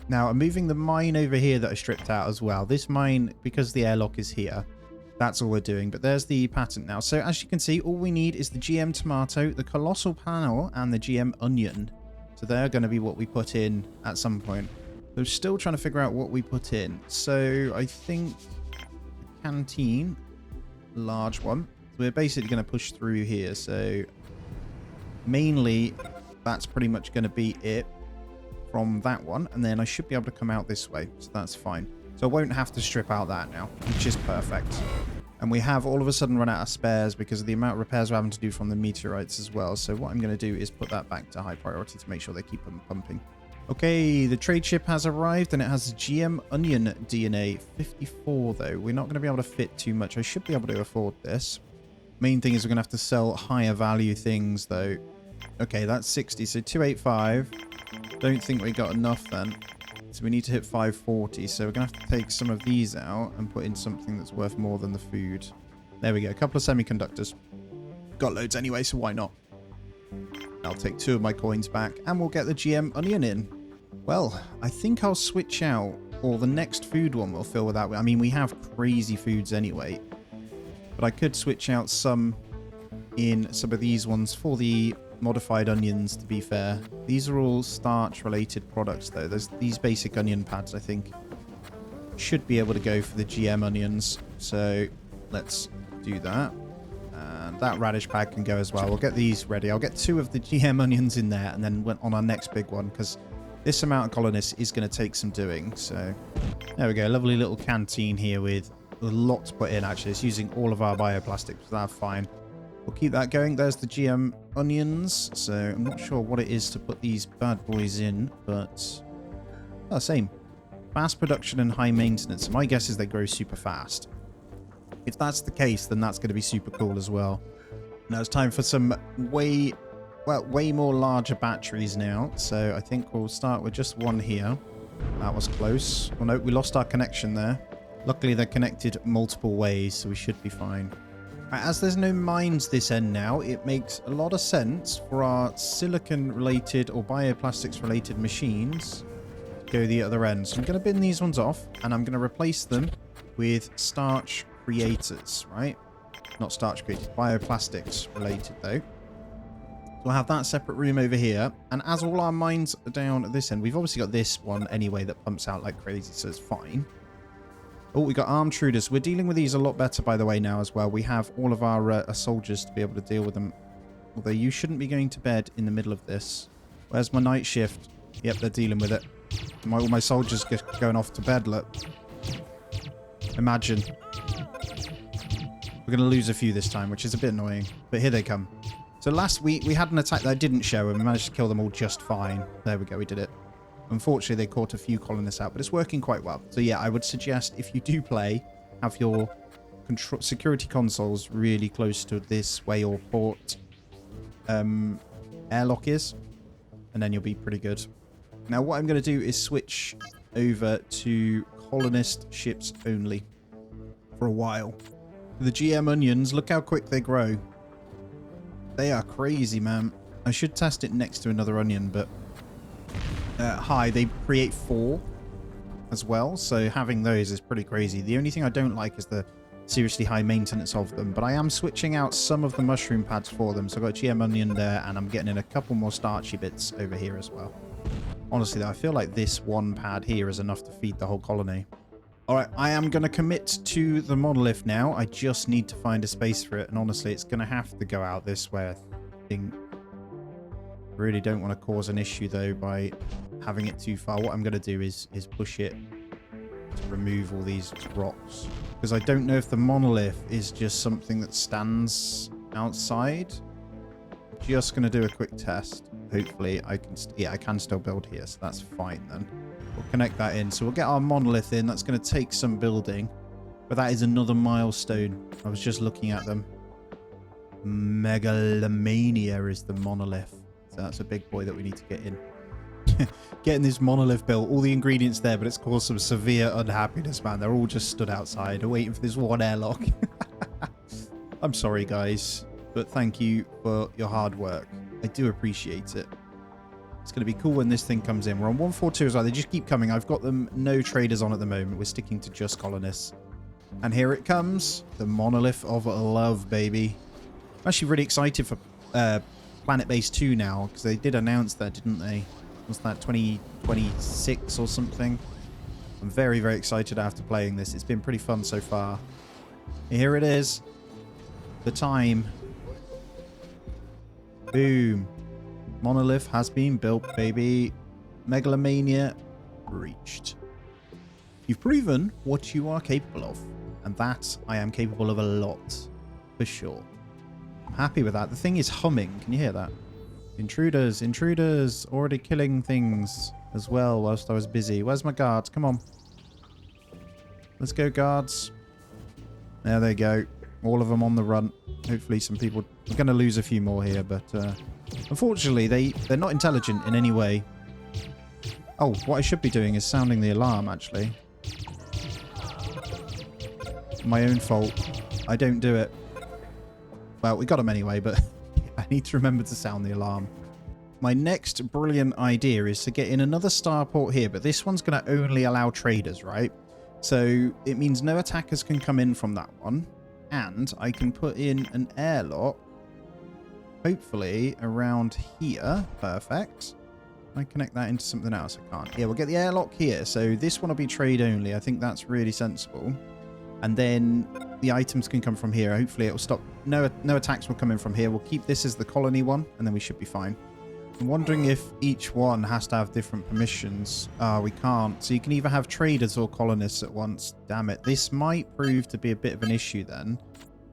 Now, I'm moving the mine over here that I stripped out as well. This mine, because the airlock is here, that's all we're doing. But there's the patent now. So as you can see, all we need is the GM tomato, the colossal panel, and the GM onion. So they're going to be what we put in at some point. We're still trying to figure out what we put in. So I think canteen, large one. So we're basically going to push through here. So mainly, that's pretty much going to be it from that one, and then I should be able to come out this way, so that's fine. So I won't have to strip out that now, which is perfect. And we have all of a sudden run out of spares because of the amount of repairs we're having to do from the meteorites as well. So what I'm going to do is put that back to high priority to make sure they keep them pumping. Okay, the trade ship has arrived, and it has GM Onion DNA 54 though. We're not going to be able to fit too much. I should be able to afford this. Main thing is we're going to have to sell higher value things though. Okay, that's 60, so 285. Don't think we got enough then. So we need to hit 540. So we're going to have to take some of these out and put in something that's worth more than the food. There we go. A couple of semiconductors. Got loads anyway, so why not? I'll take 2 of my coins back and we'll get the GM Onion in. Well, I think I'll switch out, or the next food one will fill with that. I mean, we have crazy foods anyway. But I could switch out some in some of these ones for the modified onions, to be fair. These are all starch related products though. There's these basic onion pads, I think, should be able to go for the GM onions. So let's do that. And that radish pad can go as well. We'll get these ready. I'll get 2 of the GM onions in there and then on our next big one, because this amount of colonists is going to take some doing. So there we go. Lovely little canteen here with a lot to put in actually. It's using all of our bioplastics, so that's fine. We'll keep that going. There's the GM onions. So I'm not sure what it is to put these bad boys in, but oh, same. Fast production and high maintenance. My guess is they grow super fast. If that's the case, then that's going to be super cool as well. Now it's time for some way more larger batteries now. So I think we'll start with just one here. That was close. Well, no, we lost our connection there. Luckily, they're connected multiple ways, so we should be fine. As there's no mines this end now, it makes a lot of sense for our silicon-related or bioplastics-related machines to go the other end. So I'm going to bin these ones off, and I'm going to replace them with starch creators, right? Not starch creators, bioplastics related, though. So I'll have that separate room over here. And as all our mines are down at this end, we've obviously got this one anyway that pumps out like crazy, so it's fine. Oh, we got armed intruders. We're dealing with these a lot better, by the way, now as well. We have all of our soldiers to be able to deal with them. Although you shouldn't be going to bed in the middle of this. Where's my night shift? Yep, they're dealing with it. All my soldiers going off to bed, look. Imagine. We're going to lose a few this time, which is a bit annoying. But here they come. So last week, we had an attack that didn't show, and we managed to kill them all just fine. There we go, we did it. Unfortunately, they caught a few colonists out, but it's working quite well. So yeah, I would suggest if you do play, have your security consoles really close to this way or port airlock is, and then you'll be pretty good. Now, what I'm going to do is switch over to colonist ships only for a while. The GM onions, look how quick they grow. They are crazy, man. I should test it next to another onion, but they create 4 as well, so having those is pretty crazy. The only thing I don't like is the seriously high maintenance of them, but I am switching out some of the mushroom pads for them. So I've got GM onion there, and I'm getting in a couple more starchy bits over here as well. Honestly, though, I feel like this one pad here is enough to feed the whole colony. Alright, I am going to commit to the monolith now. I just need to find a space for it, and honestly, it's going to have to go out this way, I think. Really don't want to cause an issue, though, by having it too far. What I'm going to do is push it to remove all these rocks. Because I don't know if the monolith is just something that stands outside. Just going to do a quick test. Hopefully, I can... I can still build here, so that's fine, then. We'll connect that in. So we'll get our monolith in. That's going to take some building. But that is another milestone. I was just looking at them. Megalomania is the monolith. So that's a big boy that we need to get in. Getting this monolith built. All the ingredients there, but it's caused some severe unhappiness, man. They're all just stood outside waiting for this one airlock. I'm sorry, guys. But thank you for your hard work. I do appreciate it. It's going to be cool when this thing comes in. We're on 142 as well. They just keep coming. I've got them no traders on at the moment. We're sticking to just colonists. And here it comes. The monolith of love, baby. I'm actually really excited for Planetbase 2 now, because they did announce that, didn't they? Was that 2026 or something? I'm very, very excited after playing this. It's been pretty fun so far. Here it is. The time. Boom. Monolith has been built, baby. Megalomania reached. You've proven what you are capable of. And that I am capable of a lot. For sure. I'm happy with that. The thing is humming. Can you hear that? Intruders. Intruders. Already killing things as well whilst I was busy. Where's my guards? Come on. Let's go, guards. There they go. All of them on the run. Hopefully some people... We're going to lose a few more here, but... unfortunately, they're not intelligent in any way. Oh, what I should be doing is sounding the alarm, actually. My own fault. I don't do it. Well, we got them anyway, but I need to remember to sound the alarm. My next brilliant idea is to get in another starport here, but this one's going to only allow traders, right? So it means no attackers can come in from that one. And I can put in an airlock, hopefully around here. Perfect. Can I connect that into something else? I can't. Yeah, we'll get the airlock here. So this one will be trade only. I think that's really sensible. And then the items can come from here. Hopefully it will stop. No attacks will come in from here. We'll keep this as the colony one, and then we should be fine. I'm wondering if each one has to have different permissions. We can't. So you can either have traders or colonists at once. Damn it. This might prove to be a bit of an issue then.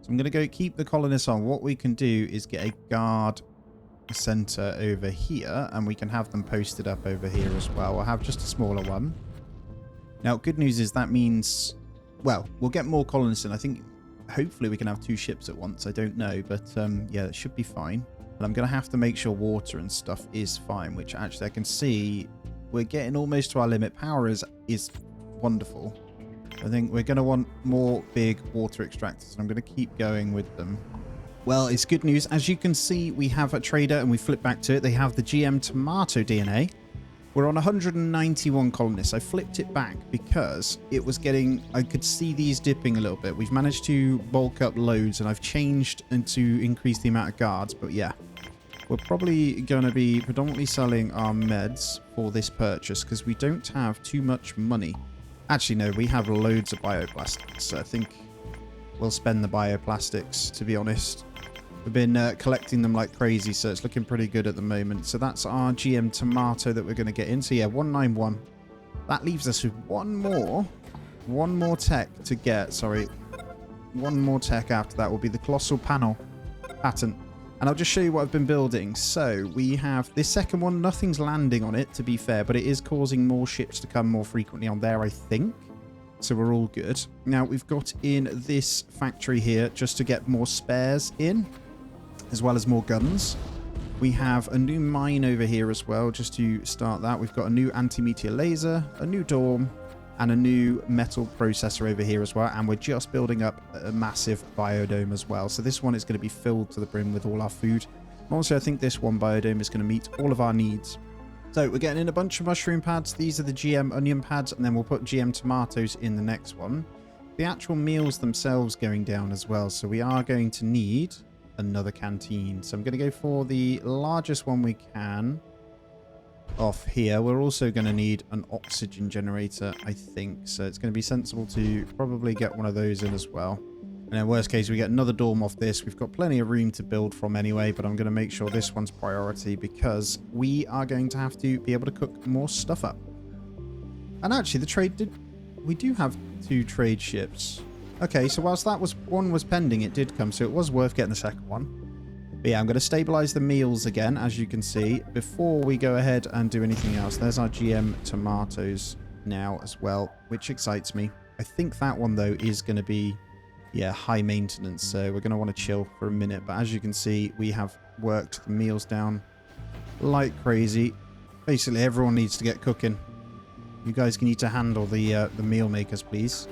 So I'm going to go keep the colonists on. What we can do is get a guard center over here, and we can have them posted up over here as well. We'll have just a smaller one. Now, good news is that means... Well, we'll get more colonists in. I think hopefully we can have 2 ships at once. I don't know, but yeah, it should be fine. And I'm going to have to make sure water and stuff is fine, which actually I can see we're getting almost to our limit. Power is wonderful. I think we're going to want more big water extractors, and I'm going to keep going with them. Well, it's good news. As you can see, we have a trader, and we flip back to it. They have the GM tomato DNA. We're on 191 colonists. I flipped it back because it was getting... I could see these dipping a little bit. We've managed to bulk up loads, and I've changed and to increase the amount of guards. But yeah, we're probably going to be predominantly selling our meds for this purchase because we don't have too much money. Actually, no, we have loads of bioplastics. So I think we'll spend the bioplastics, to be honest. We've been collecting them like crazy, so it's looking pretty good at the moment. So that's our GM tomato that we're going to get into. Yeah, 191. That leaves us with one more tech to get. Sorry, one more tech after that will be the colossal panel pattern. And I'll just show you what I've been building. So we have this second one. Nothing's landing on it, to be fair, but it is causing more ships to come more frequently on there, I think. So we're all good. Now we've got in this factory here just to get more spares in, as well as more guns. We have a new mine over here as well, just to start that. We've got a new anti-meteor laser, a new dorm, and a new metal processor over here as well. And we're just building up a massive biodome as well. So this one is going to be filled to the brim with all our food. Also, I think this one biodome is going to meet all of our needs. So we're getting in a bunch of mushroom pads. These are the GM onion pads, and then we'll put GM tomatoes in the next one. The actual meals themselves going down as well. So we are going to need another canteen. So I'm going to go for the largest one we can off here. We're also going to need an oxygen generator, I think. So it's going to be sensible to probably get one of those in as well. And in worst case, we get another dorm off this. We've got plenty of room to build from anyway, but I'm going to make sure this one's priority because we are going to have to be able to cook more stuff up. And actually, we do have 2 trade ships. Okay, so whilst one was pending, it did come, so it was worth getting the second one. But yeah, I'm going to stabilize the meals again, as you can see, before we go ahead and do anything else. There's our GM tomatoes now as well, which excites me. I think that one, though, is going to be, yeah, high maintenance, so we're going to want to chill for a minute. But as you can see, we have worked the meals down like crazy. Basically, everyone needs to get cooking. You guys need to handle the meal makers, please.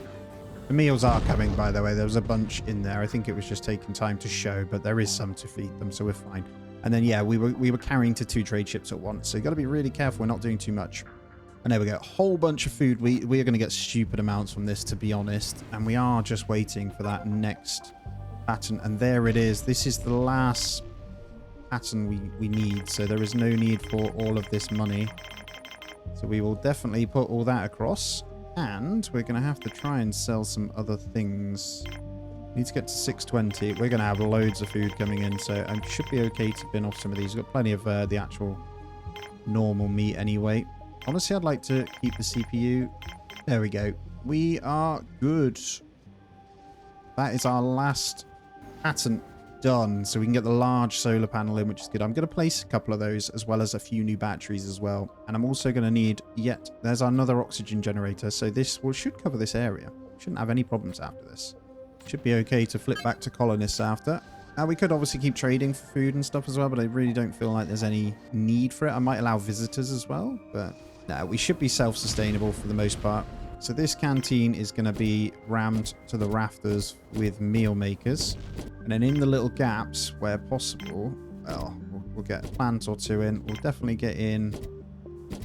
The meals are coming, by the way. There was a bunch in there. I think it was just taking time to show, but there is some to feed them, so we're fine. And then, yeah, we were carrying to 2 trade ships at once, so you got to be really careful we're not doing too much. And there we go. A whole bunch of food. We are going to get stupid amounts from this, to be honest. And we are just waiting for that next pattern. And there it is. This is the last pattern we need, so there is no need for all of this money. So we will definitely put all that across. And we're going to have to try and sell some other things. We need to get to 620. We're going to have loads of food coming in, so I should be okay to bin off some of these. We've got plenty of the actual normal meat anyway. Honestly, I'd like to keep the CPU. There we go. We are good. That is our last pattern done, so we can get the large solar panel in, which is good. I'm going to place a couple of those as well as a few new batteries as well. And I'm also going to need there's another oxygen generator, so this should cover this area. Shouldn't have any problems after this. Should be okay to flip back to colonists after. Now, we could obviously keep trading for food and stuff as well, but I really don't feel like there's any need for it. I might allow visitors as well, but no, we should be self-sustainable for the most part. So this canteen is going to be rammed to the rafters with meal makers. And then in the little gaps where possible, well, we'll get a plant or 2 in. We'll definitely get in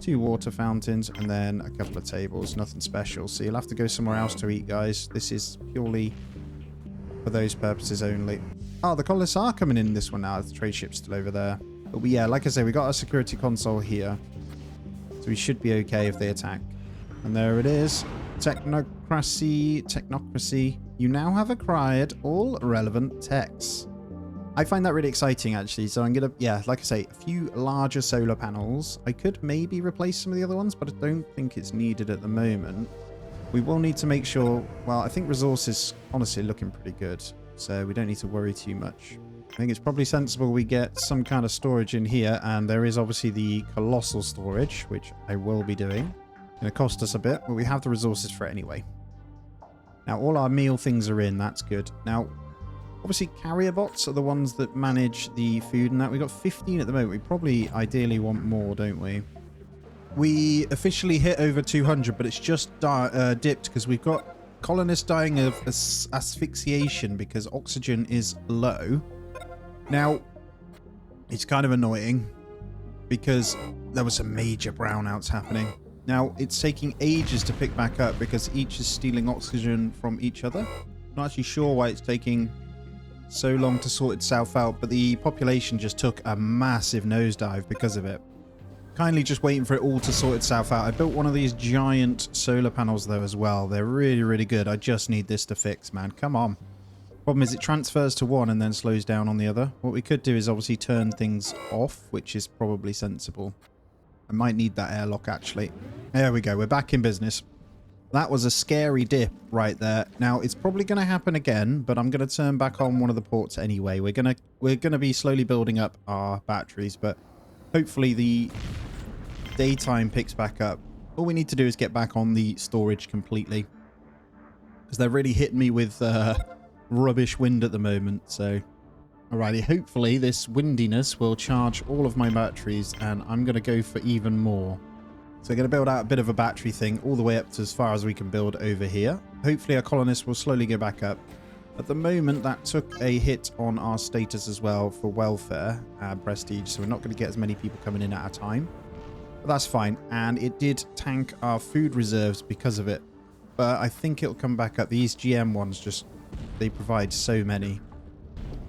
2 water fountains and then a couple of tables. Nothing special. So you'll have to go somewhere else to eat, guys. This is purely for those purposes only. Oh, the colonists are coming in this one now. The trade ship's still over there. But yeah, like I say, we got a security console here. So we should be okay if they attack. And there it is. Technocracy. You now have acquired all relevant techs. I find that really exciting, actually. So I'm going to, yeah, like I say, a few larger solar panels. I could maybe replace some of the other ones, but I don't think it's needed at the moment. We will need to make sure, well, I think resources honestly looking pretty good. So we don't need to worry too much. I think it's probably sensible we get some kind of storage in here. And there is obviously the colossal storage, which I will be doing. Going to cost us a bit, but we have the resources for it anyway. Now, all our meal things are in. That's good. Now, obviously, carrier bots are the ones that manage the food and that. We've got 15 at the moment. We probably ideally want more, don't we? We officially hit over 200, but it's just dipped because we've got colonists dying of asphyxiation because oxygen is low. Now, it's kind of annoying because there were some major brownouts happening. Now, it's taking ages to pick back up because each is stealing oxygen from each other. I'm not actually sure why it's taking so long to sort itself out, but the population just took a massive nosedive because of it. Kindly just waiting for it all to sort itself out. I built one of these giant solar panels though as well. They're really, really good. I just need this to fix, man. Come on. Problem is it transfers to one and then slows down on the other. What we could do is obviously turn things off, which is probably sensible. I might need that airlock actually. There we go. We're back in business. That was a scary dip right there. Now it's probably going to happen again, but I'm going to turn back on one of the ports anyway. We're going to be slowly building up our batteries, but hopefully the daytime picks back up. All we need to do is get back on the storage completely, because they're really hitting me with rubbish wind at the moment. So alrighty, hopefully this windiness will charge all of my batteries and I'm going to go for even more. So we're going to build out a bit of a battery thing all the way up to as far as we can build over here. Hopefully our colonists will slowly go back up. At the moment that took a hit on our status as well for welfare and prestige, so we're not going to get as many people coming in at a time. But that's fine, and it did tank our food reserves because of it. But I think it'll come back up. These GM ones just, they provide so many.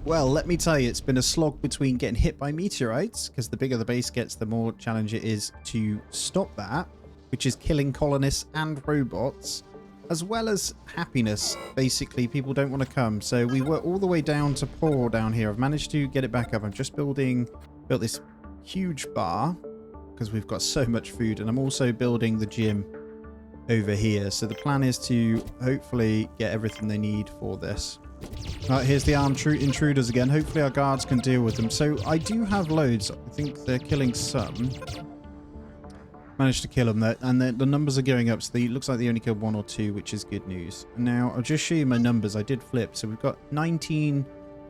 Well, let me tell you, it's been a slog between getting hit by meteorites, because the bigger the base gets, the more challenge it is to stop that, which is killing colonists and robots, as well as happiness. Basically, people don't want to come. So we were all the way down to poor down here. I've managed to get it back up. I'm just built this huge bar, because we've got so much food, and I'm also building the gym over here. So the plan is to hopefully get everything they need for this. Right, here's the armed intruders again. Hopefully our guards can deal with them. So I do have loads. I think they're killing some. Managed to kill them there, and the numbers are going up. So it looks like they only killed 1 or 2, which is good news. Now I'll just show you my numbers. I did flip. So we've got 19.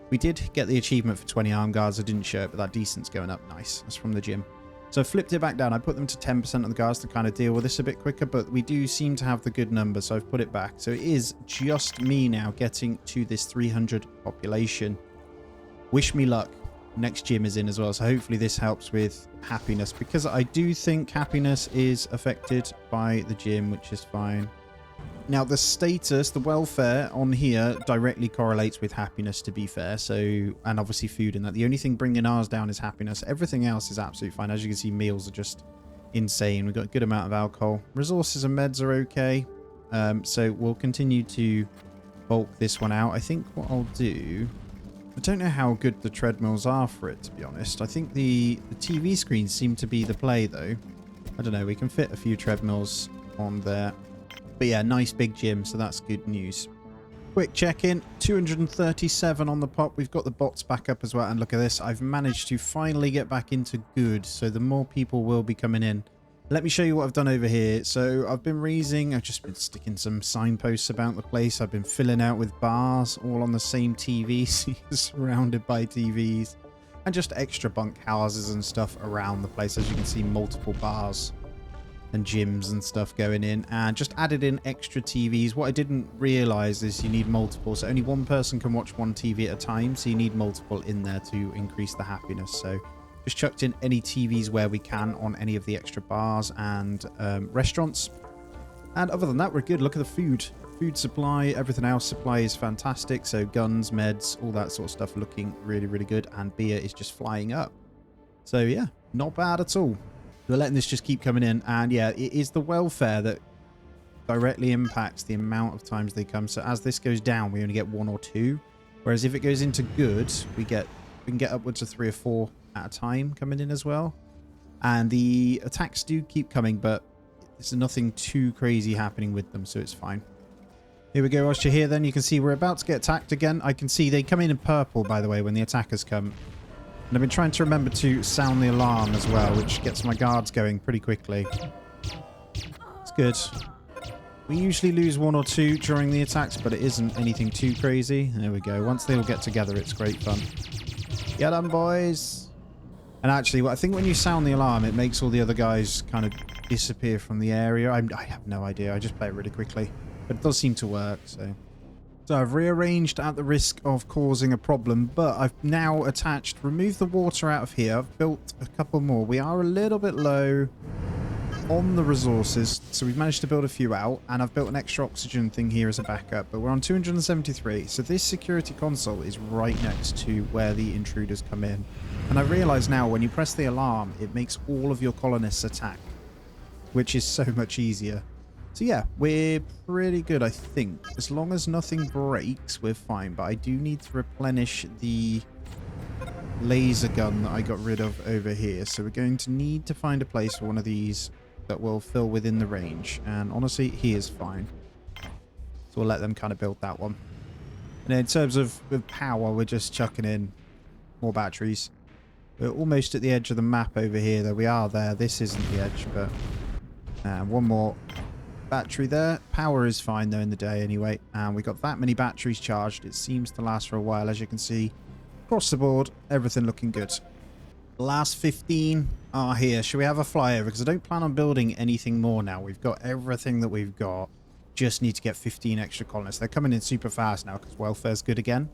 We did get the achievement for 20 armed guards. I didn't show it, but that decent's going up. Nice. That's from the gym. So I flipped it back down. I put them to 10% of the guards to kind of deal with this a bit quicker, but we do seem to have the good number, so I've put it back. So it is just me now getting to this 300 population. Wish me luck. Next gym is in as well, so hopefully this helps with happiness, because I do think happiness is affected by the gym, which is fine. Now the status, the welfare on here directly correlates with happiness, to be fair. So, and obviously food and that. The only thing bringing ours down is happiness. Everything else is absolutely fine. As you can see, meals are just insane. We've got a good amount of alcohol. Resources and meds are okay. So we'll continue to bulk this one out. I think what I'll do, I don't know how good the treadmills are for it, to be honest. I think the TV screens seem to be the play though. I don't know. We can fit a few treadmills on there. But yeah, nice big gym, so that's good news. Quick check-in, 237 on the pop. We've got the bots back up as well, and look at this. I've managed to finally get back into good, so the more people will be coming in. Let me show you what I've done over here. So I've just been sticking some signposts about the place. I've been filling out with bars, all on the same TV, surrounded by TVs, and just extra bunk houses and stuff around the place. As you can see, multiple bars and gyms and stuff going in, and just added in extra TVs. What I didn't realize is you need multiple, so only one person can watch one TV at a time, so you need multiple in there to increase the happiness. So just chucked in any TVs where we can on any of the extra bars and restaurants. And other than that, we're good. Look at the food supply, everything else supply is fantastic. So guns, meds, all that sort of stuff looking really, really good, and beer is just flying up. So yeah, not bad at all. We're letting this just keep coming in, and yeah, it is the welfare that directly impacts the amount of times they come. So as this goes down, we only get 1 or 2, whereas if it goes into good, we can get upwards of 3 or 4 at a time coming in as well. And the attacks do keep coming, but there's nothing too crazy happening with them, so it's fine. Here we go. Whilst you're here, then you can see we're about to get attacked again. I can see they come in purple, by the way, when the attackers come. And I've been trying to remember to sound the alarm as well, which gets my guards going pretty quickly. It's good. We usually lose 1 or 2 during the attacks, but it isn't anything too crazy. There we go. Once they all get together, it's great fun. Get them, boys. And actually, I think when you sound the alarm, it makes all the other guys kind of disappear from the area. I have no idea. I just play it really quickly. But it does seem to work, so... So I've rearranged at the risk of causing a problem, but I've now removed the water out of here. I've built a couple more. We are a little bit low on the resources, so we've managed to build a few out, and I've built an extra oxygen thing here as a backup, but we're on 273. So this security console is right next to where the intruders come in. And I realise now when you press the alarm, it makes all of your colonists attack, which is so much easier. So yeah, we're pretty good, I think. As long as nothing breaks, we're fine. But I do need to replenish the laser gun that I got rid of over here. So we're going to need to find a place for one of these that will fill within the range. And honestly, he is fine. So we'll let them kind of build that one. And in terms of power, we're just chucking in more batteries. We're almost at the edge of the map over here, though. We are there. This isn't the edge, but... one more... battery there. Power is fine though in the day anyway, and we got that many batteries charged. It seems to last for a while, as you can see across the board. Everything looking good. The last 15 are here. Should we have a flyover? Because I don't plan on building anything more now. We've got everything that we've got. Just need to get 15 extra colonists. They're coming in super fast now because welfare's good again,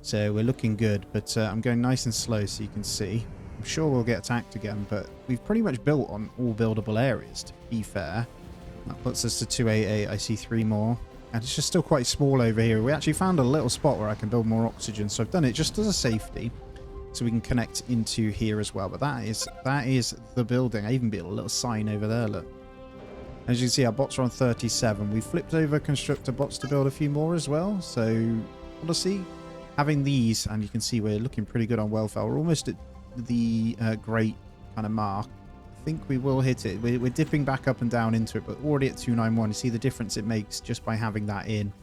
so we're looking good. But I'm going nice and slow so you can see. I'm sure we'll get attacked again, but we've pretty much built on all buildable areas, to be fair. That puts us to 288. I see 3 more. And it's just still quite small over here. We actually found a little spot where I can build more oxygen. So I've done it just as a safety. So we can connect into here as well. But that is the building. I even built a little sign over there, look. As you can see, our bots are on 37. We flipped over constructor bots to build a few more as well. So honestly, having these, and you can see we're looking pretty good on welfare. We're almost at the great kind of mark. I think we will hit it. We're dipping back up and down into it, but already at 291. You see the difference it makes just by having that in.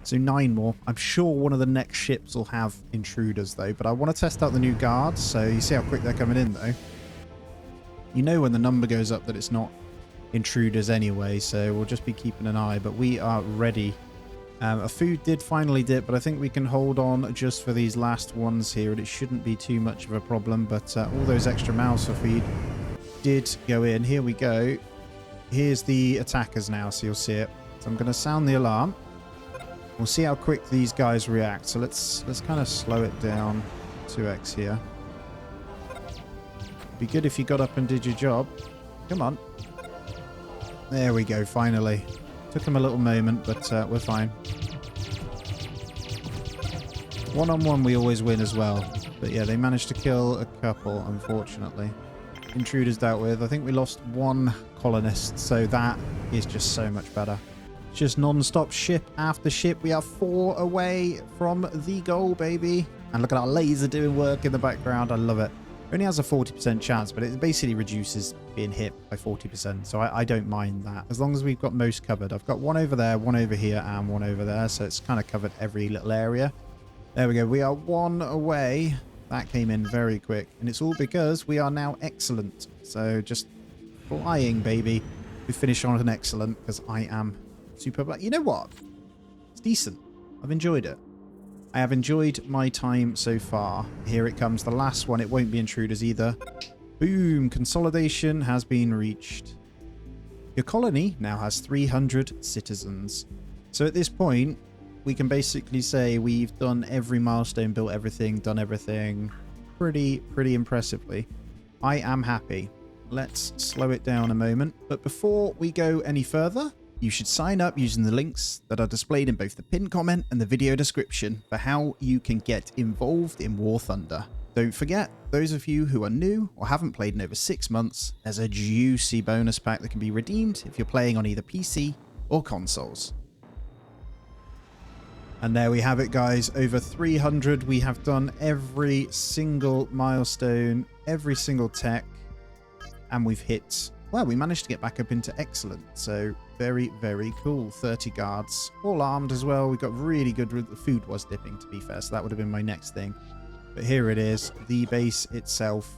So 9 more. I'm sure one of the next ships will have intruders though, but I want to test out the new guards. So you see how quick they're coming in though. You know when the number goes up that it's not intruders anyway, so we'll just be keeping an eye, but we are ready. A food did finally dip, but I think we can hold on just for these last ones here, and it shouldn't be too much of a problem. But all those extra mouths for feed did go in. Here we go. Here's the attackers now, so you'll see it. So I'm going to sound the alarm. We'll see how quick these guys react. So let's kind of slow it down. 2x here. Be good if you got up and did your job. Come on. There we go, finally. Took them a little moment, but we're fine. One-on-one we always win as well. But yeah, they managed to kill a couple, unfortunately. Intruders dealt with. I think we lost 1 colonist, so that is just so much better. Just non-stop ship after ship. We are 4 away from the goal, baby. And look at our laser doing work in the background. I love it. It only has a 40% chance, but it basically reduces being hit by 40%. So I don't mind that, as long as we've got most covered. I've got 1 over there, 1 over here, and 1 over there. So it's kind of covered every little area. There we go. We are 1 away. That came in very quick, and it's all because we are now excellent. So just flying, baby. We finish on an excellent because I am super black. You know what? It's decent. I've enjoyed it. I have enjoyed my time so far. Here it comes, the last one. It won't be intruders either. Boom! Consolidation has been reached. Your colony now has 300 citizens. So at this point, we can basically say we've done every milestone, built everything, done everything pretty impressively. I am happy. Let's slow it down a moment. But before we go any further, you should sign up using the links that are displayed in both the pinned comment and the video description for how you can get involved in War Thunder. Don't forget, those of you who are new or haven't played in over 6 months, there's a juicy bonus pack that can be redeemed if you're playing on either PC or consoles. And there we have it, guys. Over 300. We have done every single milestone, every single tech, and we've hit... Well, we managed to get back up into excellent, so very cool. 30 guards, all armed as well. We got really good... The food was dipping, to be fair, so that would have been my next thing. But here it is, the base itself.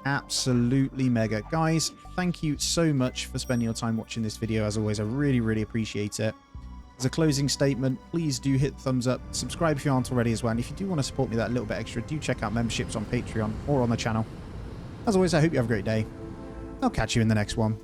absolutely mega. Guys, thank you so much for spending your time watching this video. As always, I really, really appreciate it. As a closing statement, please do hit the thumbs up, subscribe if you aren't already as well, and if you do want to support me that little bit extra, do check out memberships on Patreon or on the channel. As always, I hope you have a great day. I'll catch you in the next one.